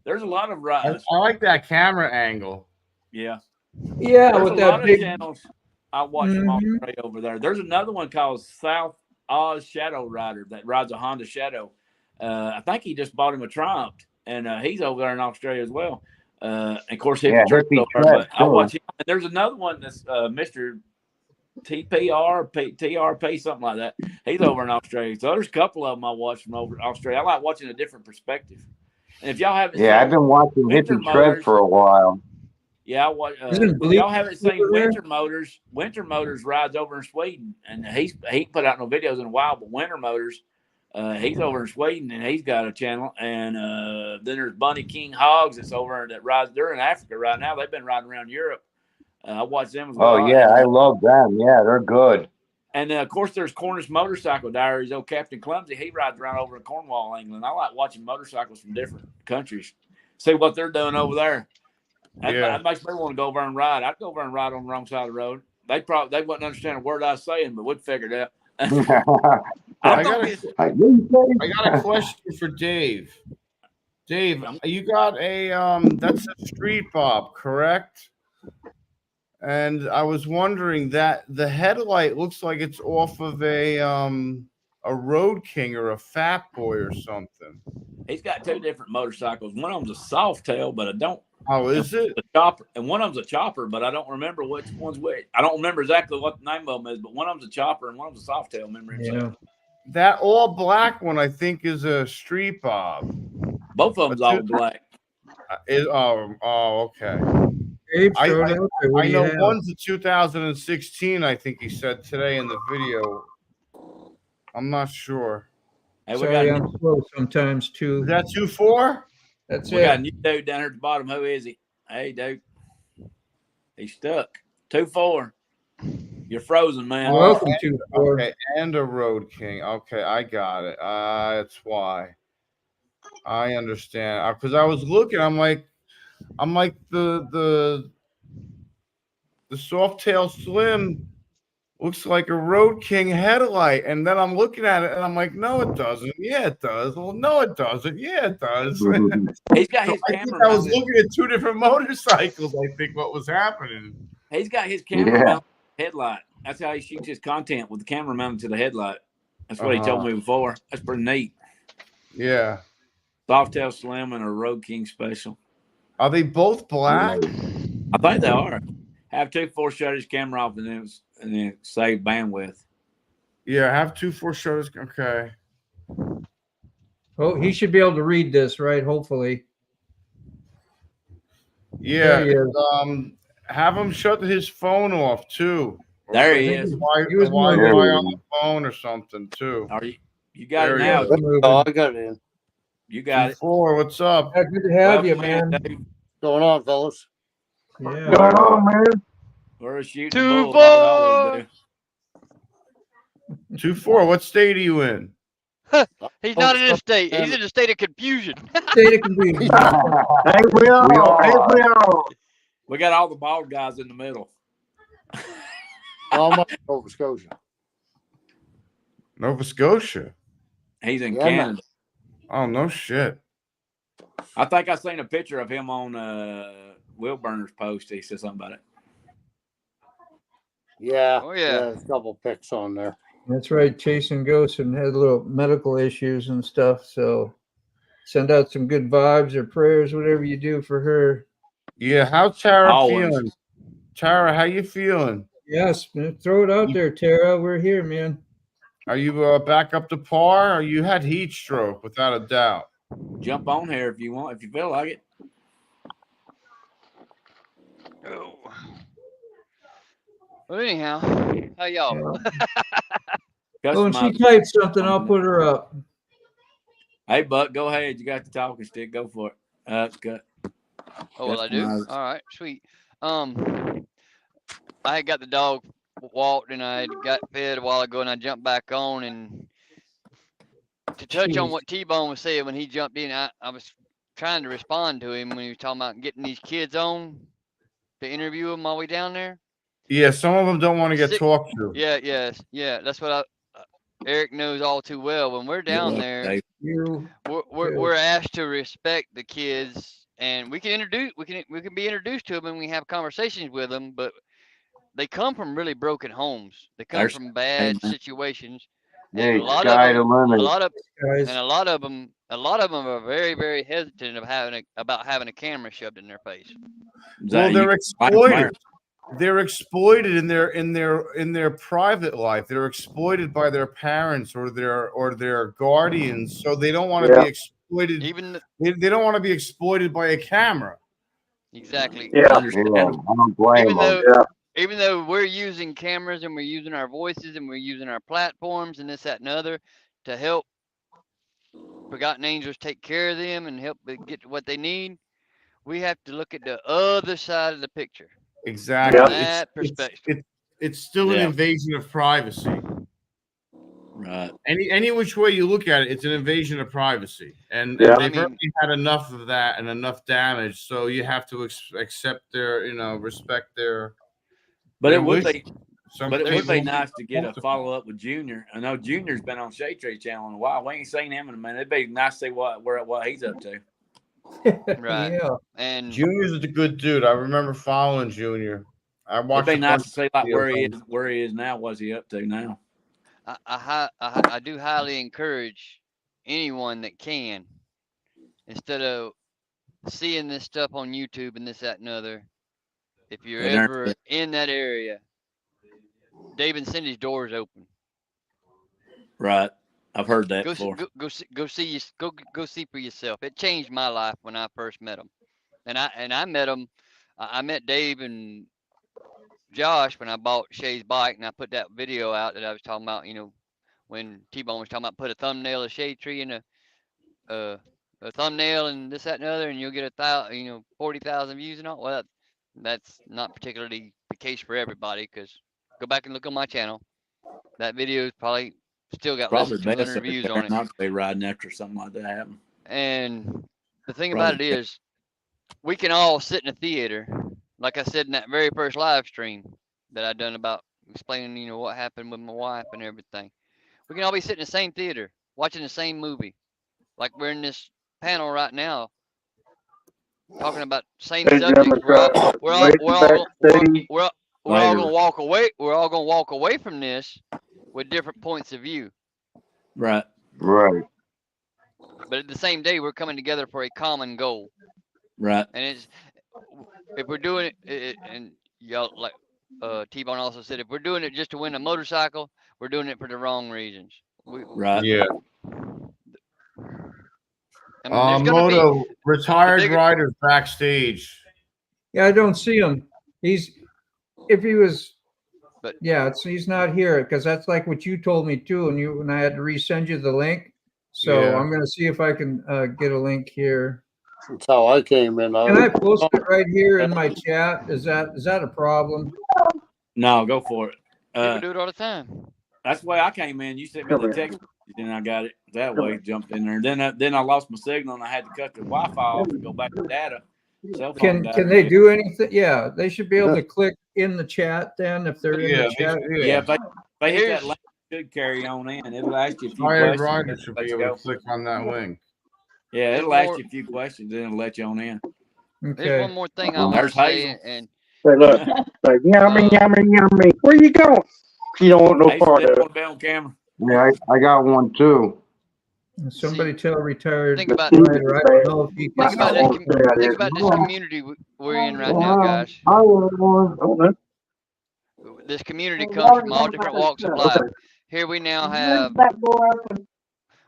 there's a lot of I like that camera angle. yeah. Yeah, There's with a that lot big. of channels I watch from Mhm. Australia over there. There's another one called South Oz Shadow Rider that rides a Honda Shadow. I think he just bought him a Triumph, and he's over there in Australia as well. And of course, Yeah, Hippie Trip Hippie over there, Trip, but I too. watch him. And there's another one that's Mr. TRP, something like that. He's over in Australia. So there's a couple of them I watch from over Australia. I like watching a different perspective. And if y'all haven't Yeah, seen I've been watching Winter Hippie Tread Motors. for a while. Yeah, I watch. Isn't If Bleak y'all haven't seen over there? Winter Motors. Winter Motors rides over in Sweden, and he put out no videos in a while. But Winter Motors, he's over in Sweden, and he's got a channel. And then there's Bunny King Hogs that's over that rides. They're in Africa right now. They've been riding around Europe. I watch them as well. Oh, yeah, I love them. Yeah, they're good. And of course, there's Cornish Motorcycle Diaries. Old Captain Clumsy, he rides around over in Cornwall, England. I like watching motorcycles from different countries, see what they're doing over there. That makes me want to go over and ride. I'd go over and ride on the wrong side of the road. They wouldn't understand a word I was saying, but we'd figure it out. I got a question for Dave. Dave, you got a that's a Street Bob, correct? And I was wondering that the headlight looks like it's off of a Road King or a Fat Boy or something. He's got two different motorcycles. One of them's a soft tail, but I don't. Oh, is it? A chopper, and one of them's a chopper, but I don't remember which one's which. I don't remember exactly what the name of them is, but one of them's a chopper and one of them's a soft tail. Remember? Yeah. That all black one, I think, is a Street Bob. Both of them's all black. Okay. Dave, I throw it out there. What I do you know have? one's a 2016. I think he said today in the video. I'm not sure. Hey, we Sorry, got I'm slow sometimes too. Is that 2.4? That's we got a it. new dude down here at the bottom. Who is he? Hey, dude. He's stuck. 2-4. You're frozen, man. Welcome to Okay, and a Road King. Okay, I got it. That's why. I understand. Because I was looking, I'm like the Softail Slim looks like a Road King headlight, and then I'm looking at it and I'm like, no, it doesn't. Yeah, it does. Well, no, it doesn't. Yeah, it does. He's got his I think camera. I was looking at two different motorcycles. I think what was happening. He's got his camera mounted headlight. That's how he shoots his content, with the camera mounted to the headlight. That's what he told me before. That's pretty neat. Yeah. Softail Slim and a Road King Special. Are they both black? I think they are. Have 2-4 shut his camera off and then save bandwidth. Yeah, have 2.4 shutters. Okay. Oh, he should be able to read this, right? Hopefully. Yeah. There he is. Have him shut his phone off too. There he is. He was Why moving. on the phone or something too? Are you got There it he now? is. Oh, I got it in. You got it. 4, what's up? Yeah, good to have you, Welcome in, man. Dave. Going on, fellas? Yeah. Going on, man? We're shooting 2-4. bull like we always do. 2.4. What state are you in? He's not in a state. He's in a state of confusion. State of confusion. Ain't we all? Ain't we all? We got all the bald guys in the middle. I'm up in Nova Scotia. Nova Scotia. He's in Yeah, Canada. Oh no shit. I think I seen a picture of him on Will Burner's post. He said something about it. Yeah. Oh, yeah. There's a couple pics on there. That's right, chasing ghosts and had little medical issues and stuff. So send out some good vibes or prayers, whatever you do for her. Yeah, how's Tara Always. feeling? Tara, how you feeling? Yes, man, throw it out there, Tara. We're here, man. Are you back up to par? Or you had heat stroke, without a doubt. Jump on here if you want, if you feel like it. Oh. Well, anyhow, how y'all? Oh, and she Customize. typed something. I'll put her up. Hey, Buck, go ahead. You got the talking stick. Go for it. It's good. Oh, well, I do. Customized. All right, sweet. I had got the dog walked and I got fed a while ago, and I jumped back on. And to touch on what T-Bone was saying when he jumped in, I was trying to respond to him when he was talking about getting these kids on to interview them while we down there. Yeah, some of them don't want to get Sick- talked to. Yeah. That's what Eric knows all too well. When we're down there, You we're asked to respect the kids, and we can be introduced to them, and we have conversations with them. But they come from really broken homes. They come There's- from bad Amen. situations. Hey, And a lot sky of the limit. a lot of guys. and a lot of them are very, very hesitant about having a camera shoved in their face. Well, they're exploited. They're exploited in their private life. They're exploited by their parents or their guardians, so they don't want to be exploited. Even They don't want to be exploited by a camera. exactly. Yeah. Yeah, I don't blame Even them. though even though we're using cameras and we're using our voices and we're using our platforms and this, that, and other to help Forgotten Angels take care of them and help them get what they need, we have to look at the other side of the picture. Exactly. From that perspective. It's still an Yeah. invasion of privacy. Right. Any which way you look at it, it's an invasion of privacy, and Yeah. they've already had enough of that and enough damage. So you have to accept their, respect their. But their it would wishes. be, Some but it would be people- nice to get a follow up with Junior. I know Junior's been on Shade Tree Channel in a while. We ain't seen him in a minute. It'd be nice to see what he's up to. Right. Yeah. And Junior's a good dude. I remember following Junior. I It'd watched. be a nice bunch to see like of videos. where he is now. What's he up to now? I do highly encourage anyone that can, instead of seeing this stuff on YouTube and this, that, and other, if you're Yeah, ever in that area, Dave and Cindy's door is open. Right. I've heard that Go before. see for yourself. It changed my life when I first met him, and I met him. I met Dave and Josh when I bought Shay's bike, and I put that video out that I was talking about. When T-Bone was talking about put a thumbnail of Shade Tree in a thumbnail and this, that, and the other, and you'll get 40,000 views and all. Well, that's not particularly the case for everybody, because go back and look on my channel. That video is probably still got less Probably than 200 better views on it. not to be riding after something like that happen. And the thing about it is, we can all sit in a theater, like I said in that very first live stream that I done about explaining, what happened with my wife and everything. We can all be sitting in the same theater, watching the same movie, like we're in this panel right now, talking about same Hey, subjects. Democrat, We're all gonna walk away. We're all gonna walk away from this with different points of view. Right. Right. But at the same day, we're coming together for a common goal. Right. And if we're doing it, and y'all, like T-Bone also said, if we're doing it just to win a motorcycle, we're doing it for the wrong reasons. Right. Yeah. I mean, there's gonna be Moto retired bigger- riders backstage. Yeah, I don't see him. If he was, But- he's not here because that's like what you told me too, and I had to resend you the link. So Yeah. I'm gonna see if I can get a link here. That's how I came in. Can I post it right here in my chat? Is that a problem? No, go for it. people do it all the time. That's the way I came in. You sent me the text, then I got it that way. Jumped in there. Then I lost my signal and I had to cut the Wi-Fi off and go back to data. Cell phone Can data. they do anything? Yeah, they should be able to click in the chat then if they're in Yeah, the chat. Yeah, if they hit Here's- that link, it should carry on in. It'll ask you a few Retired questions. riders should Let's be able go. to click on that link. Yeah, it'll There's ask you a few questions, then it'll let you on in. There's Okay. one more thing I want There's to say, Hazel. and Say, look, say, yummy, yummy, yummy. Where you going? She don't want no Hey, part still of it. want to be on camera. Yeah, I got one too. Somebody tell retired Think about- writer, I don't know if he Think can. about this. Think about this community we're in right now, guys. This community comes from all different walks of life. Here we now have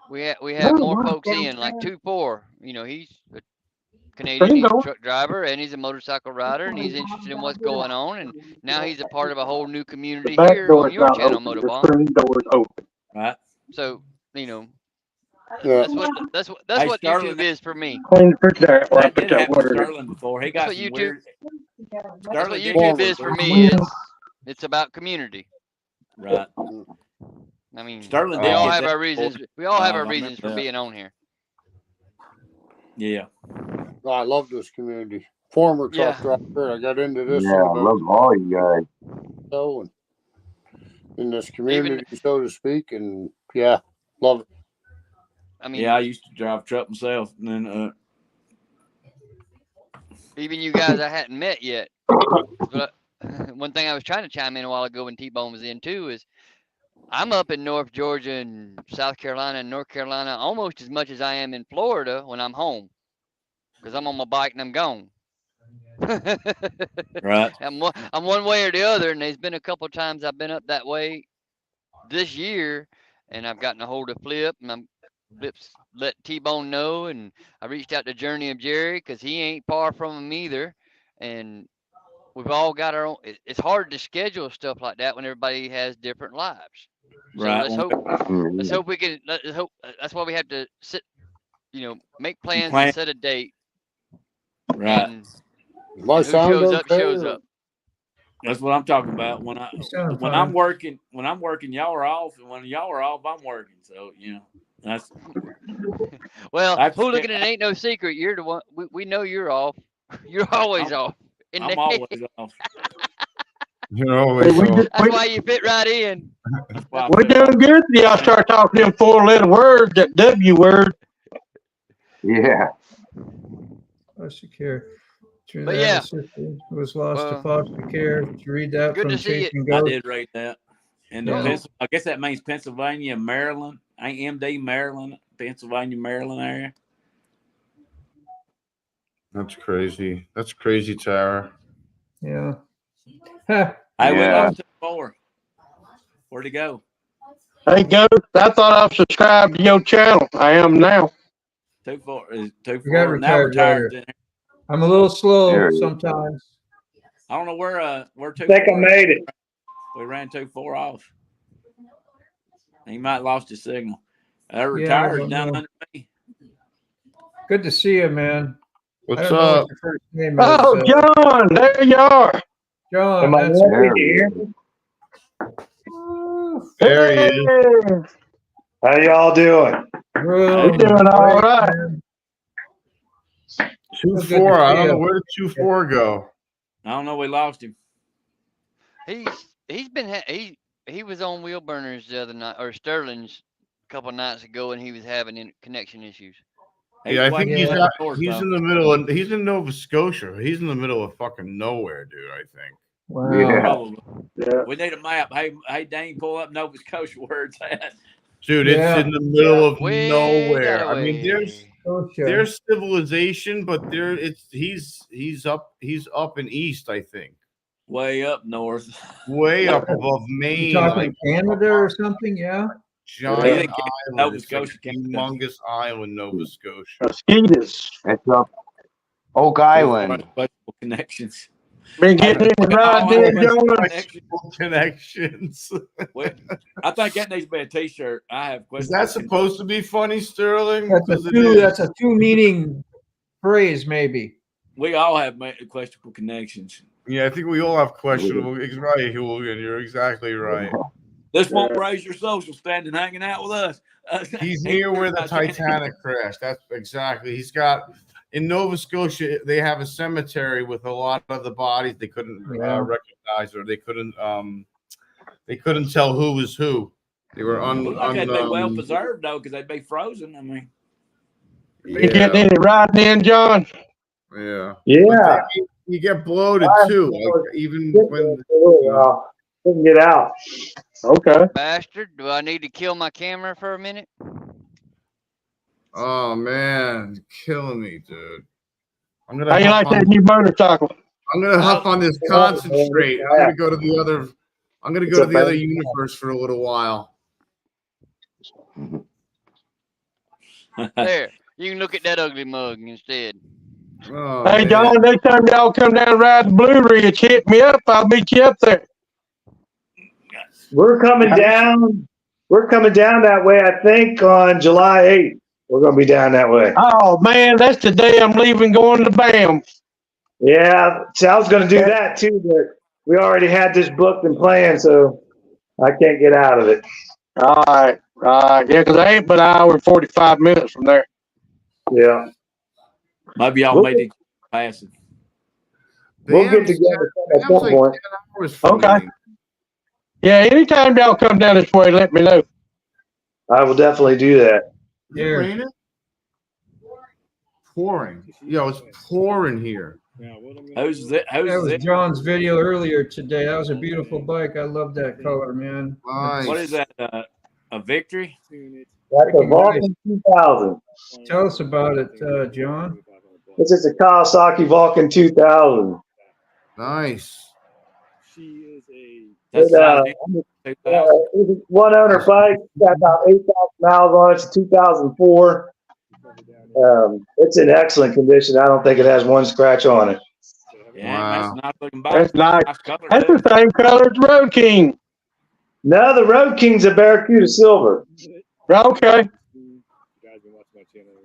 we have more folks in, like 2-4. You know, he's a Canadian, he's a truck driver, and he's a motorcycle rider, and he's interested in what's going on. And now he's a part of a whole new community here on your channel, Motovaughn. Right. So, you know, Yeah. that's what Hey, YouTube Sterling, is for me. Clean the refrigerator before I That put did that happen to water in. Sterling before. He That's got what some YouTube. weird. That's what Sterling did YouTube get is for some me. It's about community. Right. I mean, Sterling we did all get have that our reasons. before. We all have I our remember reasons for that. being on here. Yeah. I love this community. Former truck Yeah. driver. I got into this Yeah, I love all you guys. so and in this community, so to speak, and yeah, love it. I mean, Yeah, I used to drive a truck myself, and then even you guys I hadn't met yet. But one thing I was trying to chime in a while ago when T-Bone was in too is I'm up in North Georgia and South Carolina and North Carolina almost as much as I am in Florida when I'm home, because I'm on my bike and I'm gone. right. I'm one way or the other, and there's been a couple of times I've been up that way this year, and I've gotten a hold of Flip, and Flip's let T-Bone know, and I reached out to Journey of Jerry because he ain't far from him either, and we've all got our own. It's hard to schedule stuff like that when everybody has different lives. So Right. let's hope we can. Let's hope. That's why we have to sit. You know, make plans and set a date. Right. And My who sound shows up okay, shows or- up. That's what I'm talking about. When sound I'm fine. working, y'all are off, and when y'all are off, I'm working. So you know, that's Well, I've- hooligan, it ain't no secret. You're the one. We know you're off. You're always off. And I'm always off. You're always Hey, so. that's why you fit right in. That's why I We're feel doing good till y'all start talking them 4-letter words, that W word. Yeah. Foster care. But yeah. Was lost to Well, foster care. Did you read that good from to see Chase you. and I Go? did read that. And the Yeah. I guess that means Pennsylvania, Maryland, AMD, Maryland, Pennsylvania, Maryland area. That's crazy. That's crazy, Tara. Yeah. Huh. Hey, we Yeah. lost 2-4. Where'd he go? Hey, Go, I thought I was subscribed to your channel. I am now. 2-4 is You got 2-4. Now retired retired. I'm a little slow There he is. sometimes. I don't know where 2-4. I think I made it. We ran 2-4 off. He might have lost his signal. Retired don't down know. under me. Good to see you, man. What's I don't know up? what your first name is. Oh, John, there you are. John, Am I that's ready There to he hear? is. There he is. How y'all doing? We're doing all right. 2-4. I don't know where did 2-4 go. I don't know. We lost him. He's been he was on Wheel Burners the other night, or Sterling's a couple nights ago, and he was having connection issues. Yeah, I think he's he's in the middle, and he's in Nova Scotia. He's in the middle of fucking nowhere, dude. I think. Wow. Yeah. Probably. Yeah. We need a map. Hey, Dane, pull up Nova Scotia where it's at. Dude, Yeah. it's in the middle of Way nowhere. that I mean, way. there's civilization, but he's up and east. I think Way up north. way up above Maine. You talking like Canada or something? Yeah. giant Yeah. island. Nova It's like Scotia, a Canada. humongous island, Nova Scotia. Mosquitoes. It's up Oak Island. Connections. Been getting it right there, John. Connections. Well, I think that needs to be a T-shirt. I have Is questions. that supposed to be funny, Sterling? That's Because a it two. is. That's a two-meaning phrase, maybe. We all have questionable connections. Yeah, I think we all have questionable. Right, Hooligan. You're exactly right. This won't raise your social standing hanging out with us. He's near where the Titanic crashed. That's exactly. He's got in Nova Scotia. They have a cemetery with a lot of the bodies they couldn't recognize, or they couldn't tell who was who. They were they'd be well preserved though, because they'd be frozen. I mean, You getting it right then, John? Yeah. Yeah. You get bloated too. Like, even when Couldn't get out. Okay. Bastard. Do I need to kill my camera for a minute? Oh man, you're killing me, dude. I'm How gonna you hop like that on. new motorcycle? I'm gonna hop on this concentrate. I'm gonna go to the other. I'm gonna go to the other universe for a little while. There. You can look at that ugly mug instead. Oh, Hey, man. John, next time y'all come down and ride the Blue Ridge, hit me up. I'll meet you up there. We're coming down. We're coming down that way, I think, on July 8th. We're going to be down that way. Oh, man, that's the day I'm leaving going to BAM. Yeah. See, I was going to do that too, but we already had this booked and planned, so I can't get out of it. All right. Yeah, because I ain't but an hour and 45 minutes from there. Yeah. Maybe y'all made it passive. We'll get together at some like point. 10 hours from Okay. me. Yeah, anytime y'all come down this way, let me know. I will definitely do that. Is it raining? Pouring. Yo, it's pouring here. Who's that? That Who's was that? John's video earlier today. That was a beautiful bike. I love that color, man. Nice. What is that? A Victory? That's a Vulcan 2000. Tell us about it, John. This is a Kawasaki Vulcan 2000. Nice. That's It's a one owner bike. Got about 8,000 miles on it. It's a 2004. It's in excellent condition. I don't think it has one scratch on it. Yeah, Wow. that's a nice looking bike. That's nice. Color, That's too. the same color as Road King. No, the Road King's a Barracuda Silver. Okay.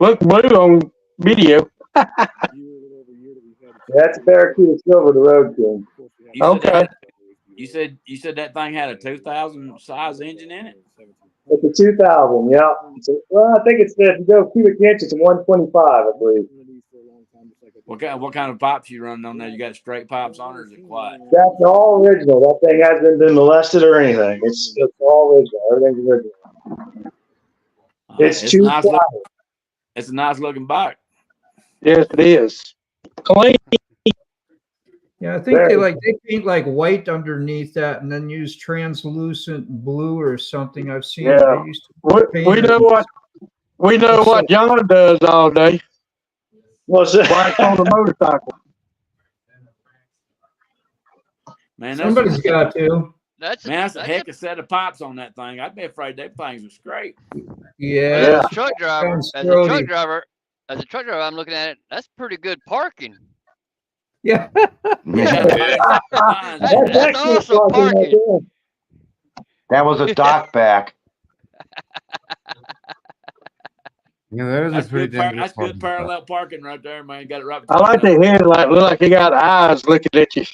Look blue on video. That's a Barracuda Silver, the Road King. You said Okay. that- You said that thing had a 2000 size engine in it. It's a 2000, yeah. Well, I think it's, if you go cubic inch, it's a 125, I believe. What kind of pipes you running on there? You got straight pipes on, or is it quiet? That's all original. That thing hasn't been molested or anything. It's all original. Everything's original. It's It's a too nice quiet. It's a nice looking bike. Yes, it is. Clean. Yeah, I think they paint like white underneath that and then use translucent blue or something. I've seen. Yeah. They used to paint We it. know what John does all day. What's that? Bikes on the motorcycle. Man, Somebody's got to. that's a heck of a set of pipes on that thing. I'd be afraid that things would scrape. Yeah. As a truck driver, as a truck driver, I'm looking at it. That's pretty good parking. Yeah. Yeah. That's awesome parking. That was a dock back. Yeah, that is That's a pretty good. damn That's good parking parallel parking right there, man. Got it right. I like the headlight. Look like he got eyes looking at you.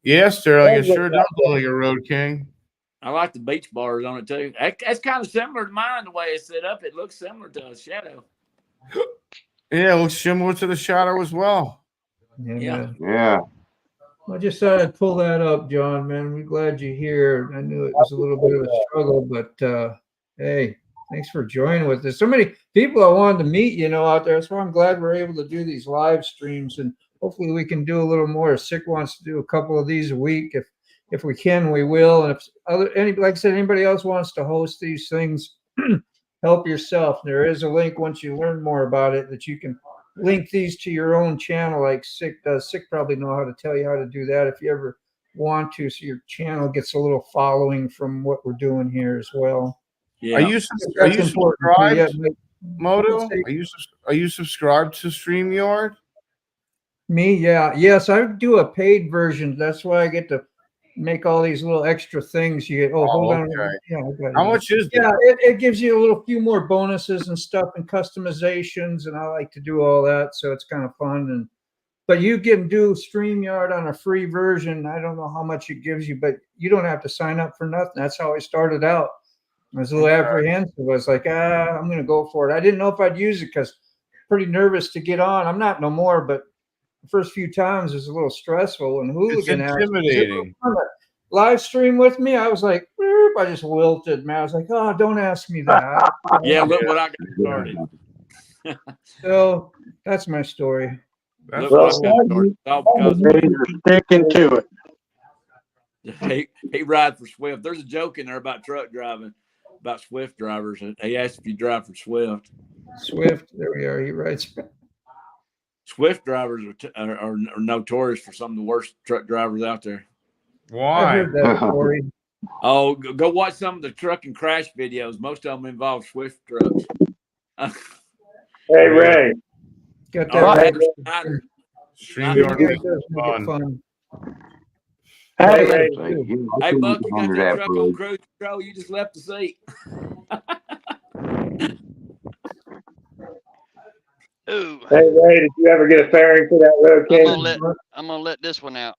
Yeah, Sterling, it sure does look like a Road King. I like the beach bars on it too. That's kind of similar to mine the way it's set up. It looks similar to a Shadow. Yeah, it looks similar to the Shadow as well. Yeah. Yeah. I just thought I'd pull that up, John, man. We're glad you're here. I knew it was a little bit of a struggle, but hey, thanks for joining with us. So many people I wanted to meet, out there. So I'm glad we're able to do these live streams, and hopefully we can do a little more. Sick wants to do a couple of these a week. If we can, we will. And if like I said, anybody else wants to host these things, help yourself. There is a link once you learn more about it that you can link these to your own channel like Sick does. Sick probably know how to tell you how to do that if you ever want to, so your channel gets a little following from what we're doing here as well. Yeah. Are you That's important too. Yeah, subscribed, Moto? Are you subscribed to StreamYard? Me, yeah. Yes, I do a paid version. That's why I get to make all these little extra things. You get, hold on. okay. Yeah, I got it. How much is Yeah, it gives you a few more bonuses and stuff and customizations, and I like to do all that, so it's kind of fun. But you can do StreamYard on a free version. I don't know how much it gives you, but you don't have to sign up for nothing. That's how I started out. I was a little apprehensive. I was like, I'm going to go for it. I didn't know if I'd use it because pretty nervous to get on. I'm not no more, but the first few times was a little stressful. And Hooligan It's asked me, intimidating. live stream with me. I was like, I just wilted, man. I was like, oh, don't ask me that. Yeah, look what I got started. So that's my story. Look what I got started. All because You're sticking to it. He rides for Swift. There's a joke in there about truck driving, about Swift drivers. And he asked if you drive for Swift. Swift. There we are. He writes. Swift drivers are notorious for some of the worst truck drivers out there. I Why? heard that story. Oh, go watch some of the truck and crash videos. Most of them involve Swift trucks. Hey, Ray. Got Oh, that Ray right. Snyder. StreamYard It makes does it make it fun. fun. Hey, Ray, Hey, Buck, you got that truck on cruise control. You just left the seat. Ooh, Hey, Ray, did you ever get a fairing for that Road King? I'm gonna let this one out.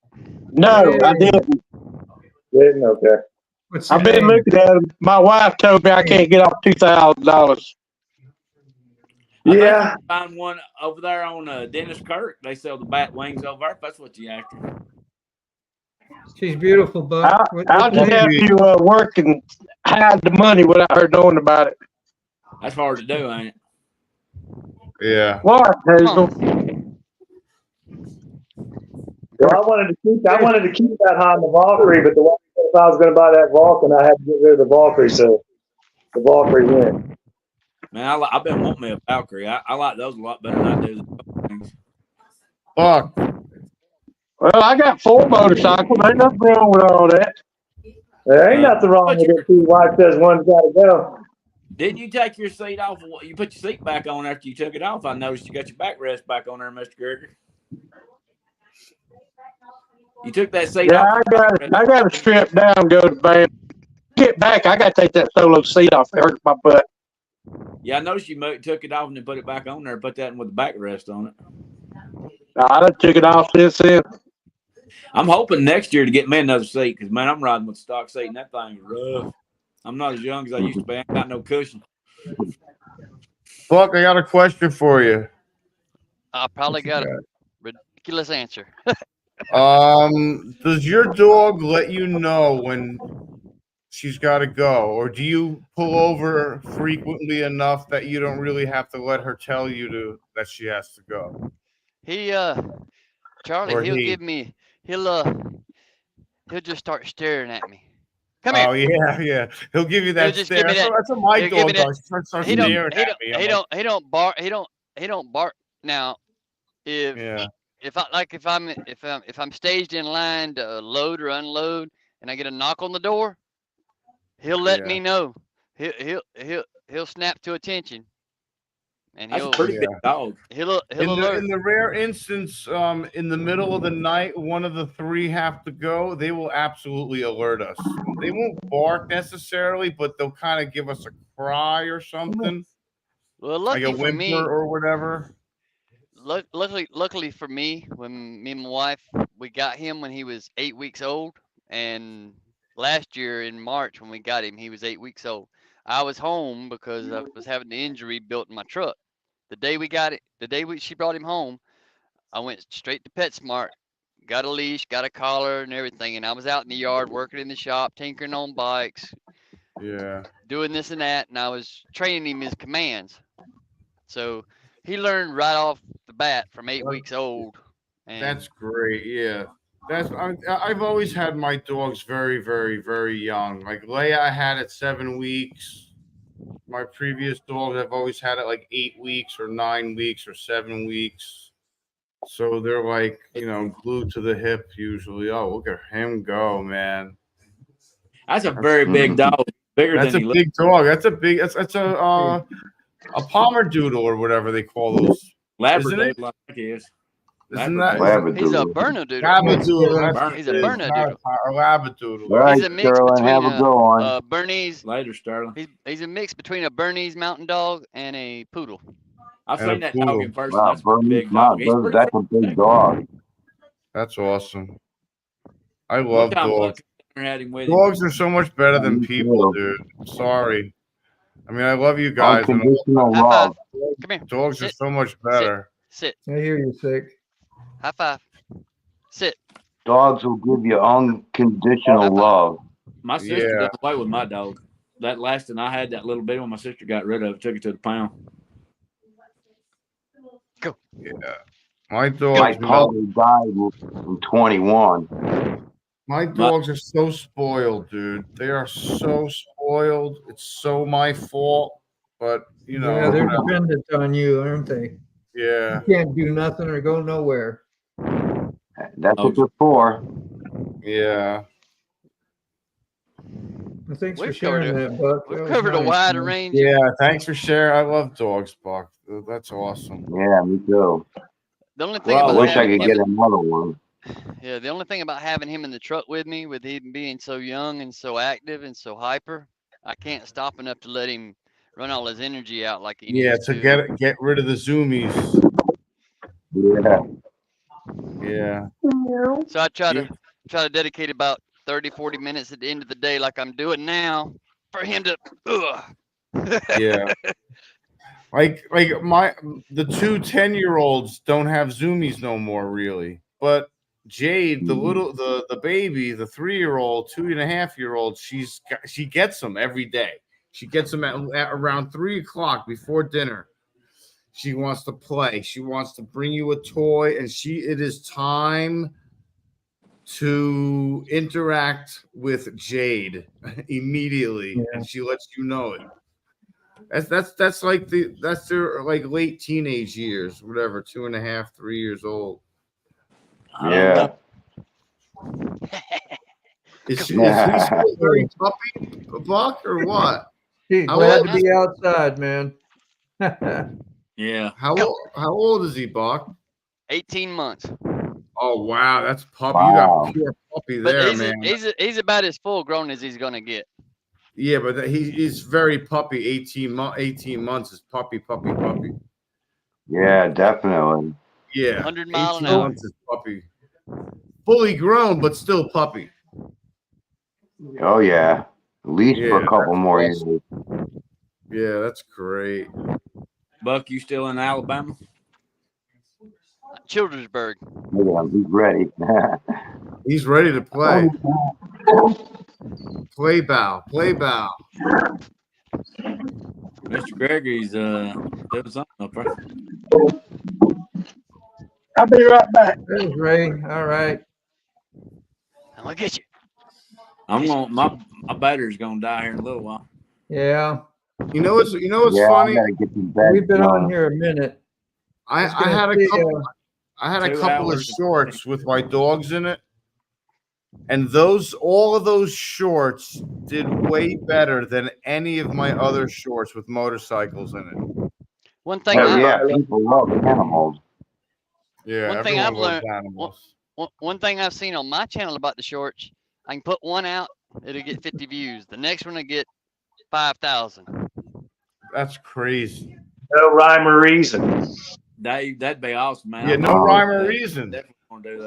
no, I didn't. Didn't? Okay. What's I've your been name? looking at them. My wife told me I can't get off $2,000. I think Yeah. you can find one over there on Dennis Kirk. They sell the bat wings over there. If that's what you after. She's beautiful, Buck. I'll just have to work and hide the money without her knowing about it. That's hard to do, ain't it? Yeah. What, Hazel? Well, I wanted to keep that Honda Valkyrie, but the wife said if I was going to buy that Vulcan, I had to get rid of the Valkyrie, so the Valkyrie went. Man, I've been wanting me a Valkyrie. I like those a lot better than I do the things. Buck. Well, I got 4 motorcycles. Ain't nothing wrong with all that. There ain't nothing wrong with it. The wife says one's got to go. Didn't you take your seat off? You put your seat back on after you took it off. I noticed you got your backrest back on there, Mr. Greger. You took that seat Yeah, off. I got to strip down and go to bed. Get back. I got to take that solo seat off. It hurts my butt. Yeah, I noticed you took it off and then put it back on there. Put that in with the backrest on it. I done took it off since then. I'm hoping next year to get me another seat because, man, I'm riding with stock seat and that thing's rough. I'm not as young as I used to be. I ain't got no cushion. Buck, I got a question for you. I probably got a ridiculous answer. Does your dog let you know when she's got to go, or do you pull over frequently enough that you don't really have to let her tell you that she has to go? He Charlie, Or he'll he. give me he'll just start staring at me. Come here. Oh yeah. He'll give you that He'll just stare. give me that. That's what my he'll give me dog that- does. He starts staring He at me. he don't bark. He don't bark. Now, Yeah. if I'm staged in line to load or unload, and I get a knock on the door, he'll let Yeah. me know. He'll snap to attention, and That's a he'll pretty big dog. he'll In alert. the rare instance, in the middle of the night, one of the 3 have to go, they will absolutely alert us. They won't bark necessarily, but they'll kind of give us a cry or something, Well, like lucky a for whimper me, or whatever. luckily for me, when me and my wife we got him when he was 8 weeks old, and last year in March when we got him, he was 8 weeks old. I was home because I was having the injury built in my truck. The day we got it, she brought him home, I went straight to PetSmart, got a leash, got a collar and everything, and I was out in the yard working in the shop, tinkering on bikes, Yeah. doing this and that, and I was training him his commands. So he learned right off the bat from 8 weeks old. And That's great. Yeah. I've always had my dogs very, very, very young. Like Leia, I had at 7 weeks. My previous dogs, I've always had it like 8 weeks or 9 weeks or 7 weeks. So they're like, glued to the hip usually. Oh, look at him go, man. That's a very big dog. Bigger That's a than he big dog. That's a Pomerdoodle or whatever they call those. Labrador, Isn't it? like he is. Isn't that? he's a Bernedoodle. Labradoodle. He's a Bernedoodle. A Labradoodle. All right, He's a mix Sterling, between have a go on. Bernese. Later, Sterling. He's a mix between a Bernese Mountain Dog and a poodle. I've And seen a that poodle. dog in person. Wow, That's a pretty big dog. He's pretty that's a big dog. That's awesome. I love One time dogs. Buck had him with him. Dogs are so much better than Me people, too. dude. I'm sorry. I mean, I love you guys. and Unconditional High five. love. Come here. dogs are Sit. so much better. Sit. I hear you, Sick. High five. Sit. Dogs will give you unconditional High-five. love. My sister Yeah. done away with my dog. That lasted. I had that little bit when my sister got rid of it. Took it to the pound. Yeah. My My dogs, puppy died in 21. My dogs are so spoiled, dude. They are so spoiled. It's so my fault. But you know, Yeah, they're whatever. dependent on you, aren't they? Yeah. You can't do nothing or go nowhere. That's what they're for. Yeah. Well, thanks for We've sharing covered that, Buck. We've That was covered a nice, wide man. range. Yeah. Thanks for sharing. I love dogs, Buck. That's awesome. Yeah, me too. The only thing Well, I about wish I having could him, get another one. yeah, the only thing about having him in the truck with me, with him being so young and so active and so hyper, I can't stop enough to let him run all his energy out like he Yeah, needs to to. get rid of the zoomies. Yeah. Yeah. So I try to dedicate about 30, 40 minutes at the end of the day, like I'm doing now, for him to. Yeah. Like the 2 10-year-olds don't have zoomies no more, really. But Jade, the baby, the 3-year-old, 2.5-year-old, she gets them every day. She gets them at around 3 o'clock before dinner. She wants to play. She wants to bring you a toy, and it is time to interact with Jade immediately, and she lets you know it. That's like their like late teenage years, whatever, 2.5, 3 years old. Yeah. Is he still very puppy, Buck, or what? He's How glad old to be outside, man. Yeah. How old is he, Buck? 18 months. Oh wow, that's puppy. Wow. You got pure puppy But there, man. he's about as full grown as he's gonna get. Yeah, but he's very puppy. 18 months is puppy. Yeah, definitely. Yeah, 100 mile an 18 hour. months is puppy. Fully grown, but still puppy. Oh yeah. At least for Yeah, a couple that's more awesome. years. Yeah, that's great. Buck, you still in Alabama? Childersburg. Look at him, he's ready. He's ready to play. Play bow. Mr. Gregory's doing something up there. I'll be right back. There's Ray. All right. I'm gonna get you. My battery's gonna die here in a little while. Yeah. You know what's Yeah, funny? I gotta get some bed We've been on done. here a minute. I was gonna had a say, couple. I had a 2 couple of hours. shorts with my dogs in it, and all of those shorts did way better than any of my other shorts with motorcycles in it. One thing Oh I yeah, people love animals. Yeah, One thing everyone I've loves learned- animals. one thing I've seen on my channel about the shorts, I can put one out, it'll get 50 views. The next one will get 5,000. That's crazy. No rhyme or reason. That'd be awesome, man. Yeah, no rhyme or reason. Definitely gonna do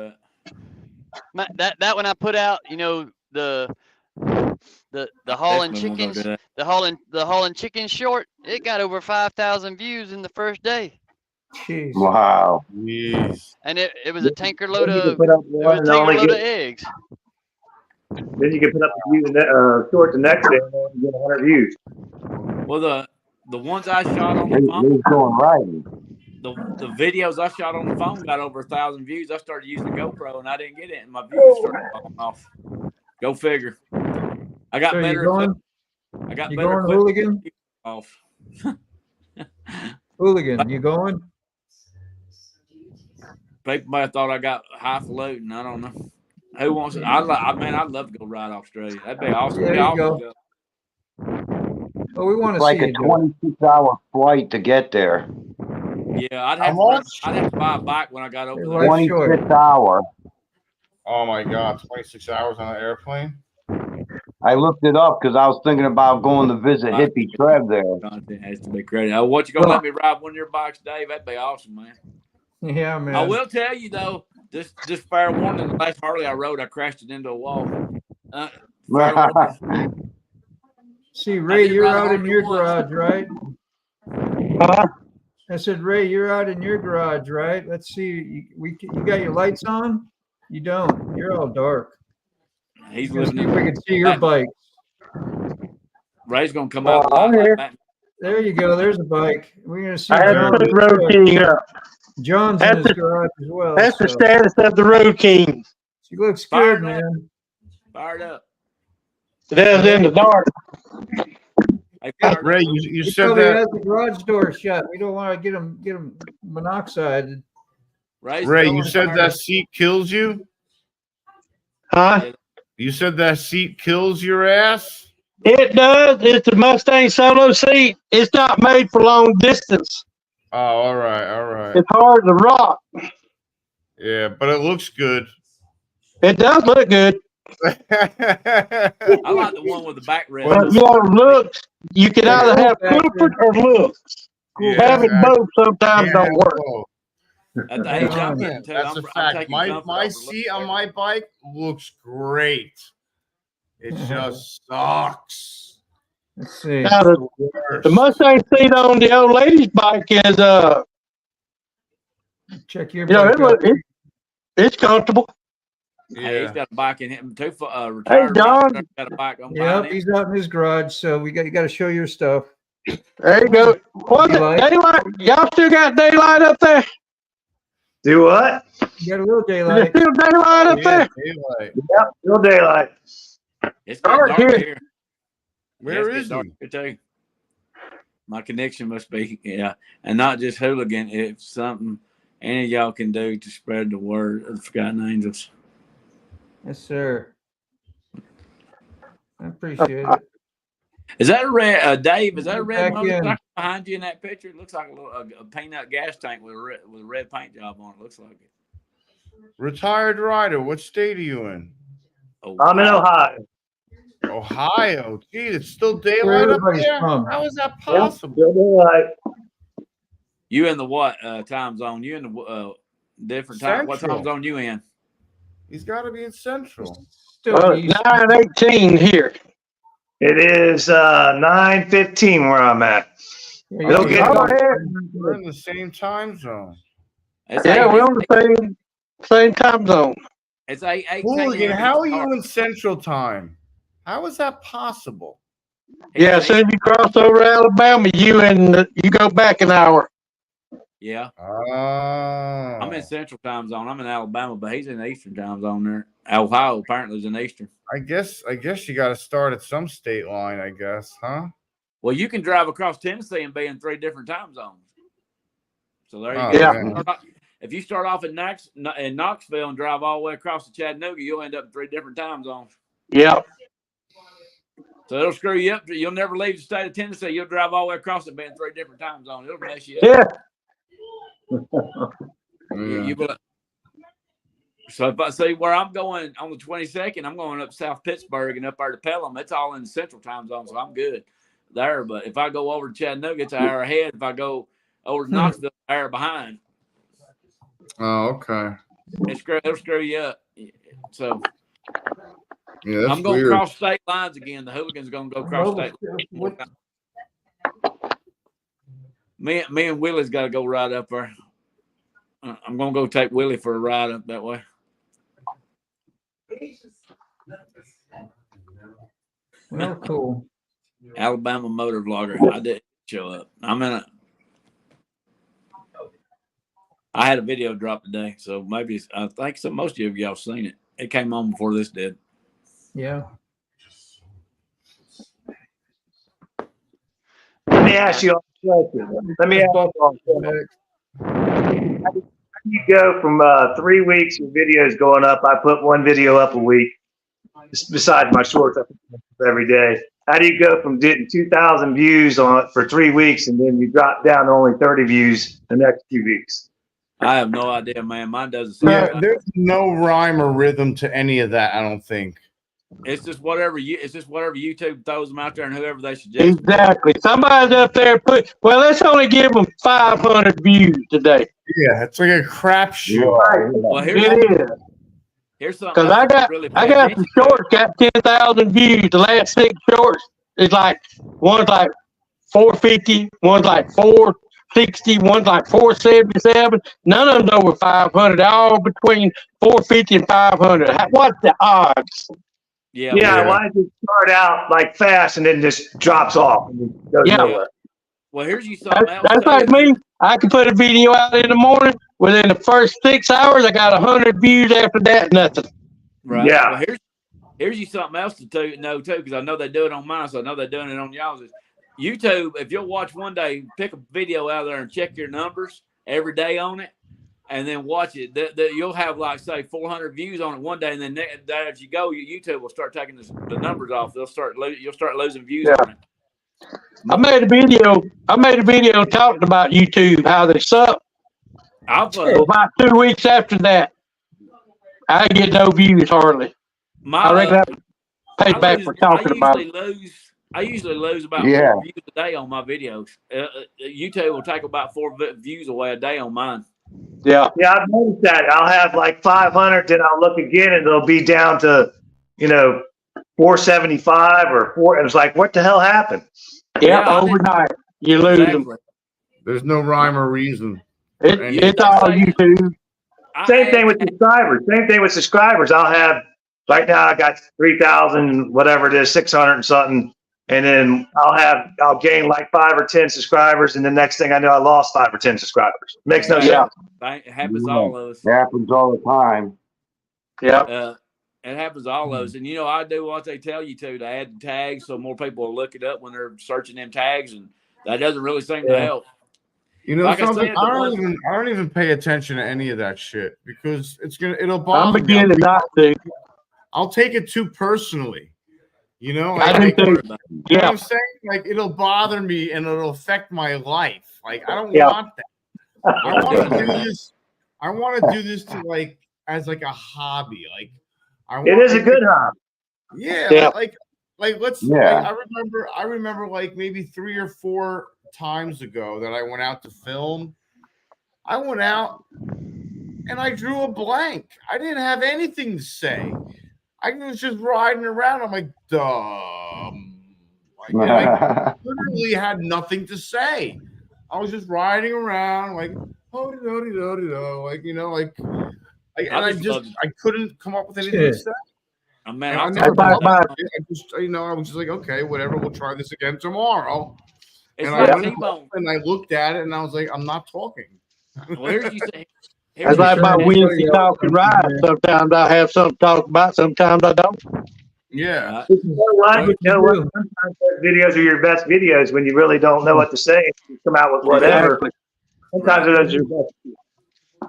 that. That one I put out, you know, the hauling Definitely gonna go do chickens, that. the hauling chicken short, it got over 5,000 views in the first day. Jeez. Wow. Jeez. And it was a tanker load Then you can of put up one and only of get, eggs. then you can put up the view short the next day and only get 100 views. Well, the ones I shot on the He's phone, going right. the videos I shot on the phone got over 1,000 views. I started using the GoPro and I didn't get it, and my views started falling off. Go figure. I got So better. you going? I got You better. going, Hooligan? Off. Hooligan, you going? People might have thought I got highfalutin. I don't know. Who wants? I'd love to go ride Australia. That'd be awesome. There It'd be you awesome go. to go. Oh, we want It's to like see a you do it. 26-hour flight to get there. Yeah, I'd How have to buy a bike when I got over Your there. life's short. 26 hour. Oh my God, 26 hours on an airplane? I looked it up because I was thinking about going to visit Hippie Trev there. Content has to be crazy. Oh, what you gonna let me ride one of your bikes, Dave? That'd be awesome, man. Yeah, man. I will tell you though, just fair warning. The last Harley I rode, I crashed it into a wall. Fair warning. See, Ray, did you're ride out in Harley your once. garage, right? I said, Ray, you're out in your garage, right? Let's see. You got your lights on? You don't. You're all dark. He's Let's living see in. if we can see your bike. Ray's gonna come out. I'm live here. like that. There you go. There's a bike. We're gonna see I had to John. put the Road King up. John's in That's his the- garage as well. That's the so. status of the Road King. She looks Fire good, that. man. Fired up. It is in the dark. Hey, fired Ray, up. you He said probably that. has the garage door shut. We don't want to get him monoxide. Ray's Ray, going you said fired that up. seat kills you. Huh? You said that seat kills your ass. It does. It's a Mustang solo seat. It's not made for long distance. Oh, all right, all right. It's hard to rock. Yeah, but it looks good. It does look good. I like the one with the back rest. But you know, looks, you can either have comfort or looks. Having both sometimes don't work. At the age I'm getting to, That's a I'm fact. taking My comfort over seat look. on my bike looks great. It just sucks. Let's see. Now, the Mustang seat on the old lady's bike is Check your you know, bike out. it's comfortable. Hey, he's got a bike in him too. Hey, Retired. John. Got a bike on Yep, behind him. he's out in his garage, so you got to show your stuff. There you go. What's it? Daylight. Daylight. Y'all still got daylight up there? Do what? You got a little Is there daylight. still daylight up there? Daylight. Yep, still daylight. It's getting Dark dark here. here. Where It's is getting he? dark here too. My connection must be, yeah, and not just hooligan. If something any of y'all can do to spread the word of the Forgotten Angels. Yes, sir. I appreciate it. Is that a red, Dave? Is that a red Back in. motorcycle behind you in that picture? It looks like a little a peanut gas tank with a red paint job on it. Looks like it. Retired rider. What state are you in? Oh, I'm in wow. Ohio. Ohio. Gee, it's still Where daylight up everybody's there. from. How is that Yep, possible? still daylight. You in the what time zone? You in the different time? What Central. time zone you in? He's got to be in Central. Still east. 9:18 here. It is 9:15 where I'm at. Yeah, It'll you get got- dark. We're in the same time zone. It's Yeah, eight- we're on the same time zone. It's 8:18. Hooligan, how are you in Central Time? How is that possible? Yeah, as soon as you cross over Alabama, you go back an hour. Yeah, Oh. I'm in Central time zone. I'm in Alabama, but he's in the Eastern time zone there. Ohio apparently is in Eastern. I guess you got to start at some state line, I guess, huh? Well, you can drive across Tennessee and be in 3 different time zones. So there you Oh, go. Yeah. If you start off in Knoxville and drive all the way across to Chattanooga, you'll end up in 3 different time zones. Yeah. So it'll screw you up. You'll never leave the state of Tennessee. You'll drive all the way across and be in 3 different time zones. It'll mess you up. Yeah. You will- So if I see where I'm going on the 22nd, I'm going up South Pittsburgh and up there to Pelham. It's all in the Central time zone, so I'm good there. But if I go over to Chattanooga, it's an hour ahead. If I go over to Knoxville, an hour behind. Oh, okay. It'll screw you up. So Yeah, that's I'm going to weird. cross state lines again. The hooligans going to go cross state lines. Me and Willie's got to go right up there. I'm going to go take Willie for a ride up that way. Well, cool. Alabama motor vlogger. I didn't show up. I had a video drop today, so maybe I think most of y'all seen it. It came on before this did. Yeah. Let me ask you all a question. Let me ask you all a question. How do you go from 3 weeks of videos going up? I put one video up a week. Besides my shorts, I put them up every day. How do you go from getting 2,000 views on it for 3 weeks and then you drop down to only 30 views the next few weeks? I have no idea, man. Mine doesn't. Yeah, there's no rhyme or rhythm to any of that, I don't think. It's just whatever YouTube throws them out there and whoever they suggest. Exactly. Somebody's up there well, let's only give them 500 views today. Yeah, it's like a crapshoot. Well, It is. here's something. Because I got really some shorts got 10,000 views. The last 6 shorts is like one's like 450, one's like 460, one's like 477. None of them's over 500. They're all between 450 and 500. What's the odds? Yeah, why does it start out like fast and then just drops off? And goes Yeah. nowhere? Well, here's you something else. That's like me. I can put a video out in the morning. Within the first 6 hours, I got 100 views. After that, nothing. Right. Yeah. Well, here's you something else to know too, because I know they do it on mine, so I know they're doing it on y'all's. Is YouTube, if you'll watch one day, pick a video out there and check your numbers every day on it, and then watch it. You'll have like say 400 views on it one day, and then next day as you go, YouTube will start taking the numbers off. You'll start losing views on it. I made a video talking about YouTube, how they suck. About 2 weeks after that, I get no views hardly. I reckon I paid back for talking about it. I usually lose about 4 views a day on my videos. YouTube will take about 4 views away a day on mine. Yeah. Yeah, I've noticed that. I'll have like 500, then I'll look again and it'll be down to, 475 or 4. And it's like, what the hell happened? Yeah, overnight. You lose them. There's no rhyme or reason. It's all YouTube. Same thing with subscribers. I'll have, right now I got 3,000, whatever it is, 600 and something. And then I'll gain like 5 or 10 subscribers. And the next thing I know, I lost 5 or 10 subscribers. Makes no sense. It happens to all of us. It happens all the time. Yeah. It happens to all of us. And, I do what they tell you to add the tags so more people will look it up when they're searching them tags. And that doesn't really seem to help. Like something, I don't even pay attention to any of that shit because it'll bother me. I'm beginning not to. I'll take it too personally. I do too. You know what I'm saying? Like it'll bother me and it'll affect my life. Like I don't want that. I want to do this. I want to do this as a hobby. Like it is a good hobby. Yeah. Like let's. Yeah. I remember like maybe 3 or 4 times ago that I went out to film. I went out and I drew a blank. I didn't have anything to say. I was just riding around. I'm like, dumb. I literally had nothing to say. I was just riding around, like, I couldn't come up with anything to say. I was just like, okay, whatever. We'll try this again tomorrow. It's and I looked at it and I was like, I'm not talking. Well, here's you say. That's like my Wednesday talking ride. Sometimes I have something to talk about. Sometimes I don't. Yeah. You know what? Sometimes those videos are your best videos when you really don't know what to say. You come out with whatever. Exactly. Sometimes those are your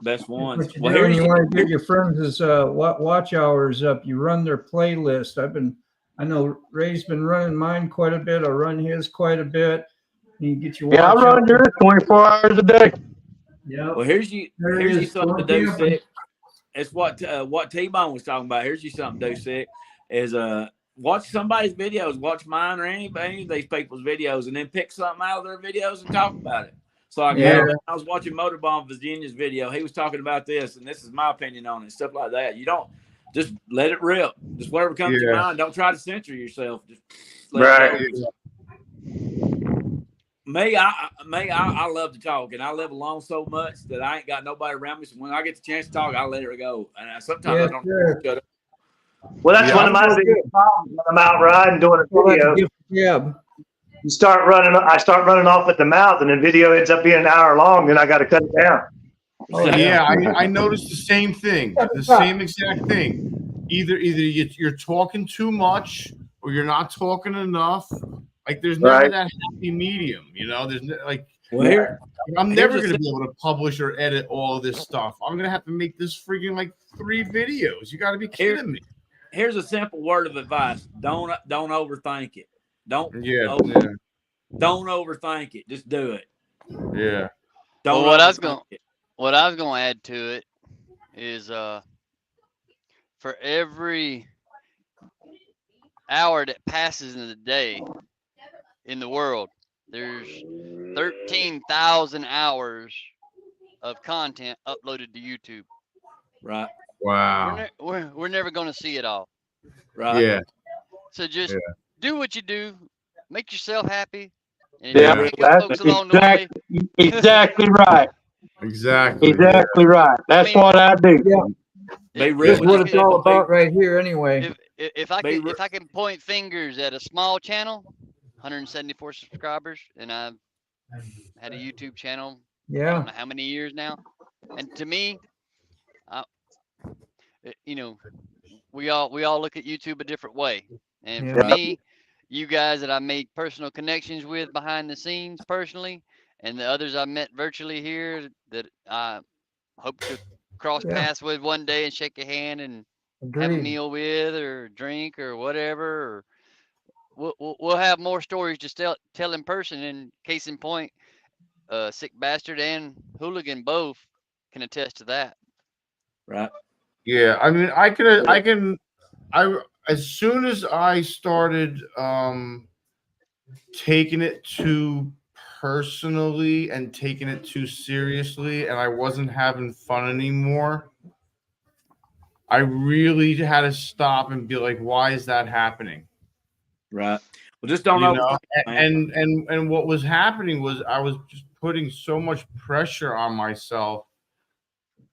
best ones. What you do when you want to get your friends' watch hours up, you run their playlist. I know Ray's been running mine quite a bit. I run his quite a bit. You get your I run yours 24 hours a day. Yeah. Well, here's you something to do, Sick. It's what T-Bone was talking about. Here's you something to do, Sick. Is watch somebody's videos, watch mine or any of these people's videos, and then pick something out of their videos and talk about it. So I was watching Motorbomb Virginia's video. He was talking about this, and this is my opinion on it, stuff like that. You don't just let it rip. Just whatever comes to your mind. Don't try to censor yourself. Just let it go. I love to talk, and I live alone so much that I ain't got nobody around me. So when I get the chance to talk, I let it go. And sometimes I don't shut up. Well, that's one of my biggest problems when I'm out riding doing a video. Yeah. I start running off at the mouth, and the video ends up being an hour long, and I got to cut it down. I noticed the same thing, the same exact thing. Either you're talking too much or you're not talking enough. Like there's never that happy medium, There's I'm never going to be able to publish or edit all of this stuff. I'm going to have to make this freaking 3 videos. You got to be kidding me. Here's a simple word of advice: don't overthink it. Don't overthink it. Just do it. Yeah. What I was going to add to it is for every hour that passes in the day in the world, there's 13,000 hours of content uploaded to YouTube. Right. Wow. We're never going to see it all. Right. Yeah. So just do what you do, make yourself happy. And that's exactly right. Exactly right. That's what I do. That's what it's all about right here, anyway. If I can point fingers at a small channel, 174 subscribers, and I've had a YouTube channel. I don't know how many years now, and to me, we all look at YouTube a different way. And for Yeah. me, you guys that I made personal connections with behind the scenes personally, and the others I met virtually here that I hope to cross Yeah. paths with one day and shake a hand and have a Agreed. meal with or drink or whatever. Or we'll have more stories to tell in person. And case in point, Sick Bastard and Hooligan both can attest to that. Right. Yeah, I mean, as soon as I started taking it too personally and taking it too seriously, and I wasn't having fun anymore, I really had to stop and be like, why is that happening? Right. Well, just don't You know. know, and what was happening was I was just putting so much pressure on myself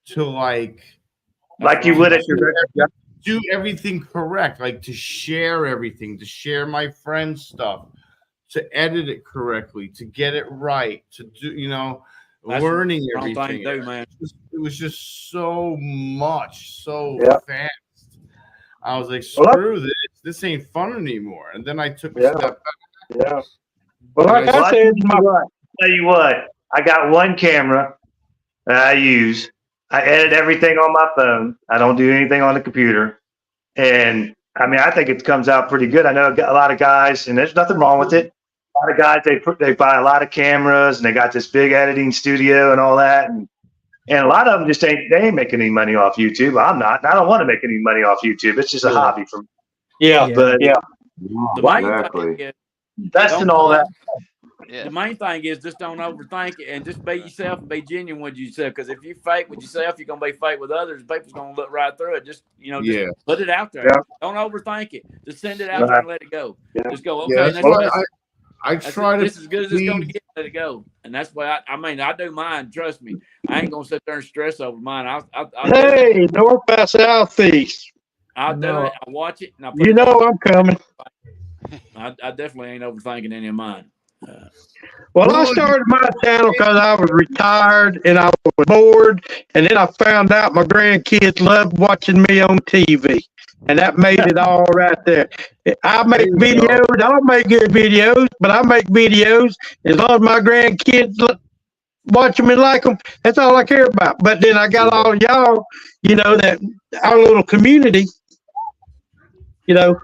to like you would at your do everything correct, like to share everything, to share my friend's stuff, to edit it correctly, to get it right, to do, you know, That's learning the wrong everything. thing to do, man. It was just so much, so Yeah. fast. I was like, Well, screw this. This ain't fun anymore. And then I took a Yeah. step back. Yeah. Well, like I said, tell you what, I got one camera that I use. I edit everything on my phone. I don't do anything on the computer. And I mean, I think it comes out pretty good. I know a lot of guys, and there's nothing wrong with it. A lot of guys, they buy a lot of cameras and they got this big editing studio and all that. And a lot of them just ain't making any money off YouTube. I'm not. And I don't want to make any money off YouTube. It's just a hobby for me. Yeah. But The main Exactly. thing is, that's and all that. Yeah. the main thing is just don't overthink it and just be yourself and be genuine with yourself. Because if you fake with yourself, you're gonna be fake with others. People's gonna look right through it. Just Yeah. put it out there. Yeah. Don't overthink it. Just send it out there and let it go. Yeah. Just go. Okay, Yeah, that's that's why this- I that's try to this is as good as it's gonna please- get. Let it go. And that's why I mean I do mine. Trust me. I ain't gonna sit there and stress over mine. I'll Hey, north by southeast. I'll do No. it. I watch it and I put You it know I'm coming. I definitely ain't overthinking any of mine. Well, I started my channel because I was retired and I was bored, and then I found out my grandkids loved watching me on TV, and that made it all right there. I make videos. I don't make good videos, but I make videos. As long as my grandkids watch them and like them, that's all I care about. But then I got all y'all, you know, that our little community, you know,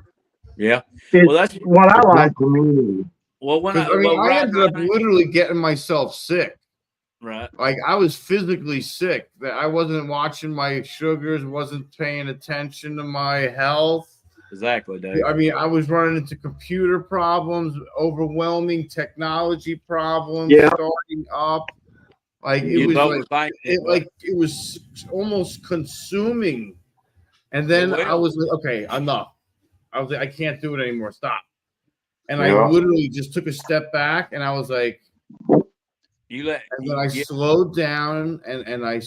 Yeah. is Well, that's what I like. Community. well when 'Cause, I mean, I right ended up now- literally getting myself sick. right. Like I was physically sick. That I wasn't watching my sugars, wasn't paying attention to my health. Exactly, Dave. I mean, I was running into computer problems, overwhelming technology problems, Yeah. starting up. Like it You was overthink it was almost consuming. And then It will. I was like, okay, enough. I was like, I can't do it anymore. Stop. And Yeah. I literally just took a step back, and I was like, you let and then I you- slowed down, and I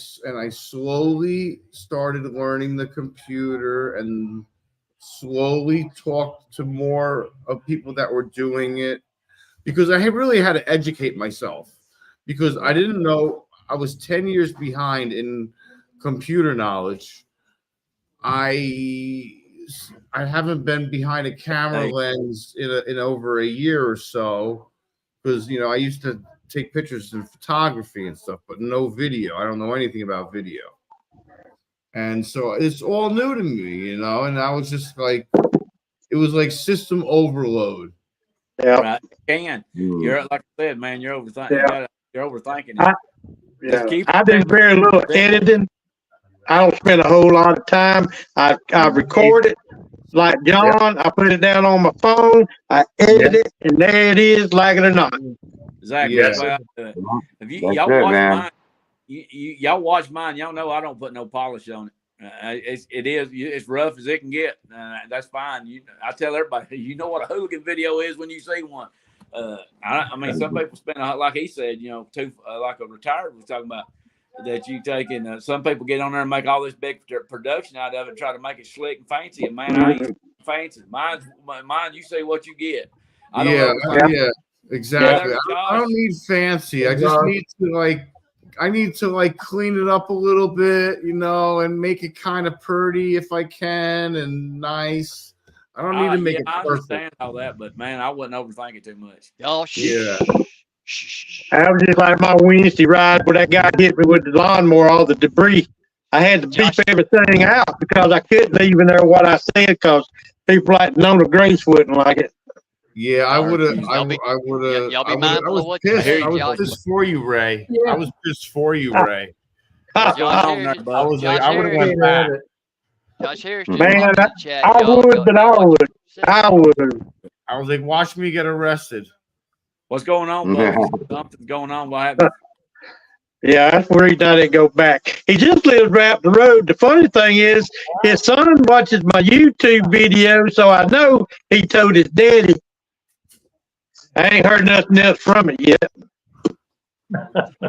slowly started learning the computer, and slowly talked to more of people that were doing it, because I really had to educate myself, because I didn't know. I was 10 years behind in computer knowledge. I haven't been behind a camera Hey. lens in over a year or so, because you know I used to take pictures and photography and stuff, but no video. I don't know anything about video, and so it's all new to me, you know. And I was just like, it was like system overload. Yeah. right. Can you're like I said, man, you're overthinking. Yeah. You're overthinking it. I- Just keep I do very little editing. I don't spend a whole lot of time. I record it like John. I put it down on my phone. I edit it, and there it is, like it or not. exactly. Yeah. That's why I do it. If That's y'all it, watch man. mine, y'all watch mine. Y'all know I don't put no polish on it. It's rough as it can get. That's fine. I tell everybody, you know what a hooligan video is when you see one. I mean, some people spend like he said, you know, like a retired was talking about that you taking. Some people get on there and make all this big production out of it, try to make it slick and fancy. And man, I ain't fancy. Mine. You see what you get. I don't know. Yeah, exactly. Yeah. I don't need fancy. I just need to like to like clean it up a little bit, you know, and make it kind of pretty if I can and nice. I don't need to make it I perfect. understand all that, but man, I wouldn't overthink it too much. Oh, Yeah. I was just like my Wednesday ride where that guy hit me with the lawnmower, all the debris. I had to beep everything out because I couldn't leave in there what I said because people like Nona Grace wouldn't like it. Yeah, I would have. Y'all be I would have. y'all be I mindful of was what you pissed. say, I was Josh. pissed for you, Ray. Yeah. I was pissed for you, Ray. Josh on Harris, there, bud. I was like, Josh I would have Harris, went back. Josh Harris just Man, walked in the chat. I Y'all- would, y'all- but y'all I watch would. what you say. I would. I was like, watch me get arrested. What's going on, bud? Something's going on. What happened? Yeah, that's where he didn't go back. He just lives right up the road. The funny thing is, his son watches my YouTube video, so I know he told his daddy. I ain't heard nothing else from it yet.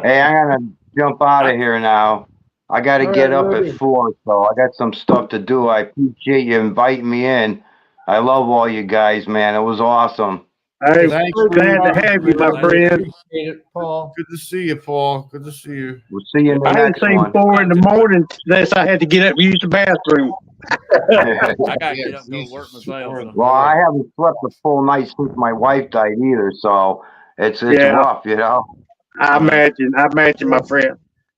Hey, I gotta jump out of here now. I gotta get up at 4, so I got some stuff to do. I appreciate you inviting me in. I love all you guys, man. It was awesome. Hey, Thanks, glad to Ray. have you, my friend. Appreciate it, Paul. Good to see you, Paul. Good to see you. We'll see you in the I ain't next seen one. 4 in the morning unless I had to get up and use the bathroom. I gotta get Yeah, up and go to work Jesus. myself. So. Well, I haven't slept a full night since my wife died either, so it's Yeah. rough, you know. I imagine, my friend.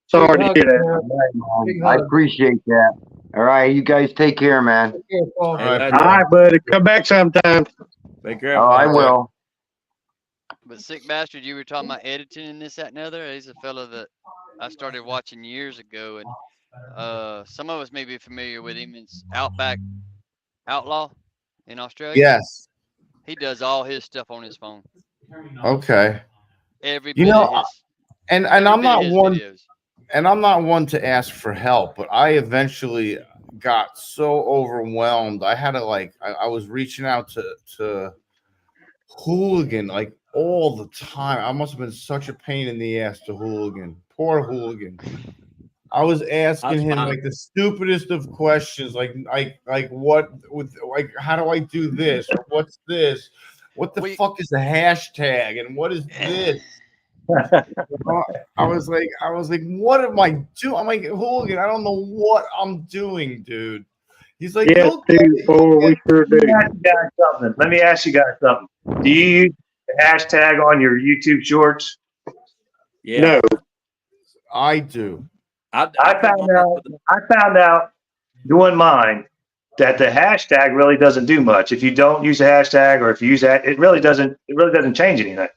Sorry to hear that. All right, Big man. I hug. appreciate that. All right, you guys take care, man. Take care, Paul. Hey, All right, lad, All right, buddy. Come back sometime. Be careful. Oh, I will. But Sick Bastard, you were talking about editing and this, that, and other. He's a fella that I started watching years ago, and some of us may be familiar with him. It's Outback Outlaw in Australia. Yes. He does all his stuff on his phone. Okay. Every You bit know, of his, And every I'm bit of not his one. videos. And I'm not one to ask for help, but I eventually got so overwhelmed. I had to I was reaching out to Hooligan like all the time. I must have been such a pain in the ass to Hooligan. Poor Hooligan. I was asking That's him fine. like the stupidest of questions, like what with like how do I do this or what's this? What the fuck is the hashtag and what is this? I was like, what am I doing? I'm like, Hooligan, I don't know what I'm doing, dude. He's like, Yes, dude, boy, we sure do. Let me ask you guys something. Do you use the hashtag on your YouTube shorts? Yeah. No. I do. I found out doing mine that the hashtag really doesn't do much. If you don't use a hashtag or if you use that, it really doesn't change anything.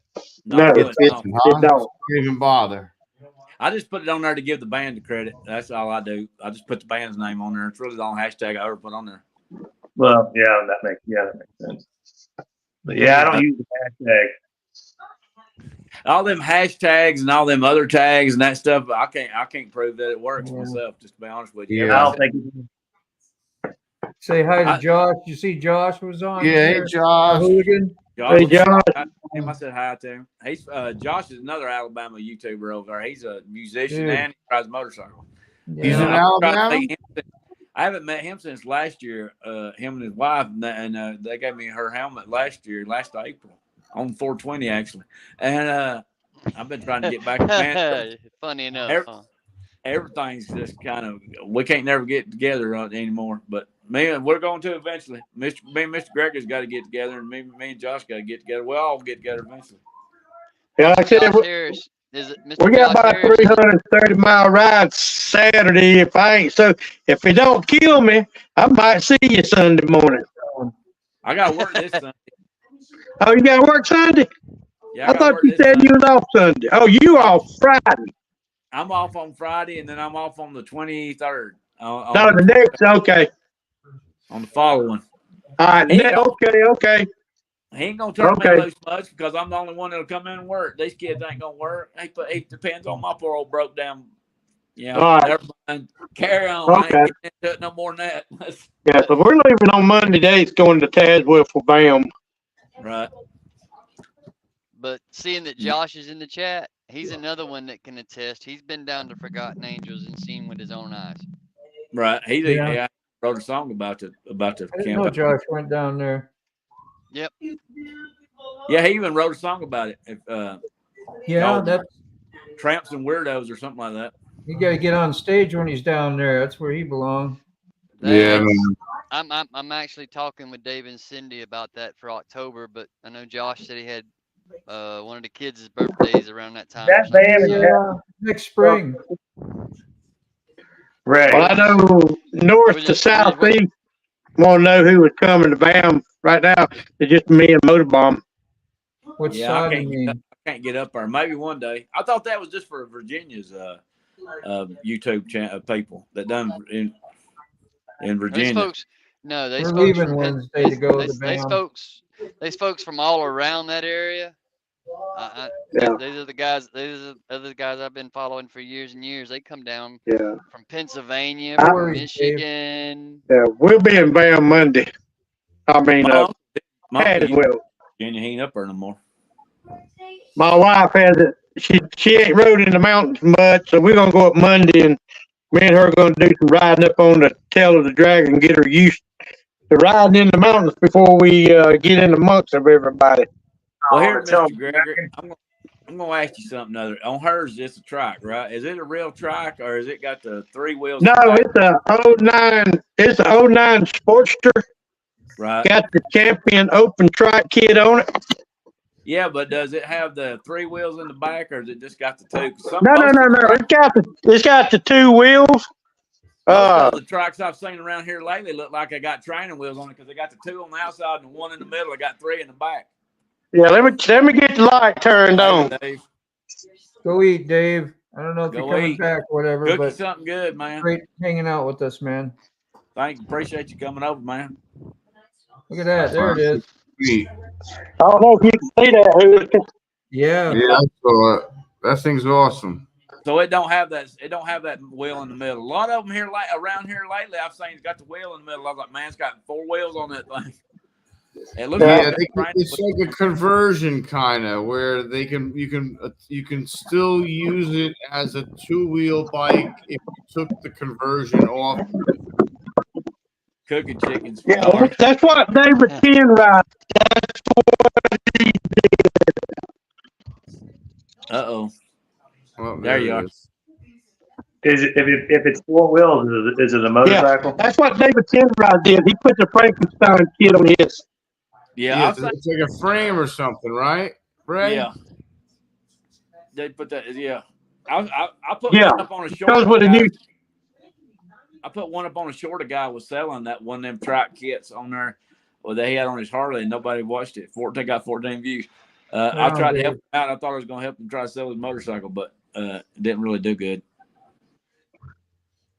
No, really it don't. don't. Don't even bother. I just put it on there to give the band the credit. That's all I do. I just put the band's name on there. It's really the only hashtag I ever put on there. Well, that makes sense. But yeah, I don't use the hashtag. All them hashtags and all them other tags and that stuff, I can't prove that it works myself, just to be honest with you. I don't think. Say hi to Josh. You see Josh was on. Yeah, hey here? Josh. Hooligan. Hey, Josh. I said hi to him. He's Josh is another Alabama YouTuber over there. He's a musician Dude. and he rides a motorcycle. He's in I've tried to Alabama? meet him. I haven't met him since last year. Him and his wife, and they gave me her helmet last April on 420 actually, and I've been trying to get back. Man, Funny enough, huh? everything's just kind of we can't never get together anymore. But we're going to eventually. Me and Mr. Gregor's got to get together, and me and Josh got to get together. We'll all get together eventually. Yeah, like I said, Josh Harris. Is it Mr. we got Josh about a Harris? 330-mile ride Saturday. If it don't kill me, I might see you Sunday morning. I got to work this Sunday. Oh, you got to work Sunday? Yeah, I thought you said you was off Sunday. Oh, you off Friday? I'm off on Friday, and then I'm off on the 23rd. No, the next. Okay. On the following. All right. Okay. He ain't gonna turn me loose much because I'm the only one that'll come in and work. These kids ain't gonna work. It depends on my poor old broke down. Yeah, All right. everybody carry on. I Okay. ain't getting into it no more than that. Yeah, so we're leaving on Monday days going to Tazewell for BAM. Right. But seeing that Josh is in the chat, he's another one that can attest. He's been down to Forgotten Angels and seen with his own eyes. Right. He Yeah. wrote a song about the I didn't camp. know Josh went down there. Yep. Yeah, he even wrote a song about it. Yeah, Oh. that's Tramps and Weirdos or something like that. You got to get on stage when he's down there. That's where he belongs. Yeah, man. I'm actually talking with Dave and Cindy about that for October, but I know Josh said he had one of the kids' birthdays around that time. That band is Yeah, next spring. ready. Well, I know north to southeast want to know who was coming to BAM right now. It's just me and Motorbomb. What Yeah, side I you mean? can't get up there. Maybe one day. I thought that was just for Virginia's YouTube channel people that done in Virginia. These folks, no, these We're folks leaving from Wednesday to go to these BAM. these folks from all around that area. Yeah. These are the guys. These are the guys I've been following for years and years. They come down Yeah. from Pennsylvania, No from worries, Dave. Michigan. Yeah, we'll be in BAM Monday. I mean, My Pat as uncle, well. Virginia, he ain't up there no more. My wife has it. She ain't rode in the mountains much, so we're gonna go up Monday, and me and her are gonna do some riding up on the tail of the dragon, get her used to riding in the mountains before we get in amongst of everybody. Well, Oh, here, it's all Mr. Gregory, I'm gonna ask you something other. On hers, it's a trike, right? Is it a real trike, or has it got the 3 wheels? No, in the back? it's a 09. It's a 09 Sportster. Right. Got the Champion Open trike kit on it. Yeah, but does it have the 3 wheels in the back, or has it just got the 2? No. It's got the 2 wheels. Most of the trikes I've seen around here lately look like they got training wheels on it because they got the 2 on the outside and the 1 in the middle. They got 3 in the back. Yeah, let me get the light turned on. Dave, Go eat, Dave. I don't know if Go you're coming eat. back or whatever, cook you but something good, man. great hanging out with us, man. Appreciate you coming over, man. Look at that. There it is. Sweet. I don't know if you can see that. Yeah. Yeah, I saw it. That thing's awesome. So it don't have that. It don't have that wheel in the middle. A lot of them here, like around here lately, I've seen it's got the wheel in the middle. I was like, man, it's got 4 wheels on that thing. It looks Yeah, like it's like a conversion kind of where you can still use it as a 2-wheel bike if you took the conversion off. cooking chickens. Yeah, that's what David Ken rides. That's what he did. Uh-oh. Well, There you are. Is it if it's 4 wheels? Is it a motorcycle? That's what David Kenrod did. He put the Frankenstein kit on his. Yeah, it's like a frame or something, right? Right? Yeah. They put that. Yeah. I put Yeah, one up on a short. comes with a new. I put one up on a short. A guy was selling that one of them track kits on there. Well, they had on his Harley, and nobody watched it. They got 14 views. I tried to help him out. I thought I was going to help him try to sell his motorcycle, but it didn't really do good.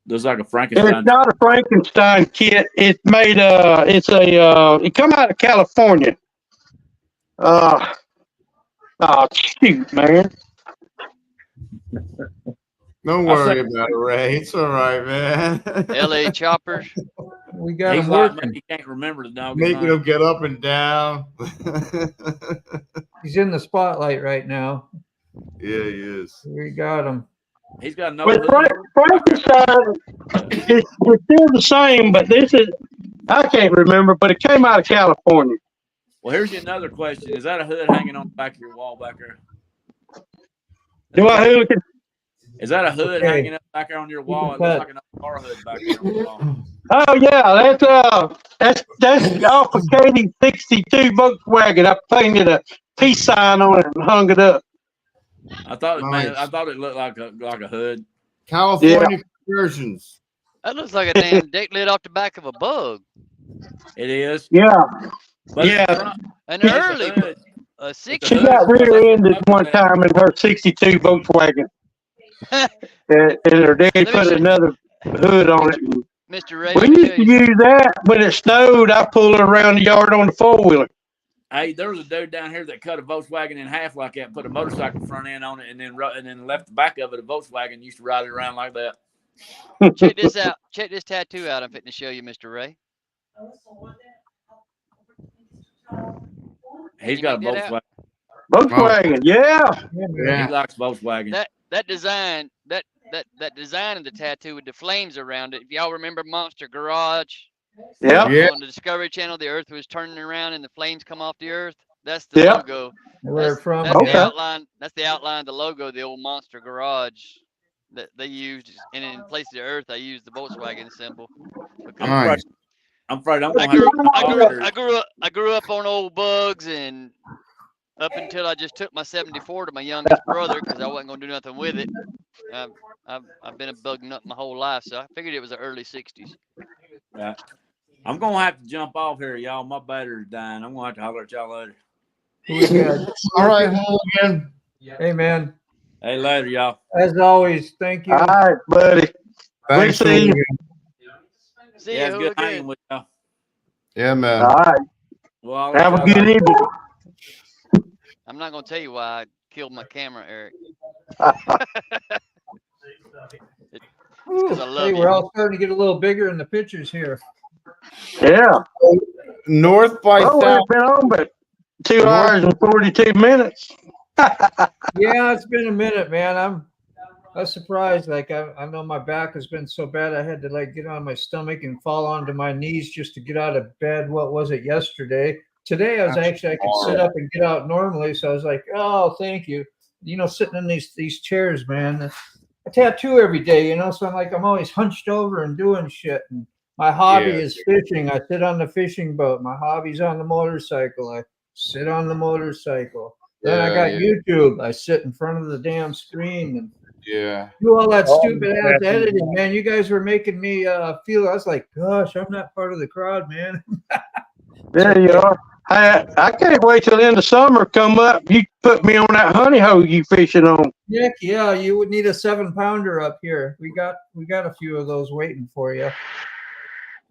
Looks like a Frankenstein. It's not a Frankenstein kit. It's made. It come out of California. Oh shoot, man. Don't worry about it, Ray. It's all right, man. LA Choppers. We got He's him like, working. he can't remember the dog. Making him get up and down. He's in the spotlight right now. Yeah, he is. We got him. He's got no. But Frankenstein it's still the same, but this is I can't remember, but it came out of California. Well, here's another question: is that a hood hanging on the back of your wall back there? Do I hooligan? Is that a hood Okay. hanging up back there on your wall? It looks like another car hood back there on the wall. Oh yeah, that's off of Katie 62 Volkswagen. I painted a peace sign on it and hung it up. I thought, man, Nice. I thought it looked like a hood. California conversions. That looks like a damn deck lid off the back of a bug. It is. Yeah, But yeah. it's front. An It's a early hood. a She 60. got rear-ended one time in her 62 Volkswagen, and her dad me put show- another hood on it. Mr. Ray, We let me used show to you. use that when it snowed. I pulled it around the yard on the 4-wheeler. Hey, there was a dude down here that cut a Volkswagen in half like that, put a motorcycle front end on it, and then left the back of it a Volkswagen. Used to ride it around like that. Check this out. Check this tattoo out. I'm fitting to show you, Mr. Ray. He's got a Can you make that Volkswagen. Volkswagen, yeah. Yeah. He likes Volkswagen. That design of the tattoo with the flames around it. If y'all remember Monster Garage Yeah. Yeah. on the Discovery Channel, the Earth was turning around and the flames come off the Earth. That's the Yeah. logo. Where from? That's the Okay. outline. That's the outline, the logo, of the old Monster Garage that they used, and in place of the Earth, I used the Volkswagen symbol. Because Nice. I'm afraid I'm I gonna have grew, I grew up on old bugs, and up until I just took my 74 to my youngest brother because I wasn't gonna do nothing with it. I've been a bug nut my whole life, so I figured it was the early '60s. Yeah. I'm gonna have to jump off here, y'all. My battery's dying. I'm gonna have to holler at y'all later. Who we got? All right, Hooligan. Hey, man. Hey, later, y'all. As always, thank you. All right, buddy. Thanks, Good to see you. Hooligan. See Yeah, ya, it's good Hooligan. hanging with y'all. Yeah, man. All right. Well, I'll Have a let y'all good go. evening. I'm not gonna tell you why I killed my camera, Eric. Because I love Hey, you. we're all starting to get a little bigger in the pictures here. Yeah. North by Oh, south. we've been on, but 2 hours and 42 minutes. Yeah, it's been a minute, man. I was surprised. Like I know my back has been so bad. I had to like get on my stomach and fall onto my knees just to get out of bed. What was it yesterday? Today I was I could sit up and get out normally. So I was like, oh, thank you. You know, sitting in these chairs, man. I tattoo every day, you know, so I'm always hunched over and doing shit. And my hobby is fishing. I sit on the fishing boat. My hobby's on the motorcycle. I sit on the motorcycle. Then I got YouTube. I sit in front of the damn screen and do all that stupid ass editing, man. You guys were making me feel. I was like, gosh, I'm not part of the crowd, man. There you are. I can't wait till the end of summer come up. You put me on that honey hole you fishing on. Heck yeah, you would need a 7-pounder up here. We got a few of those waiting for you.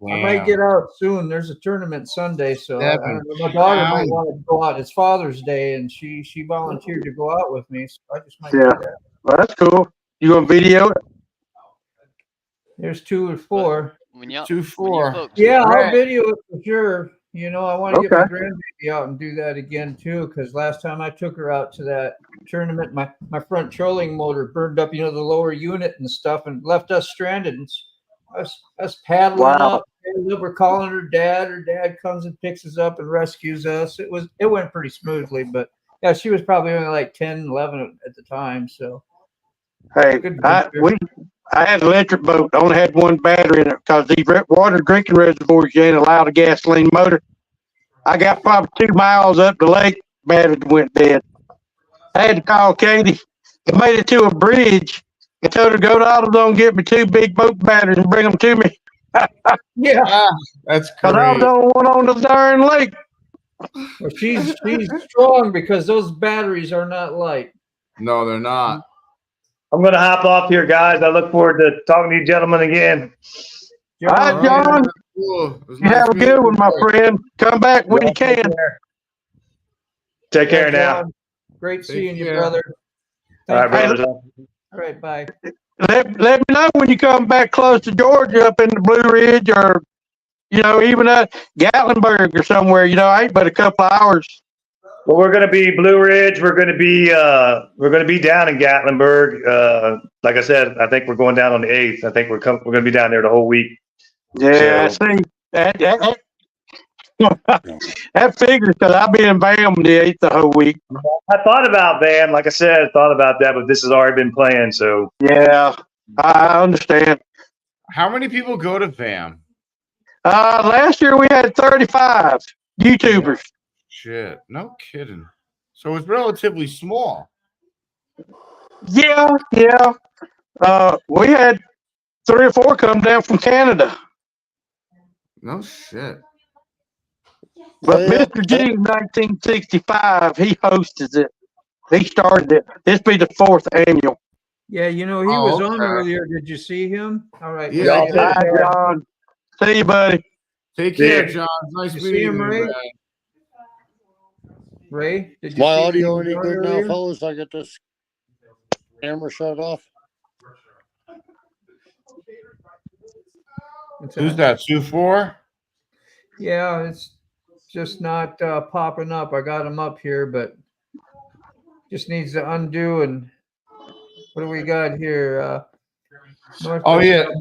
I might get out soon. There's a tournament Sunday, so I don't know. My daughter might want to go out. It's Father's Day, and she volunteered to go out with me, so I just might do that. Well, that's cool. You gonna video it? There's 2 or 4. When y'all, 2, 4. Yeah, Right. I'll video it for sure. You know, I want to get my grandbaby out and do that again too, because last time I took her out to that tournament, my front trolling motor burned up, you know, the lower unit and stuff, and left us stranded. And us paddling up. We're calling her dad. Her dad comes and picks us up and rescues us. It went pretty smoothly, but yeah, she was probably only like 10, 11 at the time. So hey, I had an electric boat. I only had 1 battery in it because these water drinking reservoirs, you ain't allowed a gasoline motor. I got probably 2 miles up the lake, battery went dead. I had to call Katie. I made it to a bridge. I told her to go to AutoZone and get me 2 big boat batteries and bring them to me. Yeah, that's because I was the only one on the darn lake. Well, she's strong because those batteries are not light. No, they're not. I'm going to hop off here, guys. I look forward to talking to you gentlemen again. All right, John. Cool. You have a good one, my friend. Come back when you can. Take care now. John, great seeing you, brother. All right, brothers. All right, bye. Let me know when you come back close to Georgia, up in the Blue Ridge, or even Gatlinburg or somewhere. I ain't but a couple of hours. Well, we're going to be Blue Ridge. We're going to be down in Gatlinburg. Like I said, I think we're going down on the 8th. I think we're going to be down there the whole week. Yeah, So, see that figures because I'll be in BAM the 8th the whole week. I thought about that. Like I said, I thought about that, but this has already been planned. So yeah, I understand. How many people go to VAM? Last year we had 35 YouTubers. Shit, no kidding. So it's relatively small. Yeah. We had 3 or 4 come down from Canada. No shit. But Mr. G, 1965, he hosted it. He started it. This be the 4th annual. Yeah, he was on earlier. Did you see him? All right. Yeah. Bye, John. See you, buddy. Take care, John. Nice You meeting see him, you, Ray? man. Ray, did you My see audio him any good earlier? now, fellas? I got this camera shut off. Who's that? 2-4? Yeah, it's just not popping up. I got him up here, but just needs to undo. And what do we got here?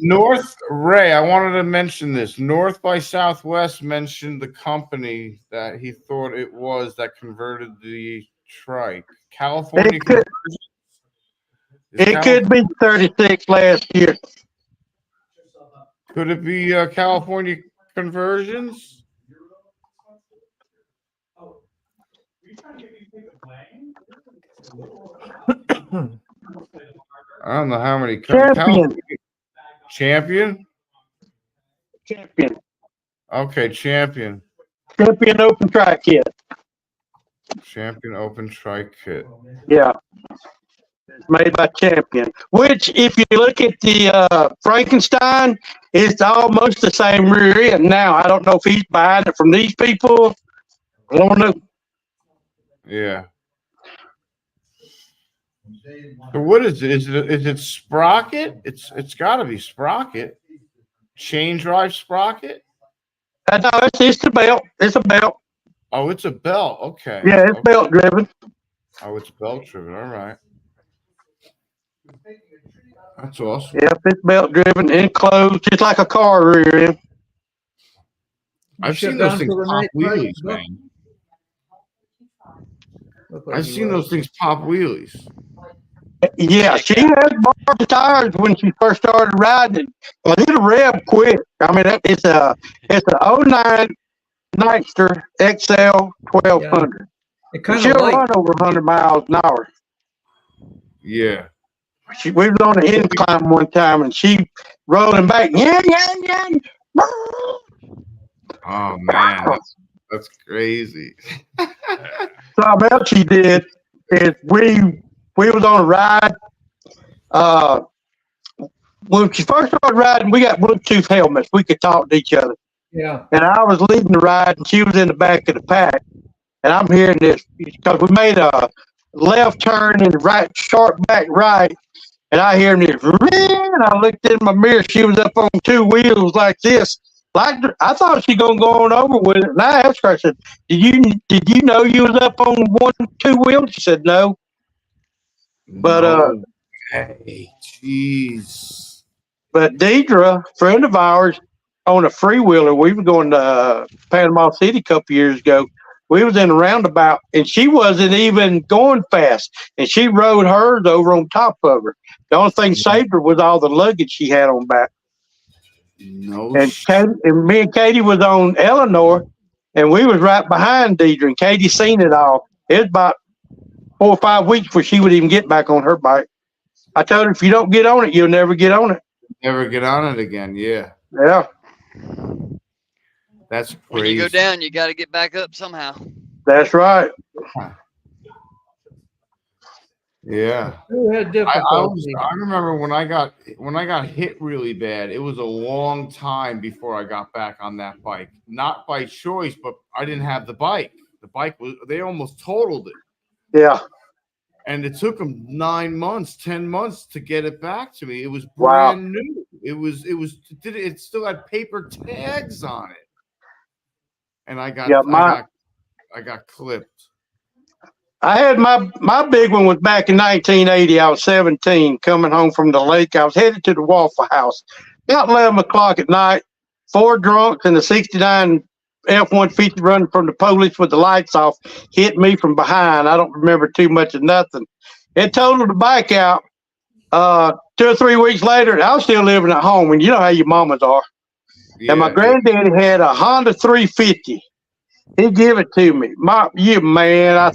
North Ray. I wanted to mention this. North by Southwest mentioned the company that he thought it was that converted the trike. California. It could be 36 last year. Could it be California conversions? I don't know how many. Champion. Okay, champion. Champion open track kit. Champion open trike kit. Yeah. It's made by Champion. Which, if you look at the Frankenstein, it's almost the same rear end. Now, I don't know if he's buying it from these people. I don't know. Yeah. So what is it? Is it sprocket? It's got to be sprocket. Chain drive sprocket. No, it's the belt. It's a belt. Oh, it's a belt. Okay. Yeah, it's okay. belt driven. Oh, it's belt driven. All right. That's awesome. Yep, it's belt driven, enclosed, just like a car rear end. I've seen those things pop wheelies, man. I've seen those things pop wheelies. Yeah, she had barbed tires when she first started riding. Well, it'll rev quick. I mean, it's a 09 Nightster XL 1200. Yeah. She'll run over 100 miles an hour. Yeah. We was on the incline one time, and she rolling back. Yeah. Oh man, that's crazy. Something else she did is we was on a ride. When she first started riding, we got Bluetooth helmets. We could talk to each other. Yeah. And I was leading the ride, and she was in the back of the pack. And I'm hearing this because we made a left turn and right, sharp back right. And I hear this, and I looked in my mirror. She was up on two wheels like this. Like I thought she gonna go on over with it. And I asked her, I said, "Did you know you was up on two wheels?" She said, "No." But hey, jeez. But Deidre, friend of ours, on a freewheeler. We were going to Panama City a couple years ago. We was in a roundabout, and she wasn't even going fast, and she rode hers over on top of her. The only thing saved her was all the luggage she had on back. No. And me and Katie was on Eleanor, and we was right behind Deidre, and Katie seen it all. It was about 4 or 5 weeks before she would even get back on her bike. I told her, if you don't get on it, you'll never get on it. Never get on it again. Yeah. Yeah. That's crazy. When you go down, you got to get back up somehow. That's right. Yeah. I remember when I got hit really bad. It was a long time before I got back on that bike. Not by choice, but I didn't have the bike. The bike they almost totaled it. Yeah. And it took them 9 months, 10 months to get it back to me. It was brand new. It still had paper tags on it. And I got clipped. I had my big one was back in 1980. I was 17, coming home from the lake. I was headed to the Waffle House. About 11 o'clock at night, 4 drunks and a 69 F-150 running from the police with the lights off hit me from behind. I don't remember too much of nothing. It totaled the bike out. 2 or 3 weeks later, I was still living at home, and you know how your mamas are. Yeah, and my granddaddy had a Honda 350. He gave it to me. I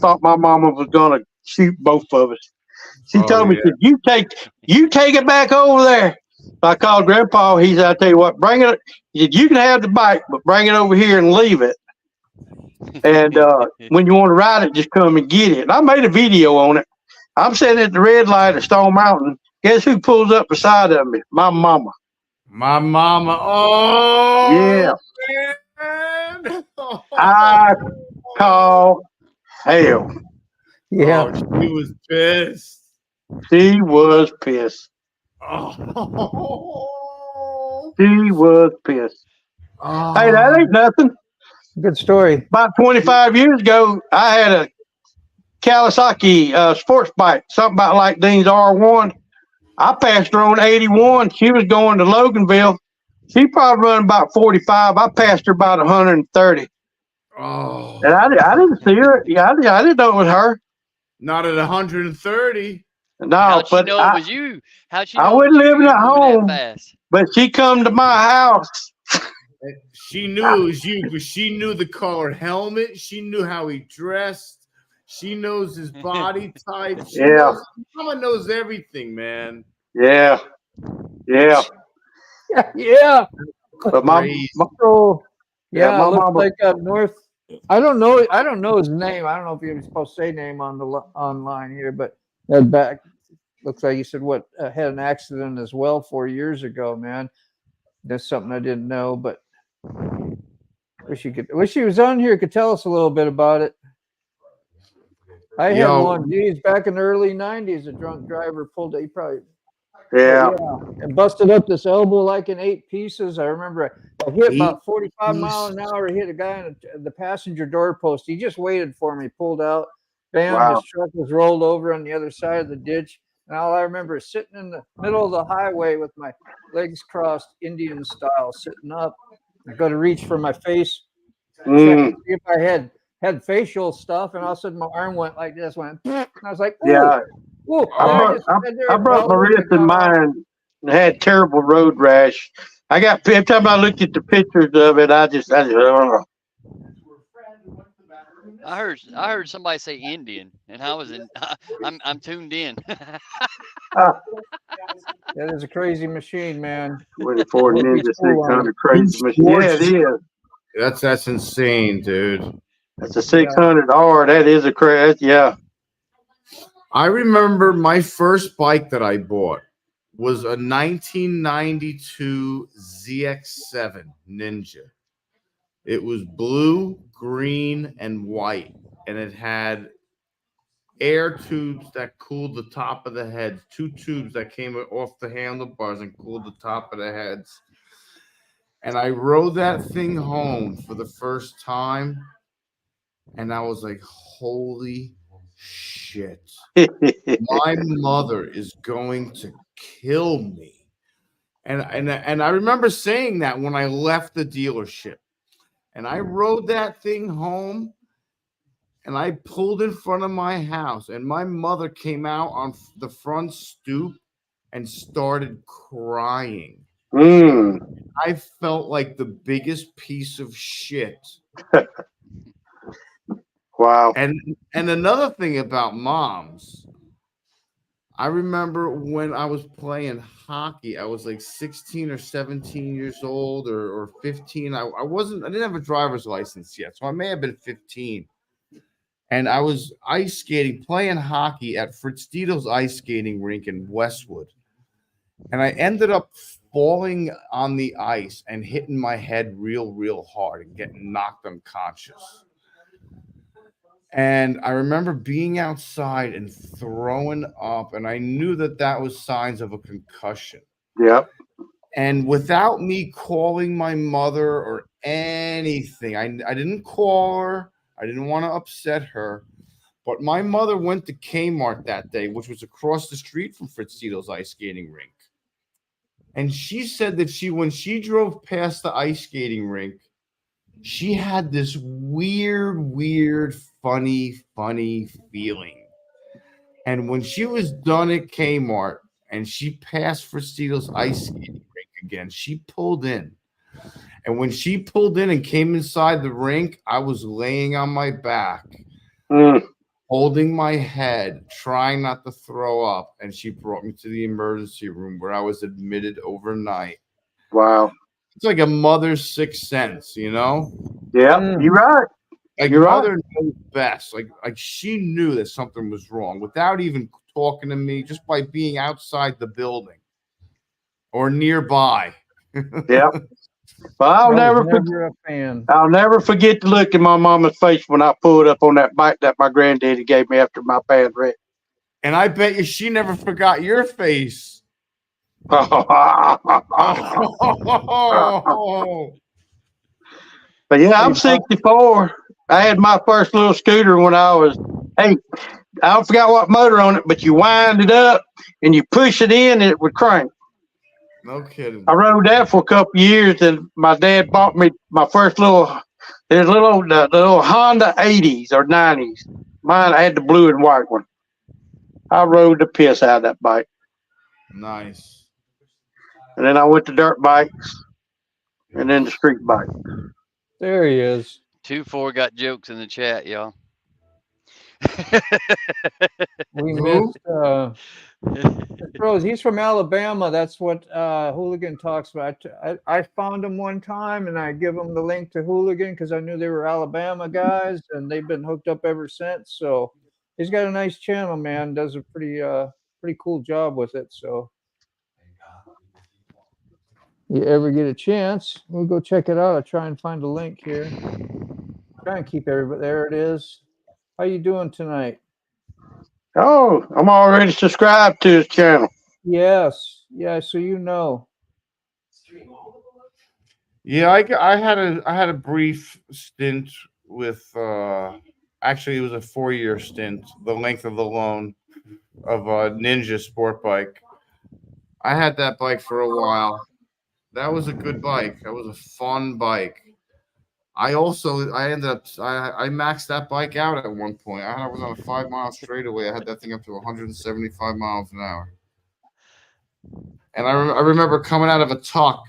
thought my mama was gonna shoot both of us. She told me, "You take it back over there." I called Grandpa. He said, "I tell you what, bring it." He said, "You can have the bike, but bring it over here and leave it. And when you want to ride it, just come and get it." And I made a video on it. I'm sitting at the red light at Stone Mountain. Guess who pulls up beside of me? My mama. My mama. Oh, yeah. Man. I call hell. Yeah. Oh, she was pissed. She was pissed. Oh. She was pissed. Oh. Hey, that ain't nothing. Good story. About 25 years ago, I had a Kawasaki sports bike, something about like Dean's R1. I passed her on 81. She was going to Loganville. She probably run about 45. I passed her about 130. Oh. And I didn't see her. I didn't know it was her. Not at 130. No, How'd she but know it was you? How'd she know I it was wasn't you living at moving home, that fast? but she come to my house. She knew it was you because she knew the colored helmet. She knew how he dressed. She knows his body type. Mama knows everything, man. Yeah. Yeah. But my Yeah, my it looks mama. like up north. I don't know his name. I don't know if you're supposed to say name on the online here, but that back looks like you said had an accident as well 4 years ago, man. That's something I didn't know, but wish he was on here, could tell us a little bit about it. I had one, geez, back in the early 90s, a drunk driver pulled it. He probably and busted up this elbow like in 8 pieces. I remember I hit about 45 miles an hour, hit a guy on the passenger door post. He just waited for me, pulled out, bam, his truck was rolled over on the other side of the ditch. And all I remember is sitting in the middle of the highway with my legs crossed, Indian style, sitting up. I got to reach for my face, check to see if I had facial stuff, and all of a sudden my arm went like this, and I was like, ooh. Yeah. Ooh, I broke my wrist and mine and had terrible road rash. Every time I looked at the pictures of it, I just I heard somebody say Indian, and I'm tuned in. That is a crazy machine, man. 24 Ninja 600 crazy machine. Yeah, it is. That's insane, dude. That's a 600R. That is a crazy. Yeah. I remember my first bike that I bought was a 1992 ZX7 Ninja. It was blue, green, and white, and it had air tubes that cooled the top of the heads, 2 tubes that came off the handlebars and cooled the top of the heads. And I rode that thing home for the first time, and I was like, holy shit. My mother is going to kill me. And I remember saying that when I left the dealership. And I rode that thing home, and I pulled in front of my house, and my mother came out on the front stoop and started crying. I felt like the biggest piece of shit. Wow. And another thing about moms, I remember when I was playing hockey, I was like 16 or 17 years old or 15. I didn't have a driver's license yet, so I may have been 15. And I was ice skating, playing hockey at Fritz Diedel's ice skating rink in Westwood. And I ended up falling on the ice and hitting my head real hard and getting knocked unconscious. And I remember being outside and throwing up, and I knew that was signs of a concussion. Yep. And without me calling my mother or anything, I didn't call her. I didn't want to upset her. But my mother went to Kmart that day, which was across the street from Fritz Diedel's ice skating rink. And she said that when she drove past the ice skating rink, she had this weird, funny feeling. And when she was done at Kmart and she passed Fritz Diedel's ice skating rink again, she pulled in. And when she pulled in and came inside the rink, I was laying on my back, holding my head, trying not to throw up. And she brought me to the emergency room where I was admitted overnight. Wow. It's like a mother's sixth sense, you know? Yeah, you're right. Like your mother knows best. Like she knew that something was wrong without even talking to me, just by being outside the building or nearby. Yeah. But I'll never forget the look in my mama's face when I pulled up on that bike that my granddaddy gave me after my bad wreck. And I bet you she never forgot your face. But yeah, I'm 64. I had my first little scooter when I was 8. I forgot what motor on it, but you wind it up and you push it in and it would crank. No kidding. I rode that for a couple of years, and my dad bought me my first little Honda 80s or 90s. Mine, I had the blue and white one. I rode the piss out of that bike. Nice. And then I went to dirt bikes and then the street bike. There he is. 2-4 got jokes in the chat, y'all. We Who? missed Rose. He's from Alabama. That's what Hooligan talks about. I found him one time and I give him the link to Hooligan because I knew they were Alabama guys and they've been hooked up ever since. So he's got a nice channel, man. Does a pretty cool job with it. So you ever get a chance, we'll go check it out. I'll try and find a link here. Try and keep everybody. There it is. How you doing tonight? Oh, I'm already subscribed to his channel. Yes. Yeah, so you know. Yeah, I had a brief stint with actually it was a 4-year stint, the length of the loan of a Ninja sport bike. I had that bike for a while. That was a good bike. That was a fun bike. I ended up I maxed that bike out at one point. I was on a 5-mile straightaway. I had that thing up to 175 miles an hour. And I remember coming out of a tuck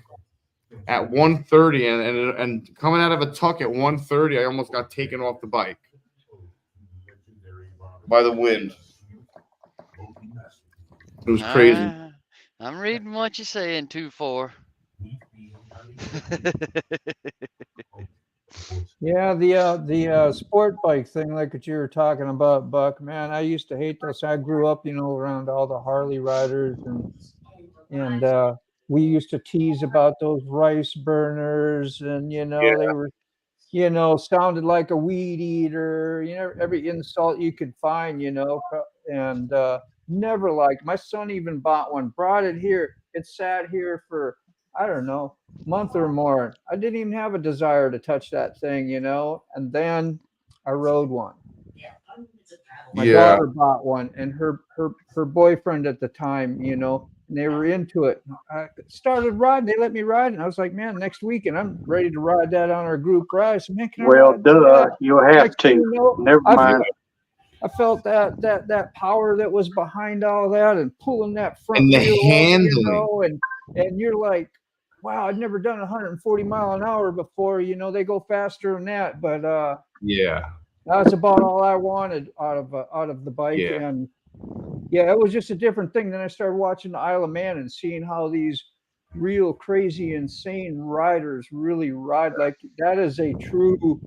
at 130 and coming out of a tuck at 130, I almost got taken off the bike by the wind. It was crazy. I'm reading what you're saying, 2-4. Yeah, the sport bike thing, like what you were talking about, Buck. Man, I used to hate those. I grew up, around all the Harley riders, and we used to tease about those rice burners, and they were, sounded like a weed eater. Every insult you could find, and never liked. My son even bought one, brought it here. It sat here for, I don't know, month or more. I didn't even have a desire to touch that thing, and then I rode one. My daughter bought one, and her boyfriend at the time, and they were into it. I started riding. They let me ride, and I was like, man, next weekend I'm ready to ride that on our group ride. So, man, can I Well, ride duh, that? you'll have Next thing to. you know, Never mind. I felt that power that was behind all that, and pulling that front And the wheel handling. up, and you're like, wow, I'd never done 140 mile an hour before. They go faster than that, but Yeah. that's about all I wanted out of the bike. Yeah. And yeah, it was just a different thing. Then I started watching the Isle of Man and seeing how these real crazy, insane riders really ride. Like, that is a true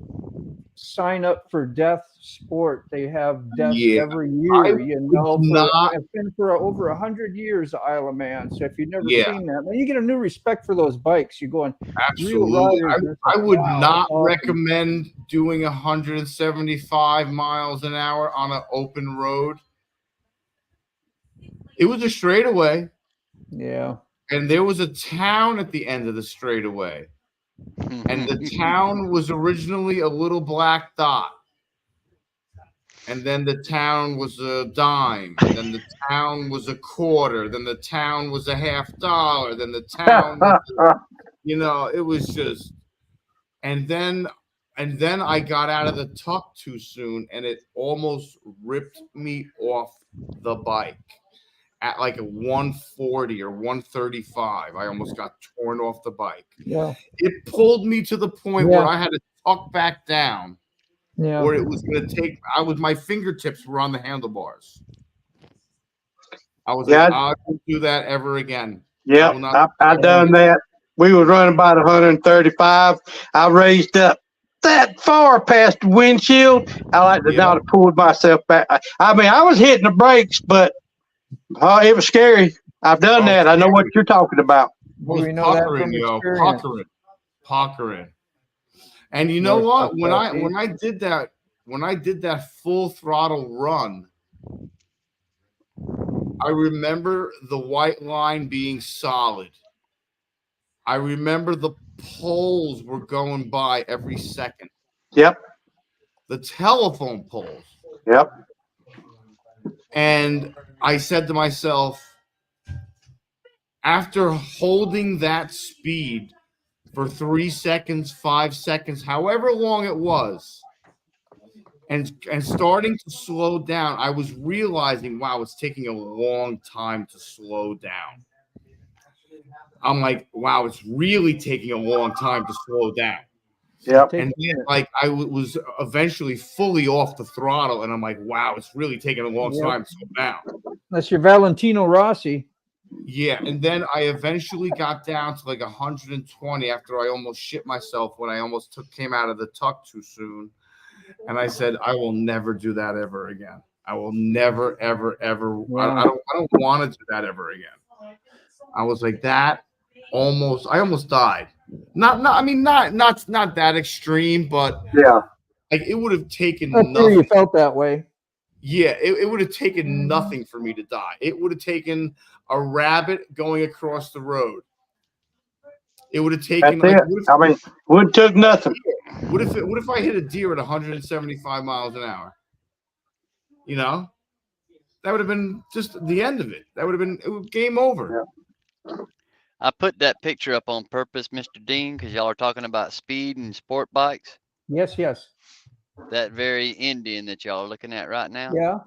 sign up for death sport. They have deaths every year, it's been for over 100 years, the Isle of Man. So if you've never seen that, man, you get a new respect for those bikes. You go on. Absolutely. I would not awesome. recommend doing 175 miles an hour on an open road. It was a straightaway. Yeah. And there was a town at the end of the straightaway. And the town was originally a little black dot. And then the town was a dime. And then the town was a quarter. Then the town was a $50. Then the town was, it was just. And then I got out of the tuck too soon, and it almost ripped me off the bike. At like a 140 or 135, I almost got torn off the bike. Yeah. It pulled me to the point where I had to tuck back down. Yeah. Or it was going to take. My fingertips were on the handlebars. I was like, I won't do that ever again. Yeah, I done that. We was running about 135. I raised up that far past the windshield. I like to not have pulled myself back. I mean, I was hitting the brakes, but it was scary. I've done that. I know what you're talking about. We know that from experience. Puckering. And you know what? When I did that full throttle run, I remember the white line being solid. I remember the poles were going by every second. Yep. The telephone poles. Yep. And I said to myself, after holding that speed for 3 seconds, 5 seconds, however long it was, and starting to slow down, I was realizing, wow, it's taking a long time to slow down. I'm like, wow, it's really taking a long time to slow down. Yep. And then, like, I was eventually fully off the throttle, and I'm like, wow, it's really taking a long time to slow down. That's your Valentino Rossi. Yeah, and then I eventually got down to like 120 after I almost shit myself when I almost came out of the tuck too soon. And I said, I will never do that ever again. I will never, ever, ever. I don't want to do that ever again. I was like that. I almost died. Not that extreme, but Yeah. like it would have taken I'm sure you felt that way. Yeah, it would have taken nothing for me to die. It would have taken a rabbit going across the road. It would have taken. That's it. Would took nothing. What if I hit a deer at 175 miles an hour? You know, that would have been just the end of it. That would have been game over. Yeah. I put that picture up on purpose, Mr. Dean, because y'all are talking about speed and sport bikes. Yes. That very Indian that y'all are looking at right now. Yeah.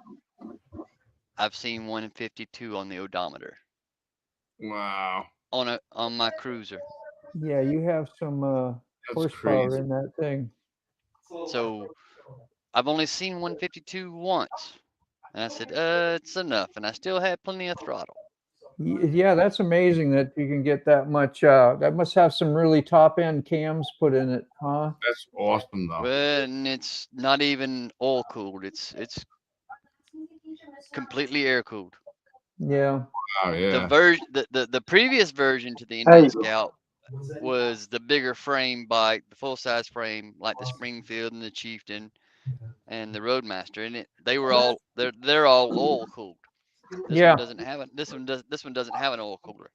I've seen 152 on the odometer. Wow. On my cruiser. Yeah, you have some horsepower crazy in that thing. So I've only seen 152 once. And I said, it's enough. And I still had plenty of throttle. Yeah, that's amazing that you can get that much. That must have some really top end cams put in it, huh? That's awesome, though. Well, and it's not even oil cooled. It's completely air cooled. Yeah. Oh yeah. The previous version to the Indian Scout was the bigger frame bike, the full size frame, like the Springfield and the Chieftain and the Roadmaster, and they're all oil cooled. This one doesn't have it. This one doesn't have an oil cooler.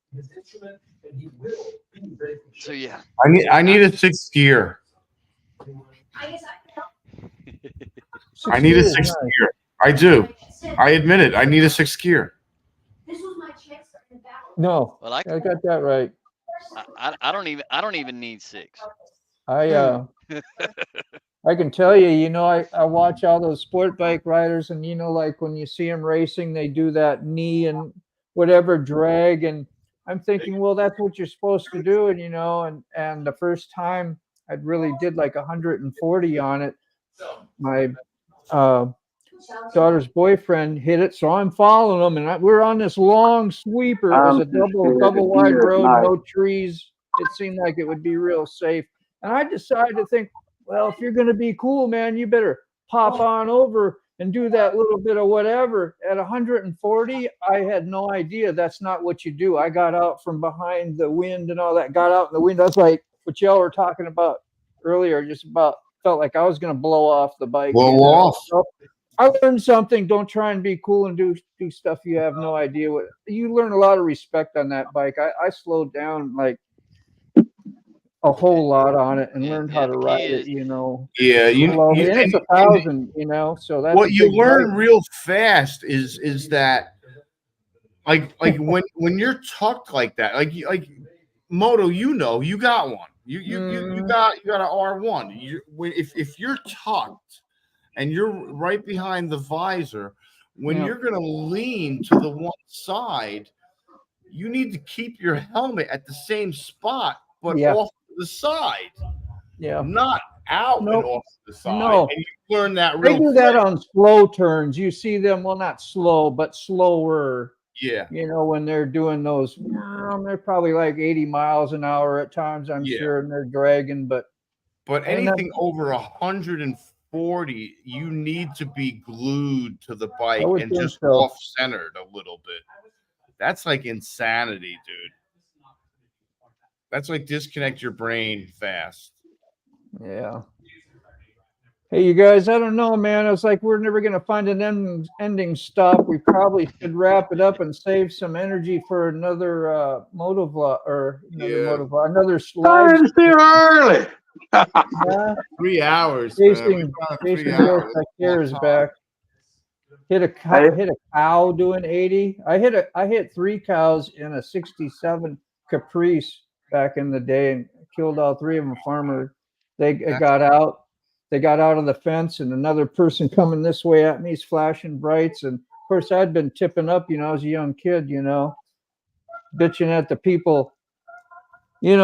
So yeah. I need a sixth gear. I need a sixth gear. I do. I admit it. I need a sixth gear. No. Well, I got that right. I don't even need 6. I can tell you, I watch all those sport bike riders, and like when you see them racing, they do that knee and whatever drag, and I'm thinking, well, that's what you're supposed to do, and and the first time I really did like 140 on it, my daughter's boyfriend hit it, so I'm following him, and we're on this long sweeper. It was a double wide road, no trees. It seemed like it would be real safe, and I decided to think, well, if you're going to be cool, man, you better pop on over and do that little bit of whatever. At 140, I had no idea that's not what you do. I got out from behind the wind and all that, got out in the wind. That's like what y'all were talking about earlier, just about felt like I was going to blow off the bike. Blow off. So I learned something. Don't try and be cool and do stuff you have no idea what. You learn a lot of respect on that bike. I slowed down like a whole lot on it and learned how to ride it, Yeah, and it's 1,000, so that's what you learn real fast is that like when you're tucked like that, like Moto, you got one. You got an R1. If you're tucked and you're right behind the visor, when you're gonna lean to the one side, you need to keep your helmet at the same spot, but off the side, not out and off the side. No, and you learn that they do that on slow turns. You see them, well, not slow, but slower. Yeah, when they're doing those, they're probably like 80 miles an hour at times, I'm sure, and they're dragging. But anything over 140, you need to be glued to the bike and just off centered a little bit. That's like insanity, dude. That's like disconnect your brain fast. Yeah. Hey, you guys, I don't know, man. It's like we're never going to find an ending stop. We probably should wrap it up and save some energy for another moto vlog or another slide. It's too early. 3 hours. Jason is back. Hit a cow doing 80. I hit 3 cows in a 67 Caprice back in the day and killed all 3 of them. Farmer, they got out. they got out of the fence, and another person coming this way at me is flashing brights. And of course, I'd been tipping up, as a young kid, bitching at the people, give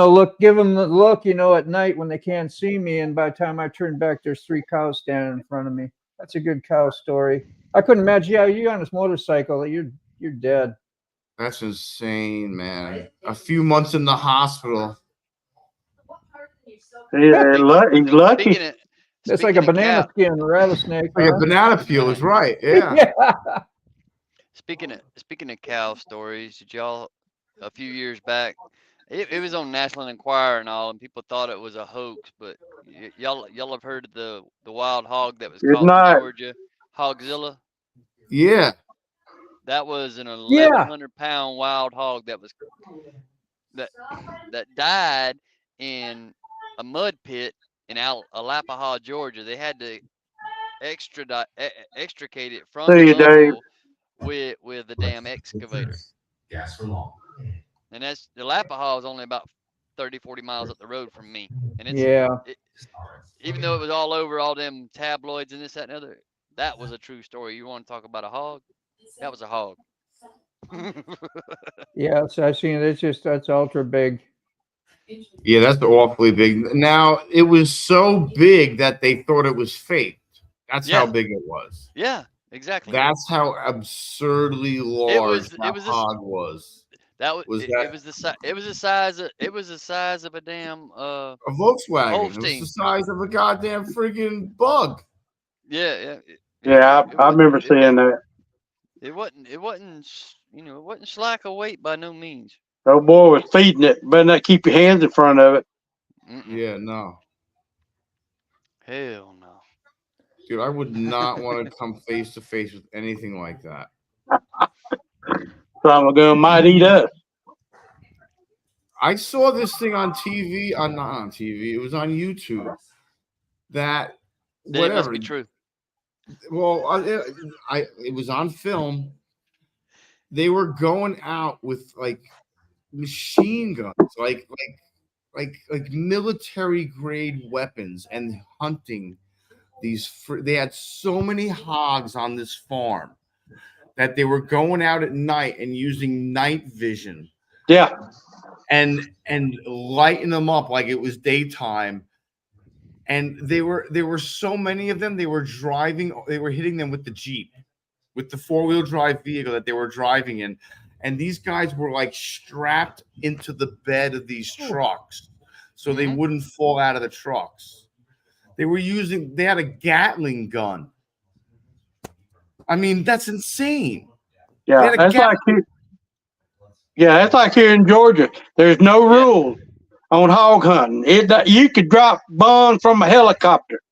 them the look, at night when they can't see me. And by the time I turn back, there's 3 cows standing in front of me. That's a good cow story. I couldn't imagine. Yeah, you on this motorcycle, you're dead. That's insane, man. A few months in the hospital. Yeah, he's lucky. It's like a banana skin, a rattlesnake. Like a banana peel is right. Yeah. Yeah. Speaking of cow stories, did y'all a few years back? It was on National Enquirer and all, and people thought it was a hoax. But y'all have heard of the wild hog that was caught in Georgia, Hogzilla? Yeah. That was an 1,100-pound wild hog that died in a mud pit in Alapaha, Georgia. They had to extricate it from the local with the damn excavator. Gas for long. And that's the Alapaha is only about 30-40 miles up the road from me. And it's even though it was all over all them tabloids and this, that, and other, that was a true story. You want to talk about a hog? That was a hog. Yeah, so I've seen it. That's ultra big. Yeah, that's awfully big. Now, it was so big that they thought it was faked. That's how big it was. Yeah, exactly. That's how absurdly large that hog was. It was the size of a damn a Volkswagen. Holstein. It was the size of a goddamn freaking bug. Yeah. I remember seeing that. It wasn't slack of weight by no means. Oh boy was feeding it. Better not keep your hands in front of it. Yeah, no. Hell no. Dude, I would not want to come face to face with anything like that. Some of them might eat us. I saw this thing on TV. Not on TV. It was on YouTube. That whatever. It must be true. Well, it was on film. They were going out with like machine guns, like military grade weapons, and hunting these. They had so many hogs on this farm that they were going out at night and using night vision. Yeah. And lighting them up like it was daytime. And there were so many of them. They were hitting them with the Jeep, with the 4-wheel drive vehicle that they were driving in. And these guys were like strapped into the bed of these trucks so they wouldn't fall out of the trucks. They had a Gatling gun. I mean, that's insane. Yeah, that's like here in Georgia. There's no rule on hog hunting. You could drop bombs from a helicopter.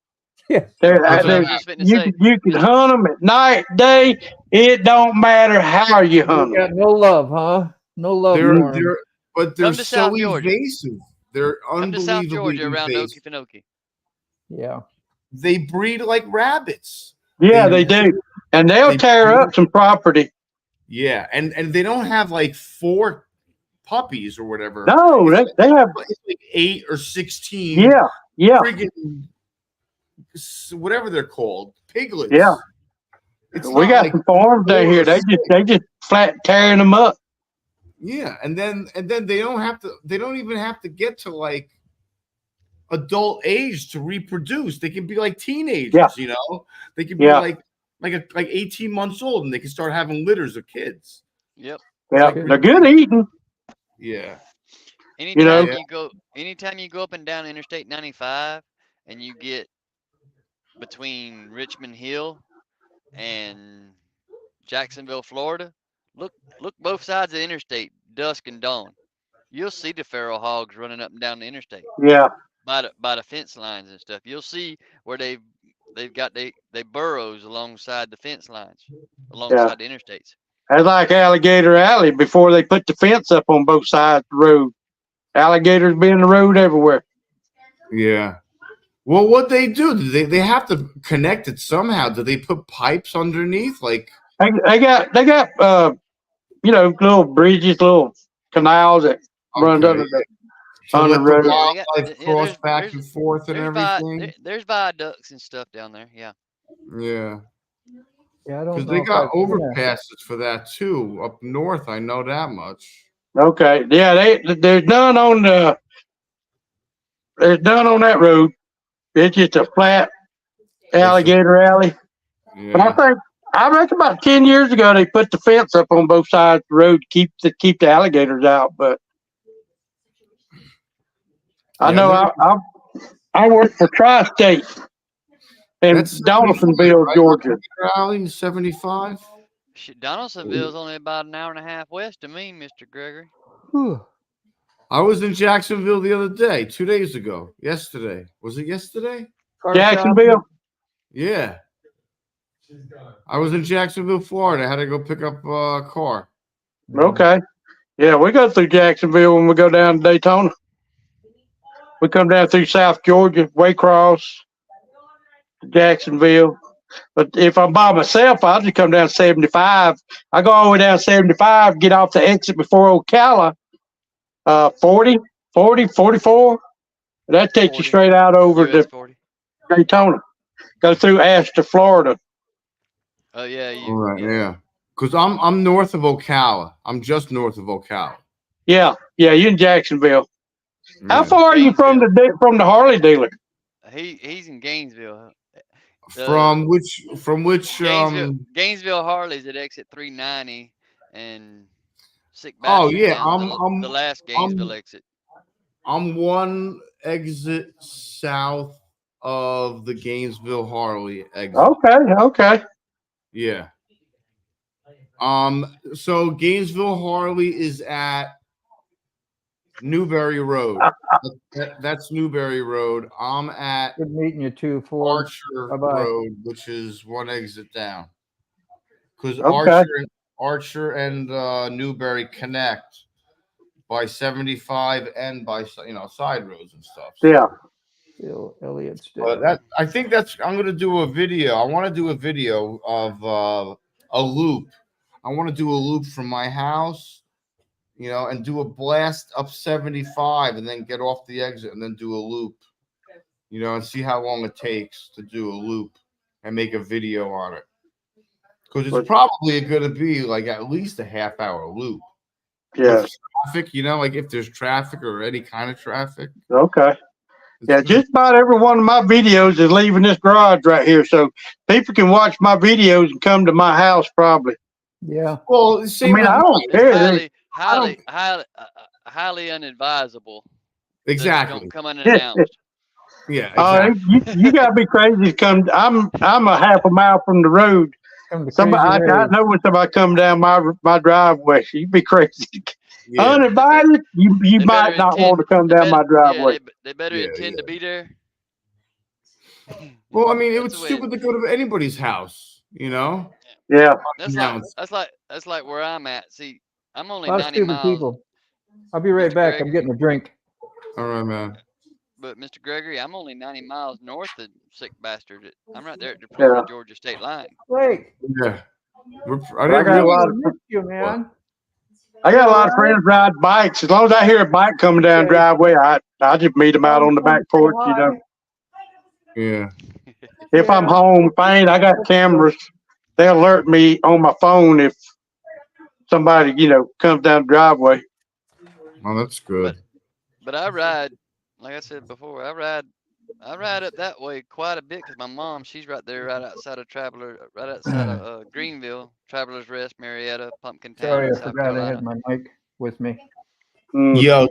Yeah, you can hunt them at night, day. It don't matter how you hunt them. No love, huh? No love. But they're so evasive. They're unbelievably to South Georgia around evasive. Okefenokee. Yeah, they breed like rabbits. Yeah, they do, and they'll tear up some property. Yeah, and they don't have like 4 puppies or whatever. No, they have like 8 or 16. Yeah. Friggin' whatever they're called, piglets. Yeah. We got some farms down here. They just flat tearing them up. Yeah, and then they don't even have to get to like adult age to reproduce. They can be like teenagers, They can be like 18 months old, and they can start having litters of kids. Yep. Yeah, they're good eating. Yeah. Anytime you go up and down Interstate 95 and you get between Richmond Hill and Jacksonville, Florida, look both sides of the interstate, dusk and dawn. You'll see the feral hogs running up and down the interstate. Yeah. By the fence lines and stuff. You'll see where they've got they burrows alongside the fence lines, alongside the interstates. That's like Alligator Alley before they put the fence up on both sides of the road. Alligators be in the road everywhere. Yeah. Well, what they do? They have to connect it somehow. Do they put pipes underneath? Like they got little bridges, little canals that run under the To On the let the road. wildlife Yeah, cross back and forth and everything. There's viaducts and stuff down there. Yeah. Yeah. Yeah, I don't Because know. they if got I've seen that. overpasses for that too. Up north, I know that much. Okay. Yeah, there's none on that road. It's just a flat alligator alley. But Yeah. I reckon about 10 years ago they put the fence up on both sides of the road to keep the alligators out. But I know I work for Tri-State in That's Donaldsonville, right? Georgia. Alley 75. Shit, Donaldsonville's only about an hour and a half west of me, Mr. Gregory. Whew. I was in Jacksonville the other day, 2 days ago. Yesterday. Was it yesterday? Car Jacksonville? Yeah. I was in Jacksonville, Florida. I had to go pick up a car. Okay. Yeah, we go through Jacksonville when we go down to Daytona. We come down through South Georgia, Waycross, Jacksonville. But if I'm by myself, I'll just come down 75. I go all the way down 75, get off the exit before Ocala, 40, 44. That takes you 40. straight out over US to 40. Daytona. Go through Ashton, Florida. Oh yeah, All right, yeah. Because I'm north of Ocala. I'm just north of Ocala. Yeah, you're in Jacksonville. How Yeah. far are you from the Harley dealer? He's in Gainesville. From which Gainesville Harley's at exit 390 and Sick Oh, Bastard yeah, down the last Gainesville exit. I'm one exit south of the Gainesville Harley exit. Okay. Yeah. So Gainesville Harley is at Newberry Road. That's Newberry Road. I'm at Good meeting you too, Ford. Archer Bye-bye. Road, which is one exit down. Because Okay. Archer and Newberry connect by 75 and by side roads and stuff. Yeah. Bill Elliott's But I think I'm gonna do a video. I want to do a video of a loop. I want to do a loop from my house, and do a blast up 75 and then get off the exit and then do a loop, and see how long it takes to do a loop and make a video on it. Because it's probably going to be like at least a half-hour loop. Yeah. With traffic, like if there's traffic or any kind of traffic. Okay. Yeah, just about every one of my videos is leaving this garage right here, so people can watch my videos and come to my house probably. Yeah. Well, see, I don't care. Highly unadvisable. Exactly. Don't come unannounced. Yeah. Exactly. You gotta be crazy to come. I'm a half a mile from the road. Somebody, I know when somebody come down my driveway. You'd be crazy. Yeah. Uninvited, you might not want to come down my driveway. They better intend to be there. Well, I mean, it was stupid to go to anybody's house, Yeah. That's like where I'm at. See, I'm only A lot of 90 stupid miles. people. I'll be right back. I'm getting a drink. All right, man. But Mr. Gregory, I'm only 90 miles north of Sick Bastard. I'm right there at the Florida Georgia state line. Wait. Yeah. I got a lot of you, man. I got a lot of friends ride bikes. As long as I hear a bike coming down the driveway, I just meet them out on the back porch, Yeah. If I'm home, if I ain't, I got cameras. They'll alert me on my phone if somebody, comes down the driveway. Oh, that's good. But I ride, like I said before, I ride up that way quite a bit because my mom, she's right there, right outside of Greenville, Travelers Rest, Marietta, Pumpkin Town. Sorry, I South forgot Carolina. I had my mic with me. Yo,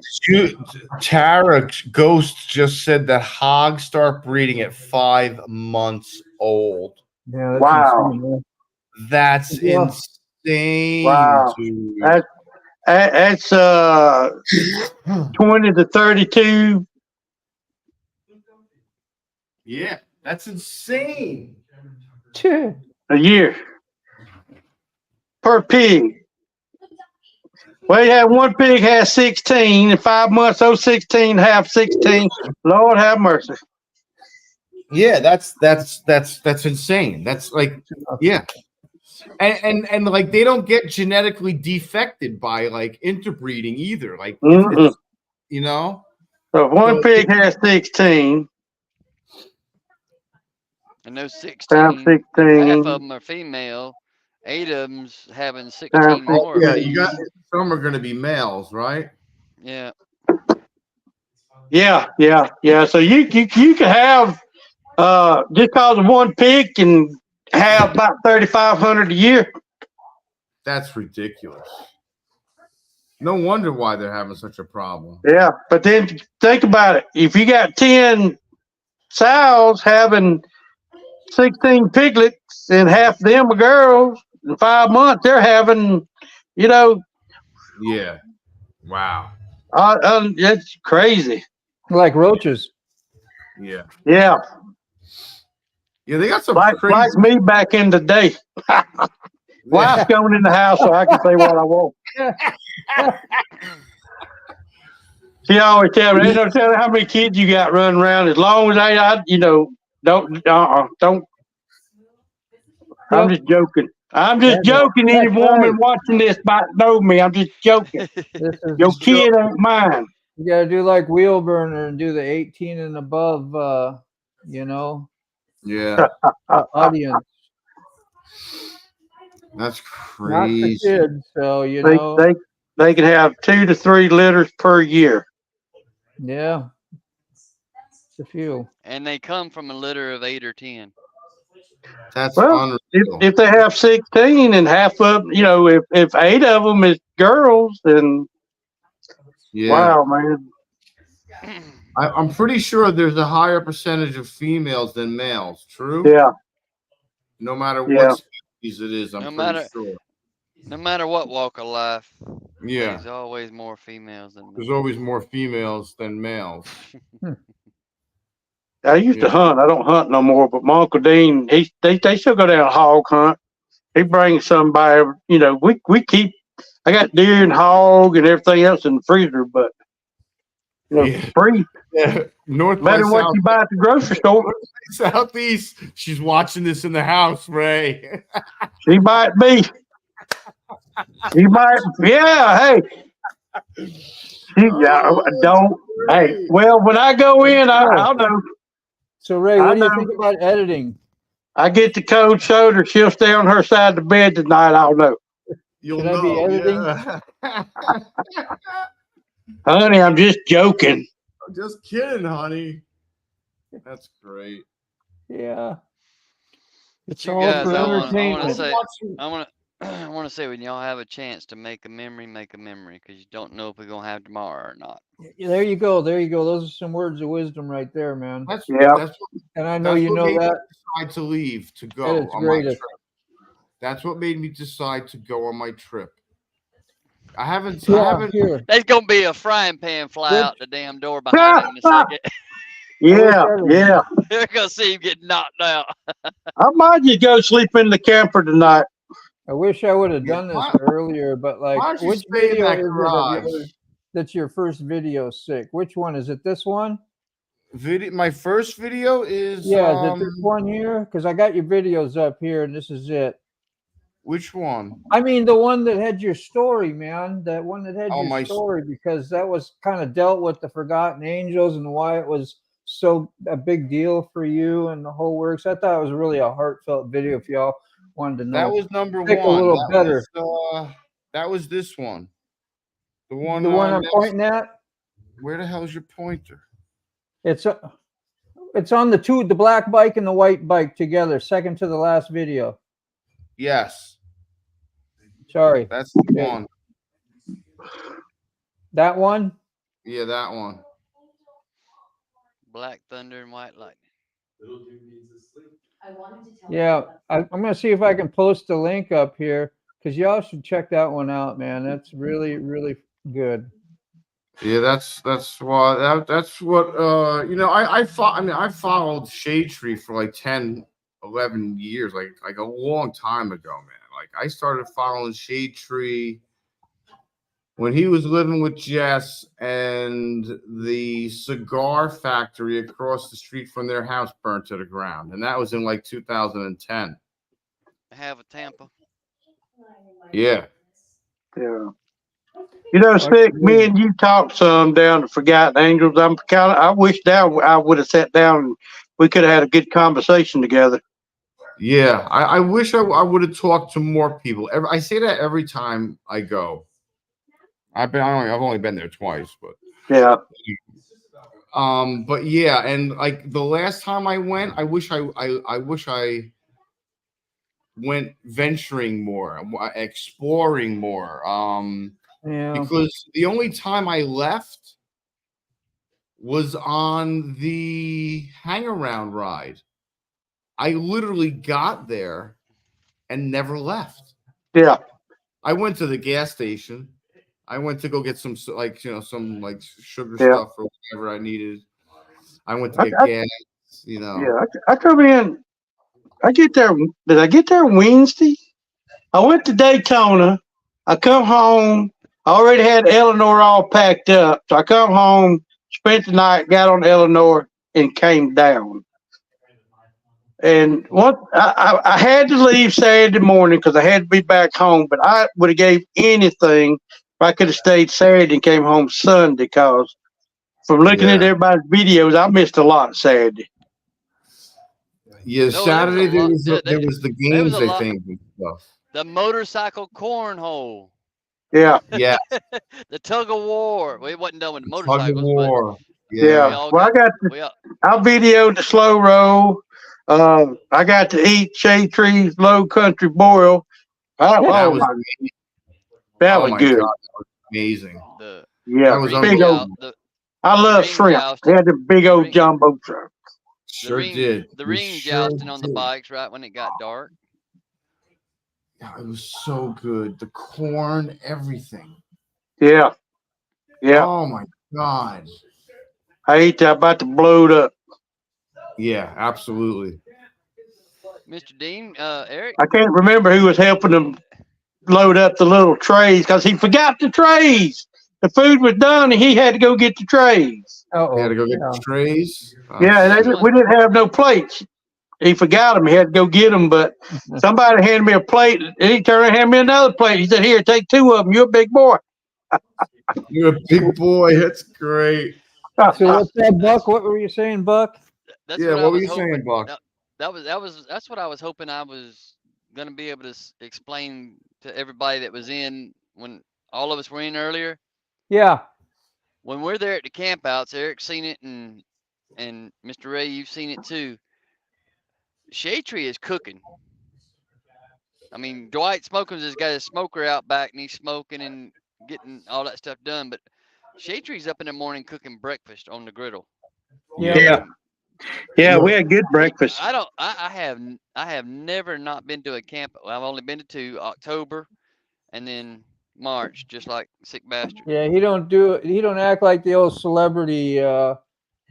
Tara Ghost just said that hogs start breeding at 5 months old. Yeah, that's Wow. insane, man. That's insane. Wow. Dude. That's 20 to 32. Yeah, that's insane. A year per pig. Well, you have one pig has 16 in 5 months. Those 16 have 16. Lord have mercy. Yeah, that's insane. That's like, yeah. And like they don't get genetically defected by like interbreeding either. Like, it's, So if one So- pig has 16, And those times 16, half 16, of them are female. 8 of them's having 16 times more. Yeah, sixteen. you got some are going to be males, right? Yeah. Yeah. So you can have just cause of one pig can have about 3,500 a year. That's ridiculous. No wonder why they're having such a problem. Yeah, but then think about it. If you got 10 sows having 16 piglets and half of them are girls, in 5 months they're having, you know, Yeah. Wow. it's crazy. Like roaches. Yeah. Yeah, Yeah, they got some like crazy. me back in the day. Wife's going in the house so I can say what I want. She always tell me, "Ain't no telling how many kids you got running around. As long as don't. I'm just joking. I'm just joking. Any that's woman right. watching this might know me. I'm just joking. This is Your kid ain't mine. You gotta do like Wheelburner and do the 18 and above, Yeah. audience. That's Not for crazy. kids, so They can have 2 to 3 litters per year. yeah. It's a few. And they come from a litter of 8 or 10. That's Well, unreal. if they have 16 and half of if 8 of them is girls, then Yeah. wow, man. I'm pretty sure there's a higher percentage of females than males. True? Yeah. No matter Yeah. what species it is, I'm pretty sure. No matter what walk of life, Yeah. there's always more females than There's males. always more females than males. I used to hunt. I don't hunt no more, but my Uncle Dean, they still go down and hog hunt. He brings some by, we keep, I got deer and hog and everything else in the freezer, but, free. Yeah. North Better by than what south. you buy at the grocery store. Southeast. She's watching this in the house, Ray. She might be. She might, hey. Hey, well, when I go in, I'll know. So Ray, I what do you know. think about editing? I get the cold shoulder. She'll stay on her side of the bed tonight. I'll know. You'll Should I be editing? Yeah. Honey, I'm just joking. I'm just kidding, honey. That's great. Yeah. It's You all guys, for I want entertainment. to say, I want to say, when y'all have a chance to make a memory, because you don't know if we're gonna have tomorrow or not. There you go. There you go. Those are some words of wisdom right there, man. That's And I know that's you what know made me that. decide to leave to That go is on my greatest. trip. That's what made me decide to go on my trip. I haven't. Here. There's gonna be a frying pan fly out the damn door behind him in a second. Yeah. They're gonna see him get knocked out. I might just go sleep in the camper tonight. I wish I would have done this earlier, but why like, don't you which stay in video that is it of garage? yours that's your first video sick? Which one is it? This one? My first video is Yeah, is it this one here? Because I got your videos up here, and this is it. Which one? I mean, the one that had your story, man. That one that had Oh, my your story, because that was kind of dealt with the Forgotten Angels and why it was so a big deal for you and the whole works. I thought it was really a heartfelt video. If y'all wanted to know, That was number Pick one. a little better. That was this one. The one. The one I'm next- pointing at. Where the hell's your pointer? It's on the black bike and the white bike together, second to the last video. Yes, Sorry. that's the Yeah. one. That one? Yeah, that one. Black Thunder and White Lightning. Yeah. I'm going to see if I can post the link up here because y'all should check that one out, man. That's really, really good. Yeah, that's what I followed Shade Tree for like 10, 11 years, like a long time ago, man. Like I started following Shade Tree when he was living with Jess, and the cigar factory across the street from their house burnt to the ground, and that was in like 2010. Have a Tampa. Yeah. Yeah. You know, Sick, me and you talked some down at Forgotten Angels. I wish now I would have sat down and we could have had a good conversation together. Yeah, I wish I would have talked to more people. I say that every time I go. I've only been there twice, but Yeah. But yeah, and like the last time I went, I wish I went venturing more, exploring more. Yeah. Because the only time I left was on the hang around ride. I literally got there and never left. Yeah. I went to the gas station. I went to go get some some sugar Yeah. stuff or whatever I needed. I went to get gas, Yeah. I come in. I get there. Did I get there Wednesday? I went to Daytona. I come home. I already had Eleanor all packed up. So I come home, spent the night, got on Eleanor, and came down. And I had to leave Saturday morning because I had to be back home. But I would have gave anything if I could have stayed Saturday and came home Sunday. Because from looking at everybody's videos, I missed a lot Saturday. Yeah, No, Saturday there was the games, a I lot. think, and stuff. The motorcycle cornhole. Yeah. Yeah. The tug of war. Well, it wasn't done with Tug of motorcycles, war. but Yeah. Well, I videoed the slow roll. I got to eat Shade Tree's Low Country Boil. That was That oh was my good. God, that was amazing. Yeah, that was big old. I love shrimp. They had the big old jumbo truck. Sure did. The ring jousting on the bikes right when it got dark. Yeah, it was so good. The corn, everything. Yeah. Yeah. Oh my God. I ate that about to blow it up. Yeah, absolutely. Mr. Dean, Eric. I can't remember who was helping them load up the little trays because he forgot the trays. The food was done and he had to go get the trays. He had to go get the trays. We didn't have no plates. He forgot them. He had to go get them, but somebody handed me a plate and he turned and handed me another plate. He said, "Here, take two of them. You're a big boy." You're a big boy. That's great. So what's that, Buck? What were you saying, Buck? That's Yeah, what what were was you saying, hoping- Buck? That's what I was hoping I was gonna be able to explain to everybody that was in when all of us were in earlier. Yeah. When we're there at the campouts, Eric's seen it, and Mr. Ray, you've seen it too. Shade Tree is cooking. I mean, Dwight Smokins has got his smoker out back, and he's smoking and getting all that stuff done. But Shade Tree's up in the morning cooking breakfast on the griddle. Yeah. Yeah, we had good breakfast. I have never not been to a camp. I've only been to 2, October and then March, just like Sick Bastard. Yeah, he don't act like the old celebrity.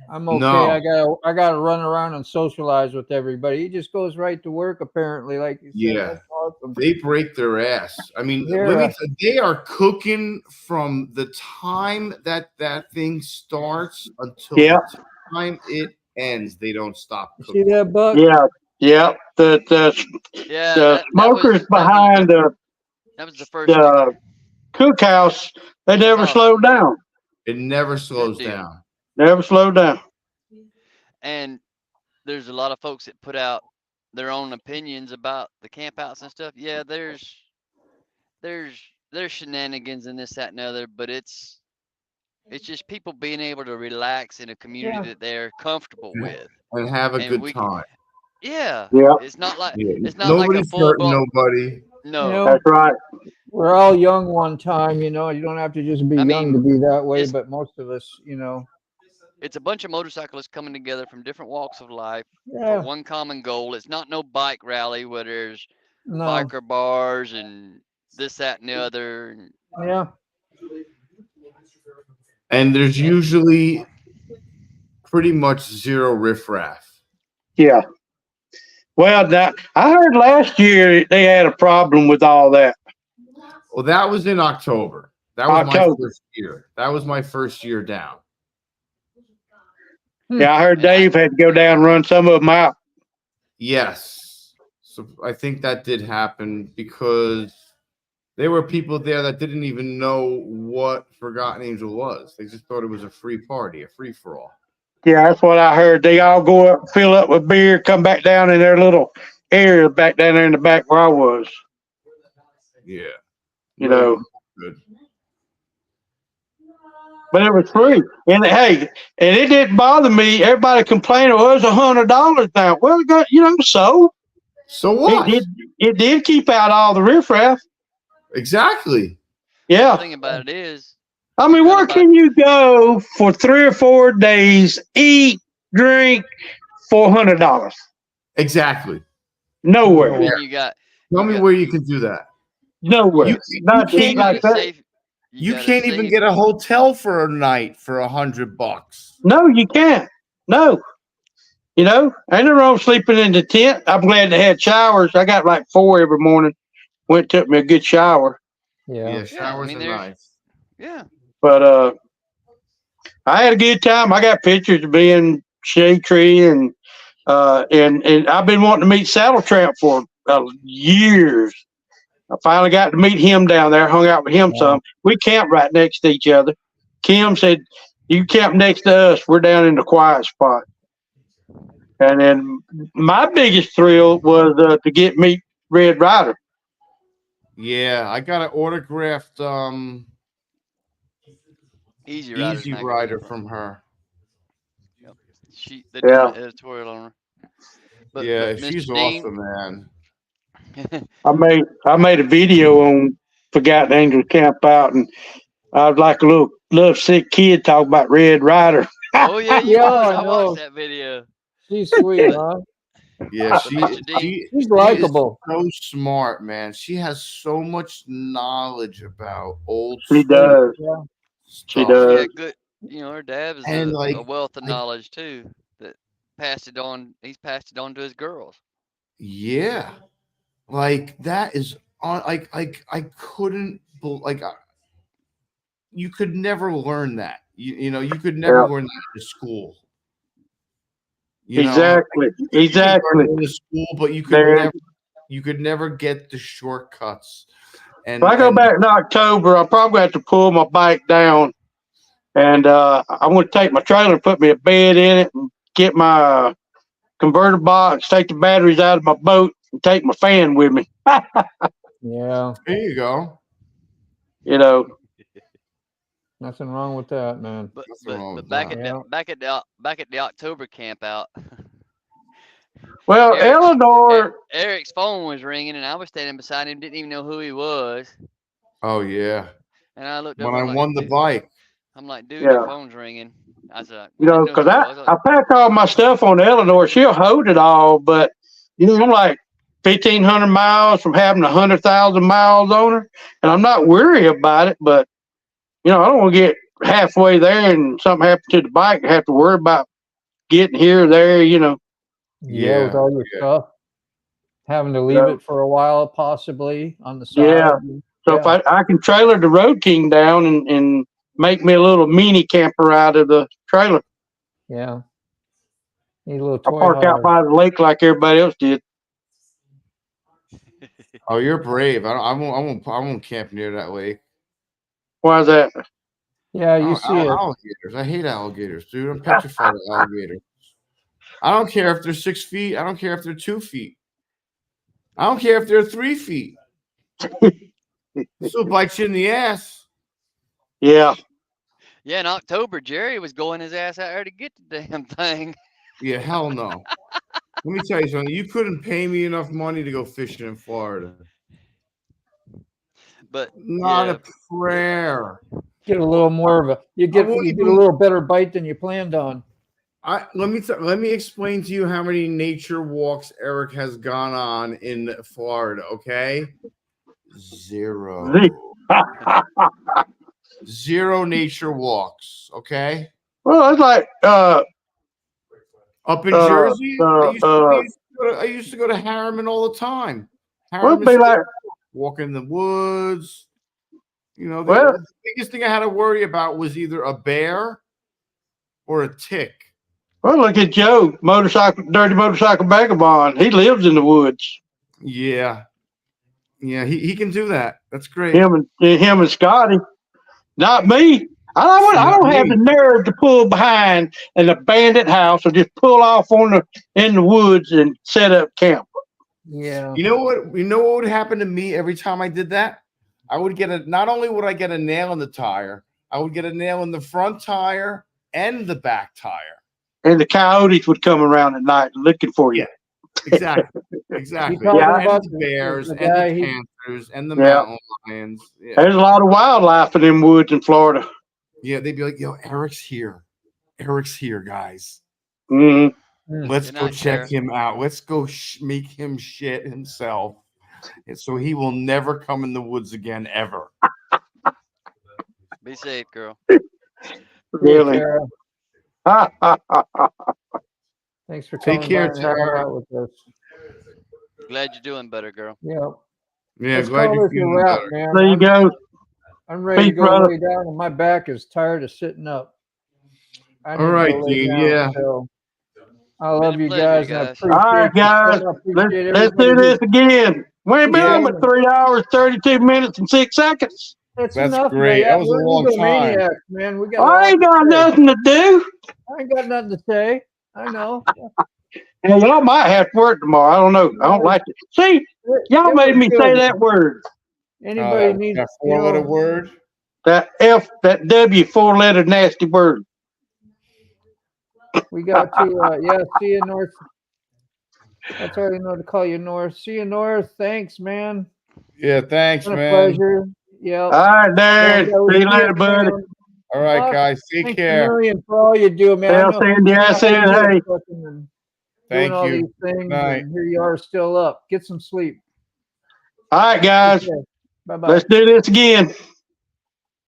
I'm okay. No. I gotta run around and socialize with everybody. He just goes right to work, apparently. Like you said. Yeah. That's awesome. They break their ass. I mean, they are cooking from the time that thing starts until the time it ends. They don't stop cooking. See that, Buck? Yeah. The smokers behind that was the first the cookhouse, they never slowed down. It never slows down. Never slowed down. And there's a lot of folks that put out their own opinions about the campouts and stuff. Yeah, there's shenanigans and this, that, and the other, but it's just people being able to relax in a community that they're comfortable with and have a good time. Yeah. Yeah. It's not like it's not Nobody's like a hurting nobody. No. That's right. We're all young one time, you know. You don't have to just be young to be that way, but most of us, you know. It's a bunch of motorcyclists coming together from different walks of life Yeah. for one common goal. It's not no bike rally where there's No. biker bars and this, that, and the other. Yeah. And there's usually pretty much zero riffraff. Yeah. Well, I heard last year they had a problem with all that. Well, that was in October. That was my first year. That was my first year down. Yeah, I heard Dave had to go down and run some of them out. Yes. So I think that did happen because There were people there that didn't even know what Forgotten Angel was. They just thought it was a free party, a free for all. Yeah, that's what I heard. They all go up, fill up with beer, come back down in their little area back down there in the back where I was. Yeah. You know. Good. But it was free. And hey, and it didn't bother me. Everybody complaining, well, it was $100 now. Well, you know, so what? It did keep out all the riffraff. Exactly. Yeah. The thing about it is, I mean, where can you go for 3 or 4 days, eat, drink, $400? Exactly. Nowhere. then you got Tell me where you can do that. Nowhere. Not to eat like that. safe. You gotta can't even save- get a hotel for a night for $100. No, you can't. No. You know, ain't no wrong sleeping in the tent. I'm glad they had showers. I got like 4 every morning. Went, took me a good shower. Yeah, showers are there's- nice. Yeah. But I had a good time. I got pictures of me and Shade Tree and I've been wanting to meet Saddle Tramp for years. I finally got to meet him down there, hung out with him some. We camped right next to each other. Kim said, "You camp next to us. We're down in the quiet spot." And then my biggest thrill was to get meet Red Rider. Yeah, I got an autographed Easy Rider from her. They did an editorial on her. But, yeah, but she's Mr. Dean, awesome, man. I made a video on Forgotten Angel Camp Out, and I was like a little sick kid talking about Red Rider. oh yeah, you Yeah, was. I I know. watched that video. She's sweet, huh? Yeah, Mr. Dean. She's likable. So smart, man. She has so much knowledge about old. She does. Yeah. She stuff. does. Yeah, good. You know, her dad is And, a wealth of knowledge too. That passed it on. He's passed it on to his girls. Yeah, like that is on. I couldn't you could never learn that. You know, you could never learn that in school. You know? Exactly. You could Exactly. learn it in school, but you could never get the shortcuts. And If I go back in October, I'll probably have to pull my bike down, and I'm going to take my trailer and put me a bed in it, and get my converter box, take the batteries out of my boat, and take my fan with me. Yeah. There you go. You know. Nothing wrong with that, man. But Nothing wrong with back that. at the October camp out. Well, Eleanor. Eric's phone was ringing, and I was standing beside him, didn't even know who he was. Oh yeah. And I looked When up. I I'm like, won the "Dude," bike. I'm like, dude, Yeah. your phone's ringing. I said, You know, because I pack all my stuff on Eleanor. She'll hold it all, but you know, I'm like 1,500 miles from having 100,000 miles on her, and I'm not worried about it. But you know, I don't want to get halfway there and something happen to the bike and have to worry about getting here or there. You know. Yeah, with all your stuff. Having to leave Yeah. it for a while, possibly on the side. Yeah. So if I can trailer the Road King down and make me a little mini camper out of the trailer. Yeah. Need a little I toy park out hard. by the lake like everybody else did. Oh, you're brave. I won't camp near that lake. Why is that? Yeah, you see it. Alligators. I hate alligators, dude. I'm petrified of alligators. I don't care if they're 6 feet. I don't care if they're 2 feet. I don't care if they're 3 feet. This will bite you in the ass. Yeah. Yeah, in October, Jerry was going his ass out there to get the damn thing. Yeah, hell no. Let me tell you something. You couldn't pay me enough money to go fishing in Florida. But Not yeah, a prayer. Get a little more of a you get a little better bite than you planned on. Let me explain to you how many nature walks Eric has gone on in Florida, okay? 0. 0 nature walks, okay? Well, it's like Up in Jersey, I used to go to Harriman all the time. well, it'd be like walk in the woods. You know, Well- the biggest thing I had to worry about was either a bear or a tick. well, look at Joe, dirty motorcycle vagabond. He lives in the woods. Yeah. Yeah, he can do that. That's great. Him and Scotty. Not me. I don't have the nerve to pull behind an abandoned house or just pull off in the woods and set up camp. Yeah. You know what? You know what would happen to me every time I did that? I would get not only would I get a nail in the tire, I would get a nail in the front tire and the back tire. And the coyotes would come around at night looking for you. Exactly. Exactly. You talking And about the bears the and guy the panthers and the mountain lions. Yeah. There's a lot of wildlife in them woods in Florida. Yeah, they'd be like, "Yo, Eric's here. Eric's here, guys. Mm-hmm. Let's Good go night, check Sheriff. him out. Let's go make him shit himself, and so he will never come in the woods again ever." Be safe, girl. Really. Tara. Ha, ha, ha, ha. Thanks for Take coming care, by and hanging Tara. out with us. Glad you're doing better, girl. Yeah. Yeah, Let's glad call you're this a feeling wrap, better. man. There you go. I'm ready to Peace, go brother. lay down, and my back is tired of sitting up. I need All to right, go lay Dean. down, Yeah. so I love Been a you pleasure, guys, and I guys. appreciate All right, you. guys. I appreciate Let's do everybody this again. We ain't been on but 3 hours, 32 minutes, and 6 seconds. That's That's enough, great. Man. That was a We're long time. egomaniacs, man. We got. I ain't got nothing to do. I ain't got nothing to say. I know. And y'all might have to work tomorrow. I don't know. I don't like it. See, y'all It made was me say good. that word. Anybody needs that four-letter word. That that W 4-letter nasty word. We got to, see you, North. That's all you know to call you, North. See you, North. Thanks, man. Yeah, thanks, Been a man. pleasure. Yeah. All right, Darren. See you later, buddy. All right, guys. Take Thanks care. a million for all you do, man. Tell Sandy I said hey. Doing Thank all you. these things, Night. and here you are still up. Get some sleep. All right, guys. Bye bye. Let's do this again.